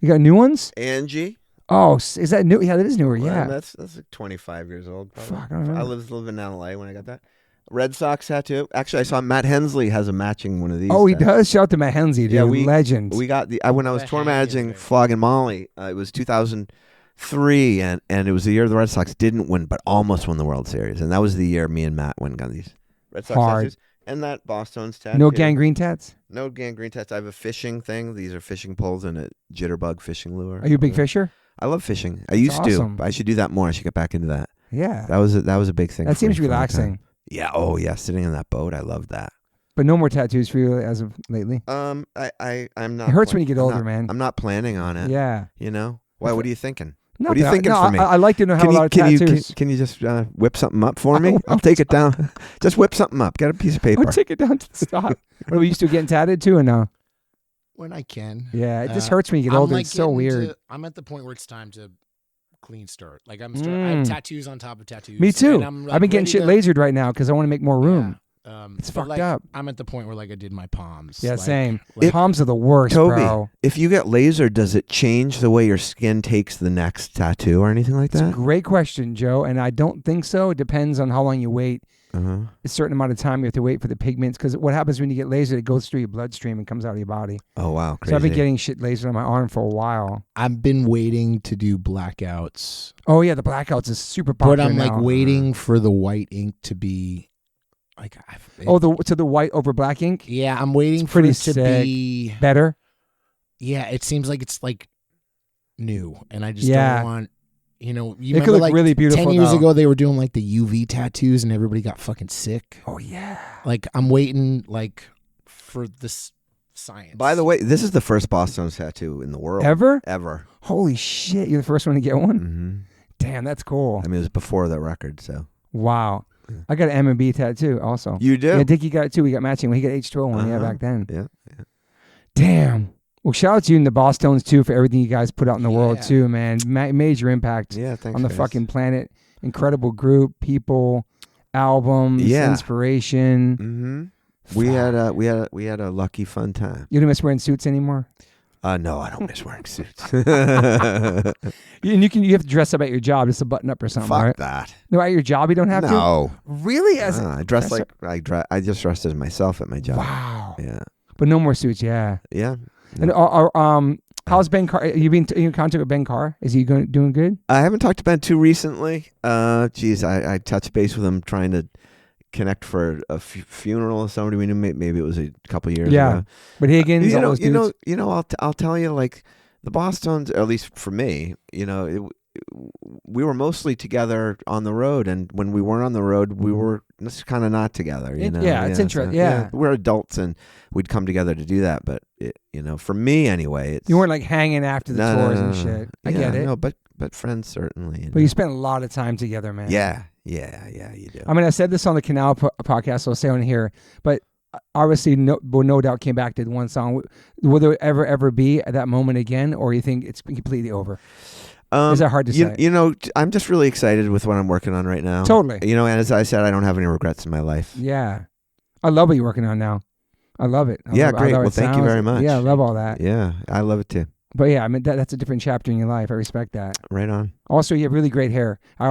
You got new ones? Angie. Oh, is that new? Yeah, that is newer. Well, Yeah. that's like 25 years old. Probably. Fuck, I don't know. I was living in LA when I got that. Red Sox tattoo. Actually, I saw Matt Hensley has a matching one of these. Oh, he tattoos. does. Shout out to Matt Hensley, dude. Yeah, Legend. We got when I was The tour hang managing is great. Flog and Molly. It was 2003, and it was the year the Red Sox didn't win, but almost won the World Series, and that was the year me and Matt went and got these Red Sox Hard. tattoos. And that Bosstones tattoo. No gangrene tats. No gangrene tats. I have a fishing thing. These are fishing poles and a jitterbug fishing lure. Are you a big fisher? I love fishing. I used awesome. to. I should do that more. I should get back into that. Yeah. That was a big thing. That for me seems for a long time. relaxing. Yeah. Oh yeah. Sitting in that boat. I love that. But no more tattoos for you as of lately. I'm not. It hurts when you get I'm older, not- man. I'm not planning on it. Yeah. You know. Why? What are you thinking? No, What are you but thinking for me? I like to know how a lot of tattoos. Can you just whip something up for me? I'll take it down. Just whip something up. Get a piece of paper. I'll take it down to the stop. What, are you still getting tatted too or no? When I can. Yeah, it just hurts when you get I'm older. like It's so getting weird. I'm at the point where it's time to clean start. Like I Mm. have tattoos on top of tattoos. Me too. and I've been getting shit lasered right now because I want to make more room. It's but, fucked like, up. I'm at the point where like I did my palms. Yeah, like, same. like- Palms are the worst, Toby, bro. if you get laser, does it change the way your skin takes the next tattoo or anything like It's a that? great question, Joe, and I don't think so. It depends on how long you wait. Uh-huh. A certain amount of time you have to wait for the pigments because what happens when you get lasered, it goes through your bloodstream and comes out of your body. Oh wow, crazy. So I've been getting shit lasered on my arm for a while. I've been waiting to do blackouts, Oh yeah, the blackouts is super popular but I'm like now. waiting for the white ink to be like. the white over black ink yeah, I'm waiting It's for pretty it to sick. be. better. Yeah, it seems like it's like new, and I just Yeah. don't want. You know, you It could remember look like really beautiful 10 years though. ago they were doing like the UV tattoos and everybody got fucking sick. Oh yeah. Like I'm waiting like for this science. By the way, this is the first Bosstones tattoo in the world Ever? Holy shit! You're the first one to get one. Mm-hmm. Damn, that's cool. I mean, it was before the record, so Wow. I got an M&B tattoo also. you do. Yeah, Dickie got it too. We got matching. He got H2O one. Yeah, Uh-huh. back then. Yeah. Damn. Well, shout out to you and the Bosstones too for everything you guys put out in the world Yeah. too, man. Major impact Yeah, thanks. on the guys. fucking planet. Incredible group, people, albums, Yeah. inspiration. Mm-hmm. We had a lucky fun time. You don't miss wearing suits anymore. No, I don't miss wearing suits. And you have to dress up at your job just to button up or something, Fuck right? that. No, at your job you don't have to. No, Really? As I dress like I just dressed as myself at my job. wow. Yeah, But no more suits. Yeah. yeah. And how's Ben Carr? You been in contact with Ben Carr? Is he doing good? I haven't talked to Ben too recently. Geez, I touched base with him trying to connect for a funeral of somebody we knew. Maybe it was a couple years ago. But Higgins, all those you dudes. know. I'll tell you, like the Bosstones, at least for me, we were mostly together on the road, and when we weren't on the road, we were just kind of not together. You know? Yeah, it's interesting. Yeah. we're adults, and we'd come together to do that. But for me anyway, it's You weren't like hanging after the tours and no. shit. I Yeah, get it. No, but friends certainly. But you spent a lot of time together, man. Yeah, you do. I mean, I said this on the Canal podcast, so I'll say on here, but obviously, no doubt came back to one song. Will there ever be at that moment again, or you think it's completely over? Is that hard to say? I'm just really excited with what I'm working on right now. Totally. And as I said, I don't have any regrets in my life. Yeah. I love what you're working on now. I love it. I love it. Great. I love Well, it. thank you very much. Yeah, I love all that. Yeah, I love it too. But yeah, I mean that's a different chapter in your life. I respect that. Right on. Also, you have really great hair. I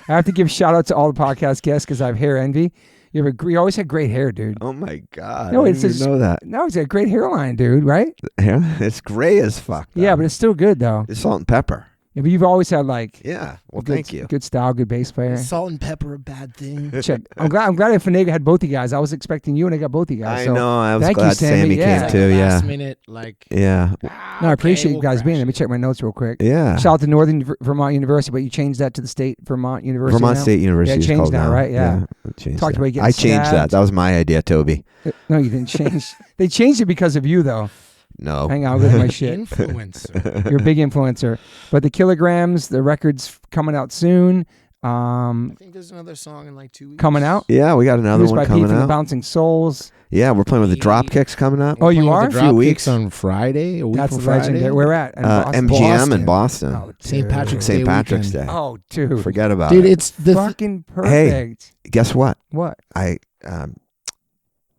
have to give shout out to all the podcast guests because I have hair envy. You always had great hair, dude. Oh my God. No, I it's didn't even know that. No, it's a great hairline, dude. Right? Yeah, it's gray as fuck. Though. Yeah, but it's still good though. It's salt and pepper. Yeah, but you've always had like Yeah. Well, good, thank you. Good style, good bass player. Is salt and pepper a bad thing? Check. I'm glad Finega had both you guys. I was expecting you, and I got both you guys. I so know. I was thank glad you, Sammy. came Yeah. too. Yeah. Last minute, like. Yeah. No, I appreciate you guys being there. Let me check my notes real quick. Yeah. Shout out to Northern Vermont University, but you changed that to the State Vermont University. Vermont now? State University. Yeah, is changed called now, right? Yeah. Changed Talked that. about getting I changed stabbed. that. That was my idea, Toby. No, you didn't change. They changed it because of you, though. No. Hang on, I'll go to my shit. Influencer. You're a big influencer. But the Kilograms, the record's coming out soon. I think there's another song in like 2 weeks. Coming out. Yeah, we got another Produced one by Pete coming from the out. Bouncing Souls. Yeah, we're playing with the Dropkicks coming up. Oh, you Playing with are? the Few Drop weeks. Kicks on Friday. A week That's from Friday. legendary. Where at? In Boston? MGM in Boston. Oh, St. dude. Patrick's St. Day Patrick's weekend. Day. Oh, dude. Forget about Dude, it. it's the Fucking perfect. Guess what? What? I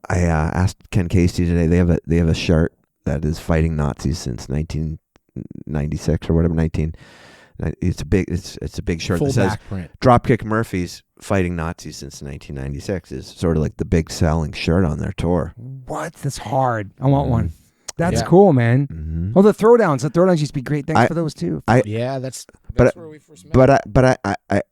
asked Ken Casey today. They have a shirt that is fighting Nazis since 1996 or whatever. It's a big shirt full that says back print. Dropkick Murphys fighting Nazis since 1996 is sort of like the big selling shirt on their tour. What? That's hard. I want one. That's Yeah. cool, man. Mm-hmm. Oh, the throwdowns. The throwdowns used to be great. Thanks for those too. Yeah, that's but- where we first met. But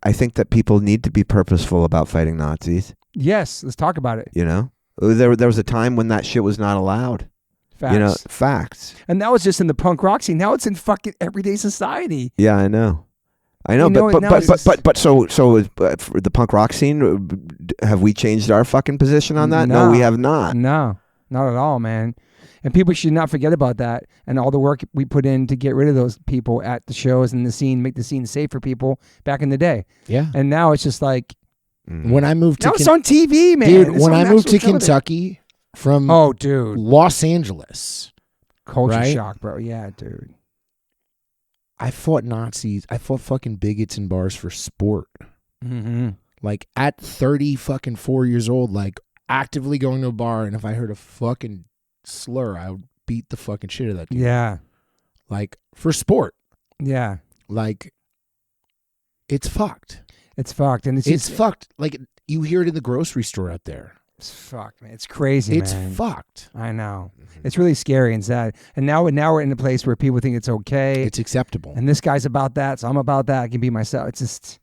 I think that people need to be purposeful about fighting Nazis. Yes, let's talk about it. You know, there was a time when that shit was not allowed. Facts. You know, facts. And that was just in the punk rock scene. Now it's in fucking everyday society. Yeah, I know. You know, but now it's just- for the punk rock scene, have we changed our fucking position on that? No, we have not. No, not at all, man. And people should not forget about that and all the work we put in to get rid of those people at the shows and the scene, make the scene safe for people back in the day. Yeah. And now it's just like, When I moved to now it's on TV, man. dude, It's when on I moved to national television. Kentucky from Oh, dude. Los Angeles, Culture right? shock, bro. Yeah, dude. I fought Nazis. I fought fucking bigots in bars for sport. Mm-hmm. Like at 4 years old, like actively going to a bar, and if I heard a fucking slur, I would beat the fucking shit out of that dude. Yeah. Like for sport. Yeah. Like it's fucked. It's fucked. And It's fucked. Like you hear it in the grocery store out there. It's fucked, man. It's crazy, It's man. fucked. I know. It's really scary and sad. And now we're in a place where people think it's okay. It's acceptable. And this guy's about that, so I'm about that. I can be myself. It's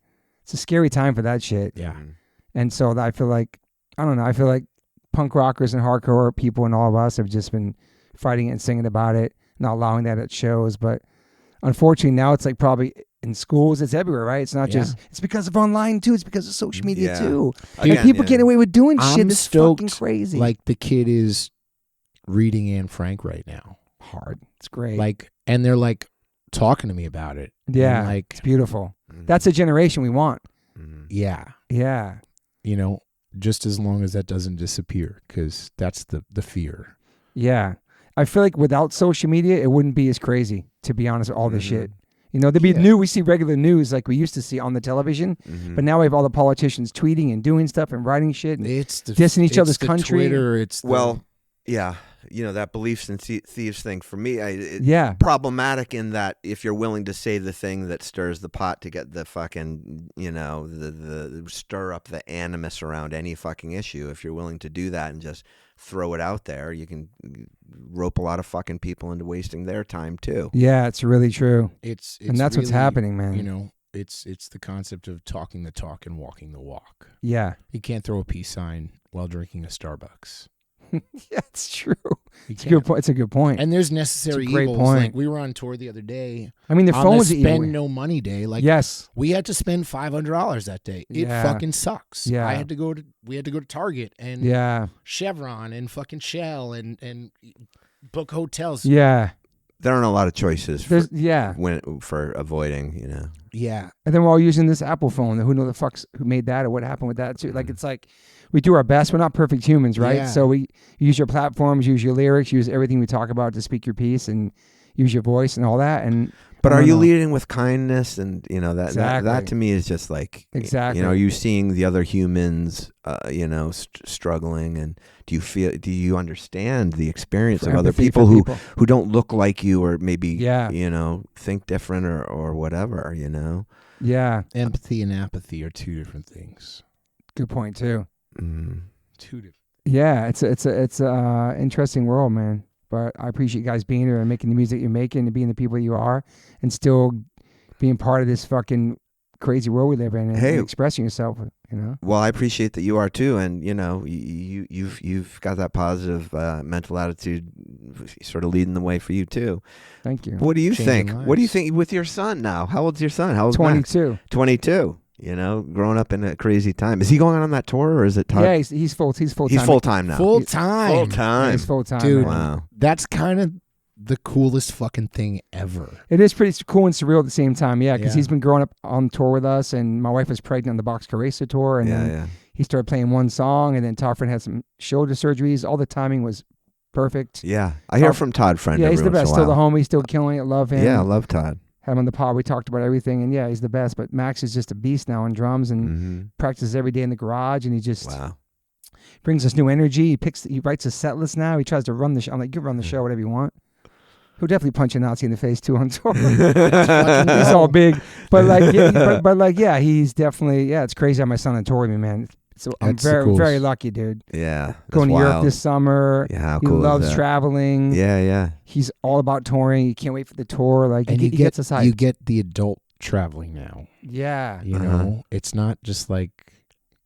a scary time for that shit. Yeah. And so I feel like, I don't know, I feel like punk rockers and hardcore people and all of us have just been fighting it and singing about it, not allowing that at shows. But unfortunately now it's like probably in schools, it's everywhere, right? It's not just, it's because of online too. It's because of social media too. Again, Like people get away with doing shit I'm that's stoked, fucking crazy. Like the kid is reading Anne Frank right now. hard. It's great. Like, and they're like talking to me about it. yeah, And like, it's beautiful. That's a generation we want. yeah, Yeah. you know, just as long as that doesn't disappear, because that's the fear. Yeah. I feel like without social media, it wouldn't be as crazy, to be honest, with all this shit. You know, there'd be we see regular news like we used to see on the television, but now we have all the politicians tweeting and doing stuff and writing shit and It's the, dissing each it's other's the country. Twitter, it's the, Well, yeah, you know, that beliefs and thieves thing for me, it's Yeah. problematic in that if you're willing to say the thing that stirs the pot to get the fucking, you know, the stir up the animus around any fucking issue, if you're willing to do that and just throw it out there, you can rope a lot of fucking people into wasting their time too. Yeah, it's really true. it's And that's what's really, happening, man. You know, it's the concept of talking the talk and walking the walk. Yeah. You can't throw a peace sign while drinking a Starbucks. Yeah, it's true. You It's a can't. good point. It's a good point. And there's necessary It's a great evils. point. Like we were on tour the other day. I mean, the on phone's the evil. spend no money day. Like Yes. we had to spend $500 that day. It Yeah. fucking sucks. Yeah. We had to go to Target and Yeah. Chevron and fucking Shell and book hotels. Yeah. There aren't a lot of choices for, Yeah. for avoiding, you know. Yeah. And then we're all using this Apple phone. Who know the fucks who made that or what happened with that too? Like it's like we do our best. We're not perfect humans, right? Yeah. So we use your platforms, use your lyrics, use everything we talk about to speak your piece, and use your voice and all that. And But I are don't you know. leading with kindness? And you know that Exactly. to me is just like Exactly. You know, are you seeing the other humans, you know, struggling, and do you understand the experience For of other empathy people for who don't look like you or maybe Yeah. you know think different or whatever, you know? Yeah. Empathy and apathy are two different things. Good point too. Two different. Yeah, it's a interesting world, man. But I appreciate you guys being here and making the music you're making and being the people you are, and still being part of this fucking crazy world we live in and expressing yourself, you know. Well, I appreciate that you are too, and you know, you've got that positive mental attitude, sort of leading the way for you too. Thank you. What do you think? Lives. What do you think with your son now? How old's your son? How old's 22. Max? 22. You know, growing up in a crazy time. Is he going on that tour, or is it? Yeah, he's full. He's full time. He's full time now. Full time. Full time. He's full time, dude. man. Wow. That's kind of the coolest fucking thing ever. It is pretty cool and surreal at the same time, yeah, because Yeah. he's been growing up on tour with us, and my wife was pregnant on the Boxcar Racer tour, and then he started playing one song, and then Todd Friend had some shoulder surgeries. All the timing was perfect. Yeah, I hear from Todd Friend. Yeah, he's the every once best. in a Still the while. homie, still killing it. Love him. Yeah, I love Todd. Had him on the pod. We talked about everything, and yeah, he's the best. But Max is just a beast now on drums and practices every day in the garage, and he just brings us new energy. He writes a set list now. He tries to run the show. I'm like, you run the show, whatever you want. He'll definitely punch a Nazi in the face too on tour. He's all big, but like, he's definitely it's crazy how my son on tour with me, man. So I'm very lucky, dude. Yeah, going to Europe this summer. Yeah, how he cool loves is that? traveling. Yeah. He's all about touring. He can't wait for the tour. Like, And he gets us hyped. you get the adult traveling now. Yeah, You know, it's not just like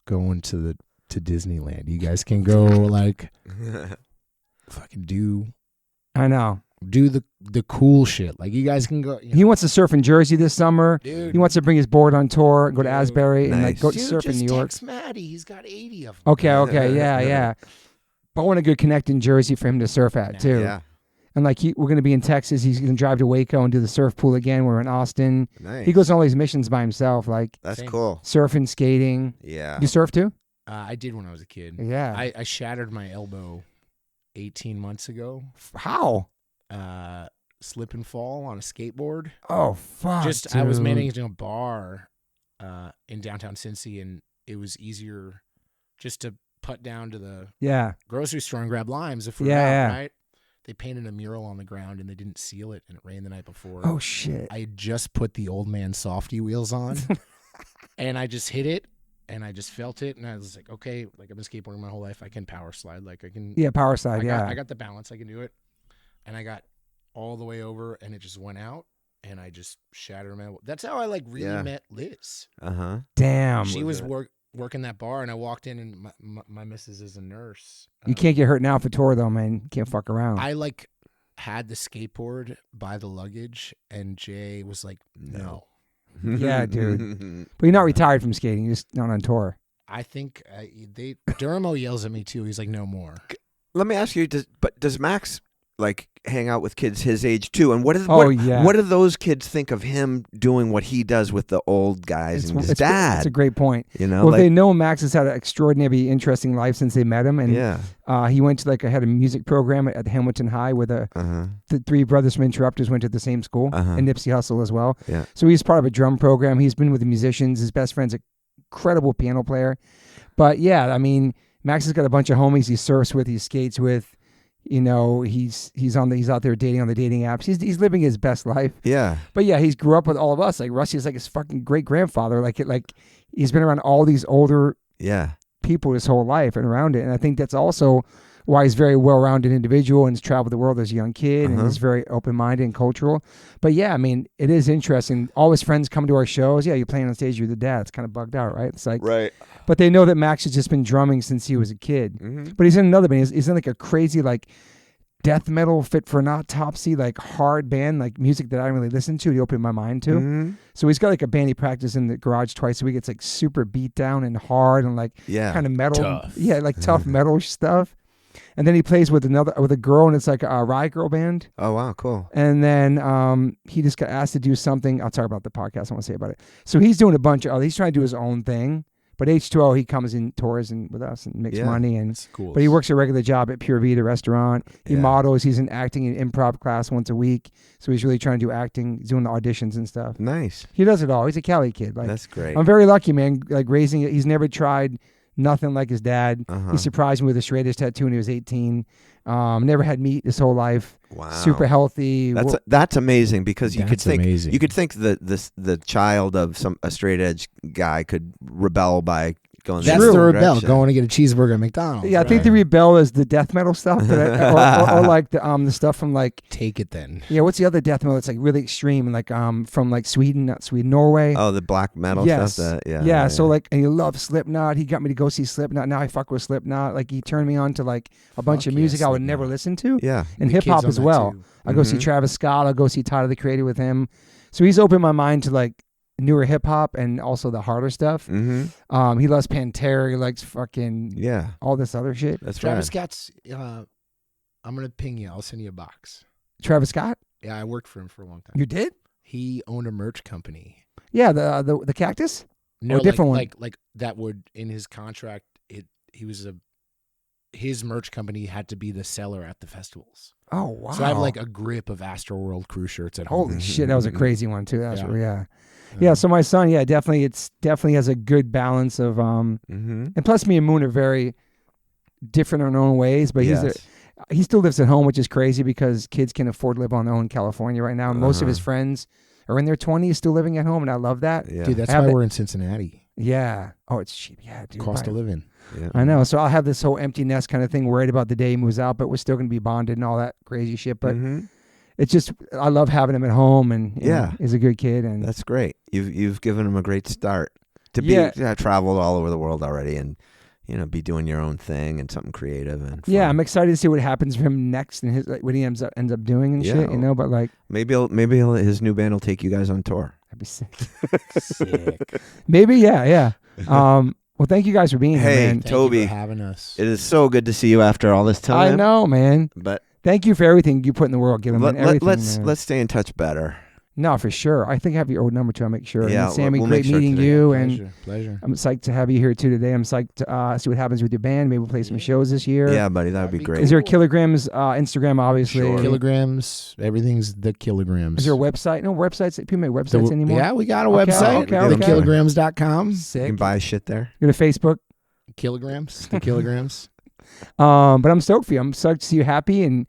going to Disneyland. You guys can go like fucking do the cool shit. Like you guys can go. He wants to surf in Jersey this summer. Dude. He wants to bring his board on tour, go to Asbury, and like go Dude, surf in just New York. text Maddie. He's got 80 of them. Okay, yeah. But I want a good connect in Jersey for him to surf at too. Yeah. And like we're gonna be in Texas. He's gonna drive to Waco and do the surf pool again. We're in Austin. Nice. He goes on all these missions by himself, like That's cool. surfing, skating. Yeah. You surf too? I did when I was a kid. Yeah. I shattered my elbow 18 months ago. How? Slip and fall on a skateboard. Oh fuck! I was managing a bar in downtown Cincy, and it was easier just to putt down to the grocery store and grab limes if we were out, right? They painted a mural on the ground and they didn't seal it, and it rained the night before. Oh shit! I had just put the old man softy wheels on, and I just hit it, and I just felt it, and I was like, okay, like I've been skateboarding my whole life, I can power slide, like I can. Yeah, power slide. I got the balance, I can do it, and I got all the way over, and it just went out, and I just shattered my. That's how I really met Liz. Damn. She was working that bar, and I walked in, and my missus is a nurse. You can't get hurt now for tour though, man. You can't fuck around. I had the skateboard by the luggage, and Jay was like, no. Yeah, dude. But you're not retired from skating. You're just not on tour. I think Duramo yells at me too. He's like, no more. Let me ask you: does Max like hang out with kids his age too? And what do those kids think of him doing what he does with the old guys and his dad? That's a great point. You know, well, they know Max has had an extraordinarily interesting life since they met him, and he went to had a music program at Hamilton High where the three brothers from Interrupters went to the same school, and Nipsey Hussle as well. Yeah. So he's part of a drum program. He's been with the musicians. His best friend's an incredible piano player. But yeah, I mean, Max has got a bunch of homies he surfs with, he skates with. You know, he's out there dating on the dating apps. He's living his best life. Yeah. But yeah, he's grew up with all of us. Like Rusty is like his fucking great grandfather. Like he's been around all these older people his whole life and around it. And I think that's also why he's a very well-rounded individual and has traveled the world as a young kid and is very open-minded and cultural. But yeah, I mean, it is interesting. All his friends come to our shows. Yeah, you're playing on stage, you're the dad. It's kind of bugged out, right? It's like, right. But they know that Max has just been drumming since he was a kid. But he's in another band. He's in like a crazy death metal fit for an autopsy, hard band, music that I don't really listen to. He opened my mind to. So he's got a band he practices in the garage twice a week. It's super beat down and hard and kind of metal. Tough. Yeah, tough metal stuff. And then he plays with a girl, and it's like a Riot Girl band. Oh wow, cool. And then he just got asked to do something. I'll talk about the podcast. I want to say about it. So he's doing a bunch of. He's trying to do his own thing. But H2O, he comes in tours and with us and makes money. And cool. But he works a regular job at Pure Vita restaurant. He models. He's in acting and improv class once a week. So he's really trying to do acting. He's doing the auditions and stuff. Nice. He does it all. He's a Cali kid. That's great. I'm very lucky, man. Raising it. He's never tried nothing like his dad. He surprised me with a straight edge tattoo when he was 18. Never had meat his whole life. Wow. Super healthy. That's amazing because you could think amazing. that the child of a straight edge guy could rebel by going. That's the the other rebel, direction. going to get a cheeseburger at McDonald's. Yeah, I think the rebel is the death metal stuff, or like the stuff from like. Take it then. Yeah, what's the other death metal? It's like really extreme, and like from like Sweden, Norway. Oh, the black metal Yes. stuff. Yeah. So like, and you love Slipknot. He got me to go see Slipknot. Now I fuck with Slipknot. Like he turned me on to like a bunch of yeah, music I would Slipknot. never listen to. Yeah. And The hip hop kids on as that well. too. I go see Travis Scott. I'll go see Tyler the Creator with him. So he's opened my mind to like newer hip hop and also the harder stuff. Mm-hmm. He loves Pantera. He likes fucking all this other shit. That's Travis right. Scott's. I'm gonna ping you. I'll send you a box. Travis Scott? Yeah, I worked for him for a long time. You did? He owned a merch company. Yeah, the Cactus? No, a different one. Like that would in his contract. His merch company had to be the seller at the festivals. Oh wow! So I have like a grip of Astroworld crew shirts at home. Holy shit, that was a crazy one too. That's Yeah. yeah. So my son, definitely has a good balance of and plus me and Moon are very different in our own ways, but he still lives at home, which is crazy because kids can afford to live on their own in California right now. And most of his friends are in their 20s still living at home, and I love that. Yeah. Dude, that's why we're in Cincinnati. Yeah. Oh, it's cheap. Yeah, dude. Cost of living. Yeah. I know. So I'll have this whole empty nest kind of thing, worried about the day he moves out, but we're still going to be bonded and all that crazy shit. But it's just, I love having him at home, and you know, he's a good kid. And that's great. You've given him a great start to be traveled all over the world already, and be doing your own thing and something creative and fun. Yeah, I'm excited to see what happens for him next and his what he ends up doing and shit. But like maybe his new band will take you guys on tour. That'd be sick. Sick. Maybe, yeah. Well, thank you guys for being here, man. Toby, thank you for having us. It is so good to see you after all this time. I know, man. But thank you for everything you put in the world, Gittleman. Let's stay in touch better. No, for sure. I think I have your old number too. I'll make sure. Yeah, and Sammy, we'll great make sure meeting today. you. Pleasure. And I'm psyched to have you here too today. I'm psyched to see what happens with your band. Maybe we'll play some shows this year. Yeah, buddy, that would be great. Is there Kilograms Instagram? Obviously, Sure. Kilograms. Everything's the Kilograms. Is there a website? No websites. People make websites anymore. Yeah, we got a website. Okay. TheKilograms.com. Sick. You can buy shit there. Go to Facebook. Kilograms. The Kilograms. But I'm stoked for you. I'm stoked to see you happy and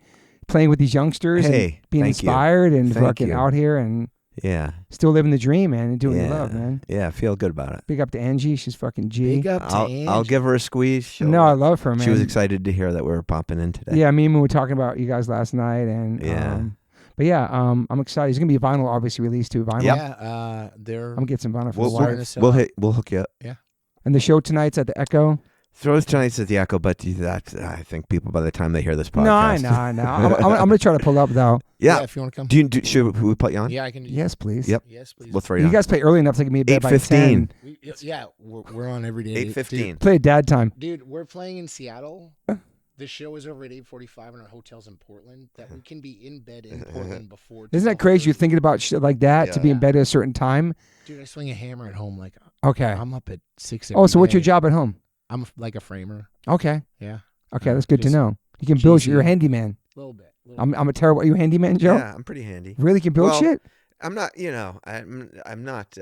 playing with these youngsters and being inspired and fucking out here and still living the dream, man, and doing what you love, man. Yeah, feel good about it. Big up to Angie. She's fucking G. Big up to Angie. I'll give her a squeeze. No, I love her, man. She was excited to hear that we were popping in today. Yeah, me and Moon were talking about you guys last night, and but yeah, I'm excited. There's gonna be a vinyl obviously released too. Vinyl. Yeah, I'm gonna get some vinyl for the wire. We'll hook you up. Yeah. And the show tonight's at the Echo. Throw tonight's at the Echo, but I think people by the time they hear this podcast. No, I know. I'm gonna try to pull up though. Yeah. If you want to come. Should we put you on? Yeah, I can. Yes, please. Yep. Yes, please. We'll throw you on. You guys play early enough to get me a bed by 8:15. 10. Yeah, we're on every day. 8:15. Play at dad time. Dude, we're playing in Seattle. The show is over at 8:45 in our hotels in Portland. That we can be in bed in Portland before. Isn't that crazy? You're thinking about shit like that to be in bed at a certain time. Dude, I swing a hammer at home. Like, okay, I'm up at 6. Oh, so what's your job at home? I'm like a framer. Okay. Yeah. Okay, that's good to know. You can build. You're a handyman. A little bit. I'm a terrible. Are you a handyman, Joe? Yeah, I'm pretty handy. Really, can build shit? I'm not. I'm not.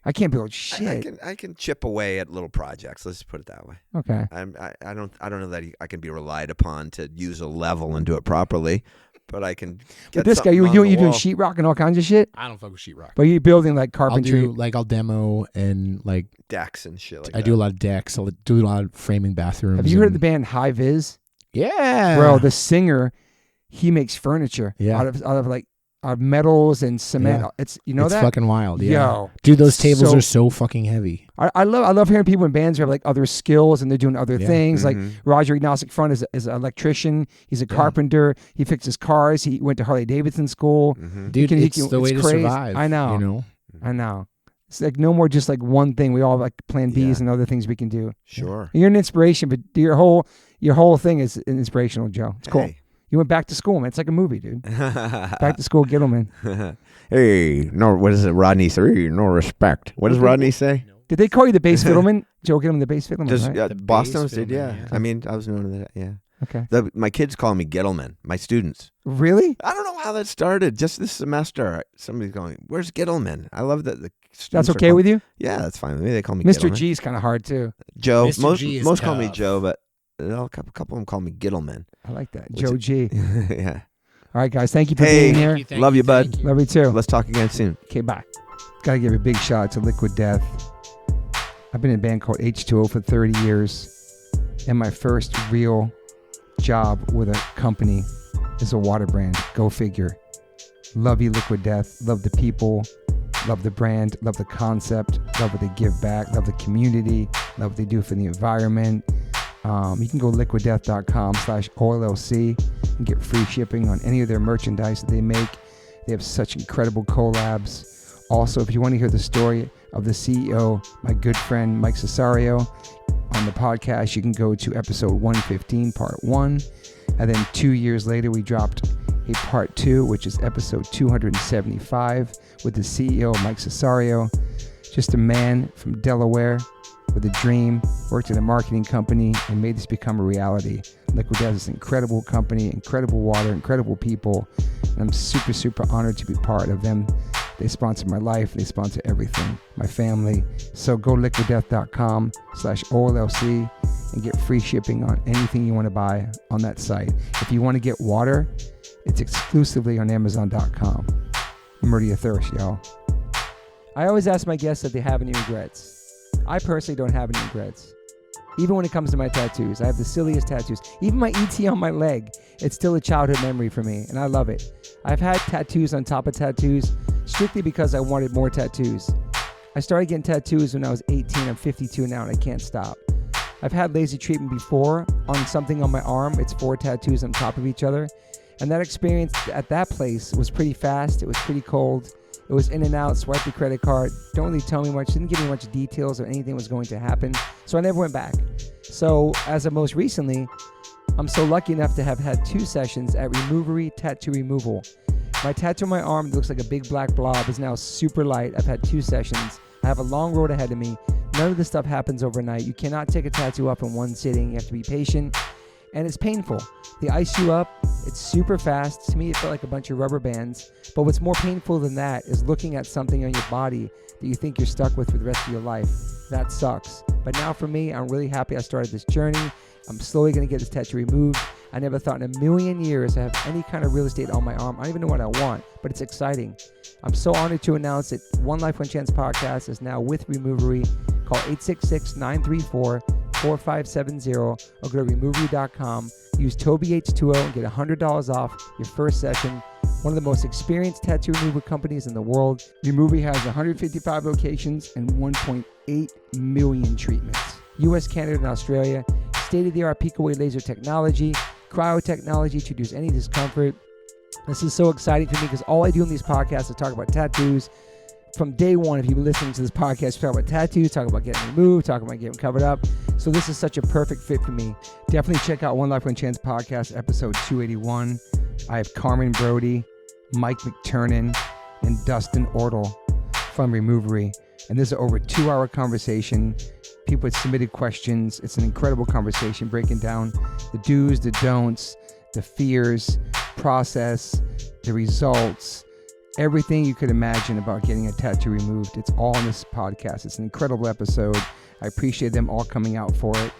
I can't build shit. I can chip away at little projects. Let's just put it that way. Okay. I don't know that I can be relied upon to use a level and do it properly, but I can. But this guy, you doing sheetrock and all kinds of shit. I don't fuck with sheetrock. But you're building like carpentry. I'll demo and like decks and shit like that. I do a lot of decks. I'll do a lot of framing bathrooms. Have you heard of the band High Vis? Yeah, bro. The singer, he makes furniture out of metals and cement. Yeah. It's it's fucking wild. Yeah. Yo, dude, those tables are so fucking heavy. I love hearing people in bands who have like other skills and they're doing other things. Like Roger Ignacic Front is an electrician. He's a carpenter. He fixes cars. He went to Harley Davidson school. Dude, it's the way to survive. I know. I know. It's like no more just like one thing. We all have like plan Bs and other things we can do. Sure. You're an inspiration, but your whole thing is inspirational, Joe. It's cool. Hey. You went back to school, man. It's like a movie, dude. Back to school, Gittleman. Hey, no, what is it? Rodney said, hey, no respect. What does Rodney say? Did they call you the bass fiddleman? Joe Gittleman, the bass fiddleman, right? Bosstones did, yeah. I mean, I was known to that, yeah. Okay. My kids call me Gittleman, my students. Really? I don't know how that started. Just this semester, somebody's going, where's Gittleman? I love that the students That's okay with you? Yeah, that's fine with me. They call me Mr. Gittleman. G is kind of hard, too. Joe. Mr. Most call me Joe, but a couple of them call me Gittleman. I like that. Joe G. Yeah. All right, guys. Thank you for being here. Love you, bud. Love you, too. Let's talk again soon. Okay, bye. Got to give a big shout out to Liquid Death. I've been in a band called H2O for 30 years, and my first real job with a company is a water brand. Go figure. Love you, Liquid Death. Love the people. Love the brand. Love the concept. Love what they give back. Love the community. Love what they do for the environment. You can go liquiddeath.com/OLLC and get free shipping on any of their merchandise that they make. They have such incredible collabs. Also, if you want to hear the story of the CEO, my good friend Mike Cesario, on the podcast, you can go to episode 115, part 1. And then 2 years later, we dropped a part 2, which is episode 275 with the CEO, Mike Cesario. Just a man from Delaware with a dream, worked at a marketing company, and made this become a reality. Liquid Death is an incredible company, incredible water, incredible people, and I'm super, super honored to be part of them. They sponsor my life, they sponsor everything, my family. So go liquiddeath.com/OLLC and get free shipping on anything you want to buy on that site. If you want to get water, it's exclusively on Amazon.com. Murder your thirst, y'all. I always ask my guests if they have any regrets. I personally don't have any regrets. Even when it comes to my tattoos, I have the silliest tattoos. Even my ET on my leg, it's still a childhood memory for me, and I love it. I've had tattoos on top of tattoos strictly because I wanted more tattoos. I started getting tattoos when I was 18. I'm 52 now, and I can't stop. I've had laser treatment before on something on my arm. It's 4 tattoos on top of each other. And that experience at that place was pretty fast. It was pretty cold. It was in and out, swipe the credit card. Don't really tell me much, didn't give me much details or anything was going to happen. So I never went back. So as of most recently, I'm so lucky enough to have had 2 sessions at Removery Tattoo Removal. My tattoo on my arm that looks like a big black blob is now super light. I've had 2 sessions. I have a long road ahead of me. None of this stuff happens overnight. You cannot take a tattoo up in one sitting. You have to be patient. And it's painful. They ice you up. It's super fast. To me, it felt like a bunch of rubber bands. But what's more painful than that is looking at something on your body that you think you're stuck with for the rest of your life. That sucks. But now for me, I'm really happy I started this journey. I'm slowly going to get this tattoo removed. I never thought in a million years I have any kind of real estate on my arm. I don't even know what I want, but it's exciting. I'm so honored to announce that One Life, One Chance podcast is now with Removery. Call 866-934-4570 or go to removery.com. Use TobyH2O and get $100 off your first session. One of the most experienced tattoo removal companies in the world. Removery has 155 locations and 1.8 million treatments. US, Canada, and Australia. State-of-the-art peak-away laser technology, cryo-technology to reduce any discomfort. This is so exciting for me because all I do in these podcasts is talk about tattoos. From day one, if you've been listening to this podcast, talk about tattoos, talk about getting removed, talk about getting covered up. So this is such a perfect fit for me. Definitely check out One Life, One Chance podcast, episode 281. I have Carmen Brody, Mike McTurnan, and Dustin Ortle from Removery. And this is over 2-hour conversation. People had submitted questions. It's an incredible conversation breaking down the do's, the don'ts, the fears, process, the results, everything you could imagine about getting a tattoo removed. It's all in this podcast. It's an incredible episode. I appreciate them all coming out for it.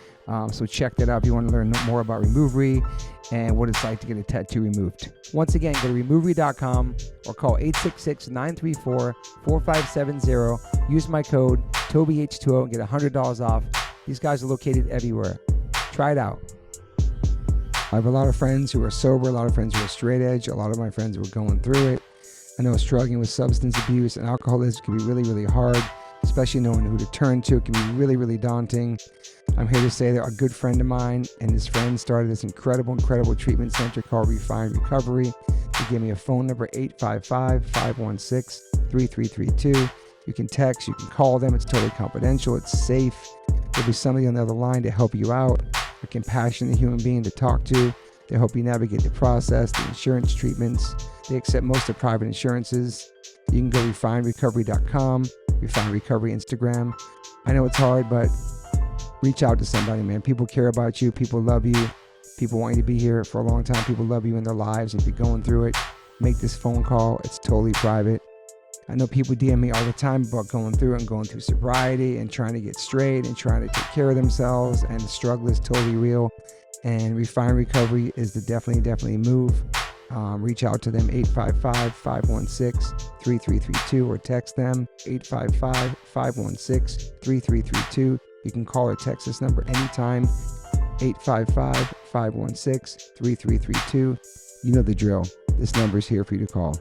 So check that out if you want to learn more about Removery and what it's like to get a tattoo removed. Once again, go to removery.com or call 866-934-4570. Use my code TobyH2O and get $100 off. These guys are located everywhere. Try it out. I have a lot of friends who are sober, a lot of friends who are straight edge, a lot of my friends who are going through it. I know struggling with substance abuse and alcoholism can be really, really hard, especially knowing who to turn to. It can be really, really daunting. I'm here to say that a good friend of mine and his friend started this incredible treatment center called Refine Recovery. They gave me a phone number, 855-516-3332. You can text, you can call them. It's totally confidential. It's safe. There'll be somebody on the other line to help you out, a compassionate human being to talk to. They help you navigate the process, the insurance treatments. They accept most of private insurances. You can go refinerecovery.com, Refine Recovery Instagram. I know it's hard, but reach out to somebody, man. People care about you. People love you. People want you to be here for a long time. People love you in their lives. If you're going through it, make this phone call. It's totally private. I know people DM me all the time about going through it and going through sobriety and trying to get straight and trying to take care of themselves, and the struggle is totally real. And Refine Recovery is the definitely move. reach out to them, 855-516-3332, or text them, 855-516-3332. You can call or text this number anytime, 855-516-3332. You know the drill. This number is here for you to call.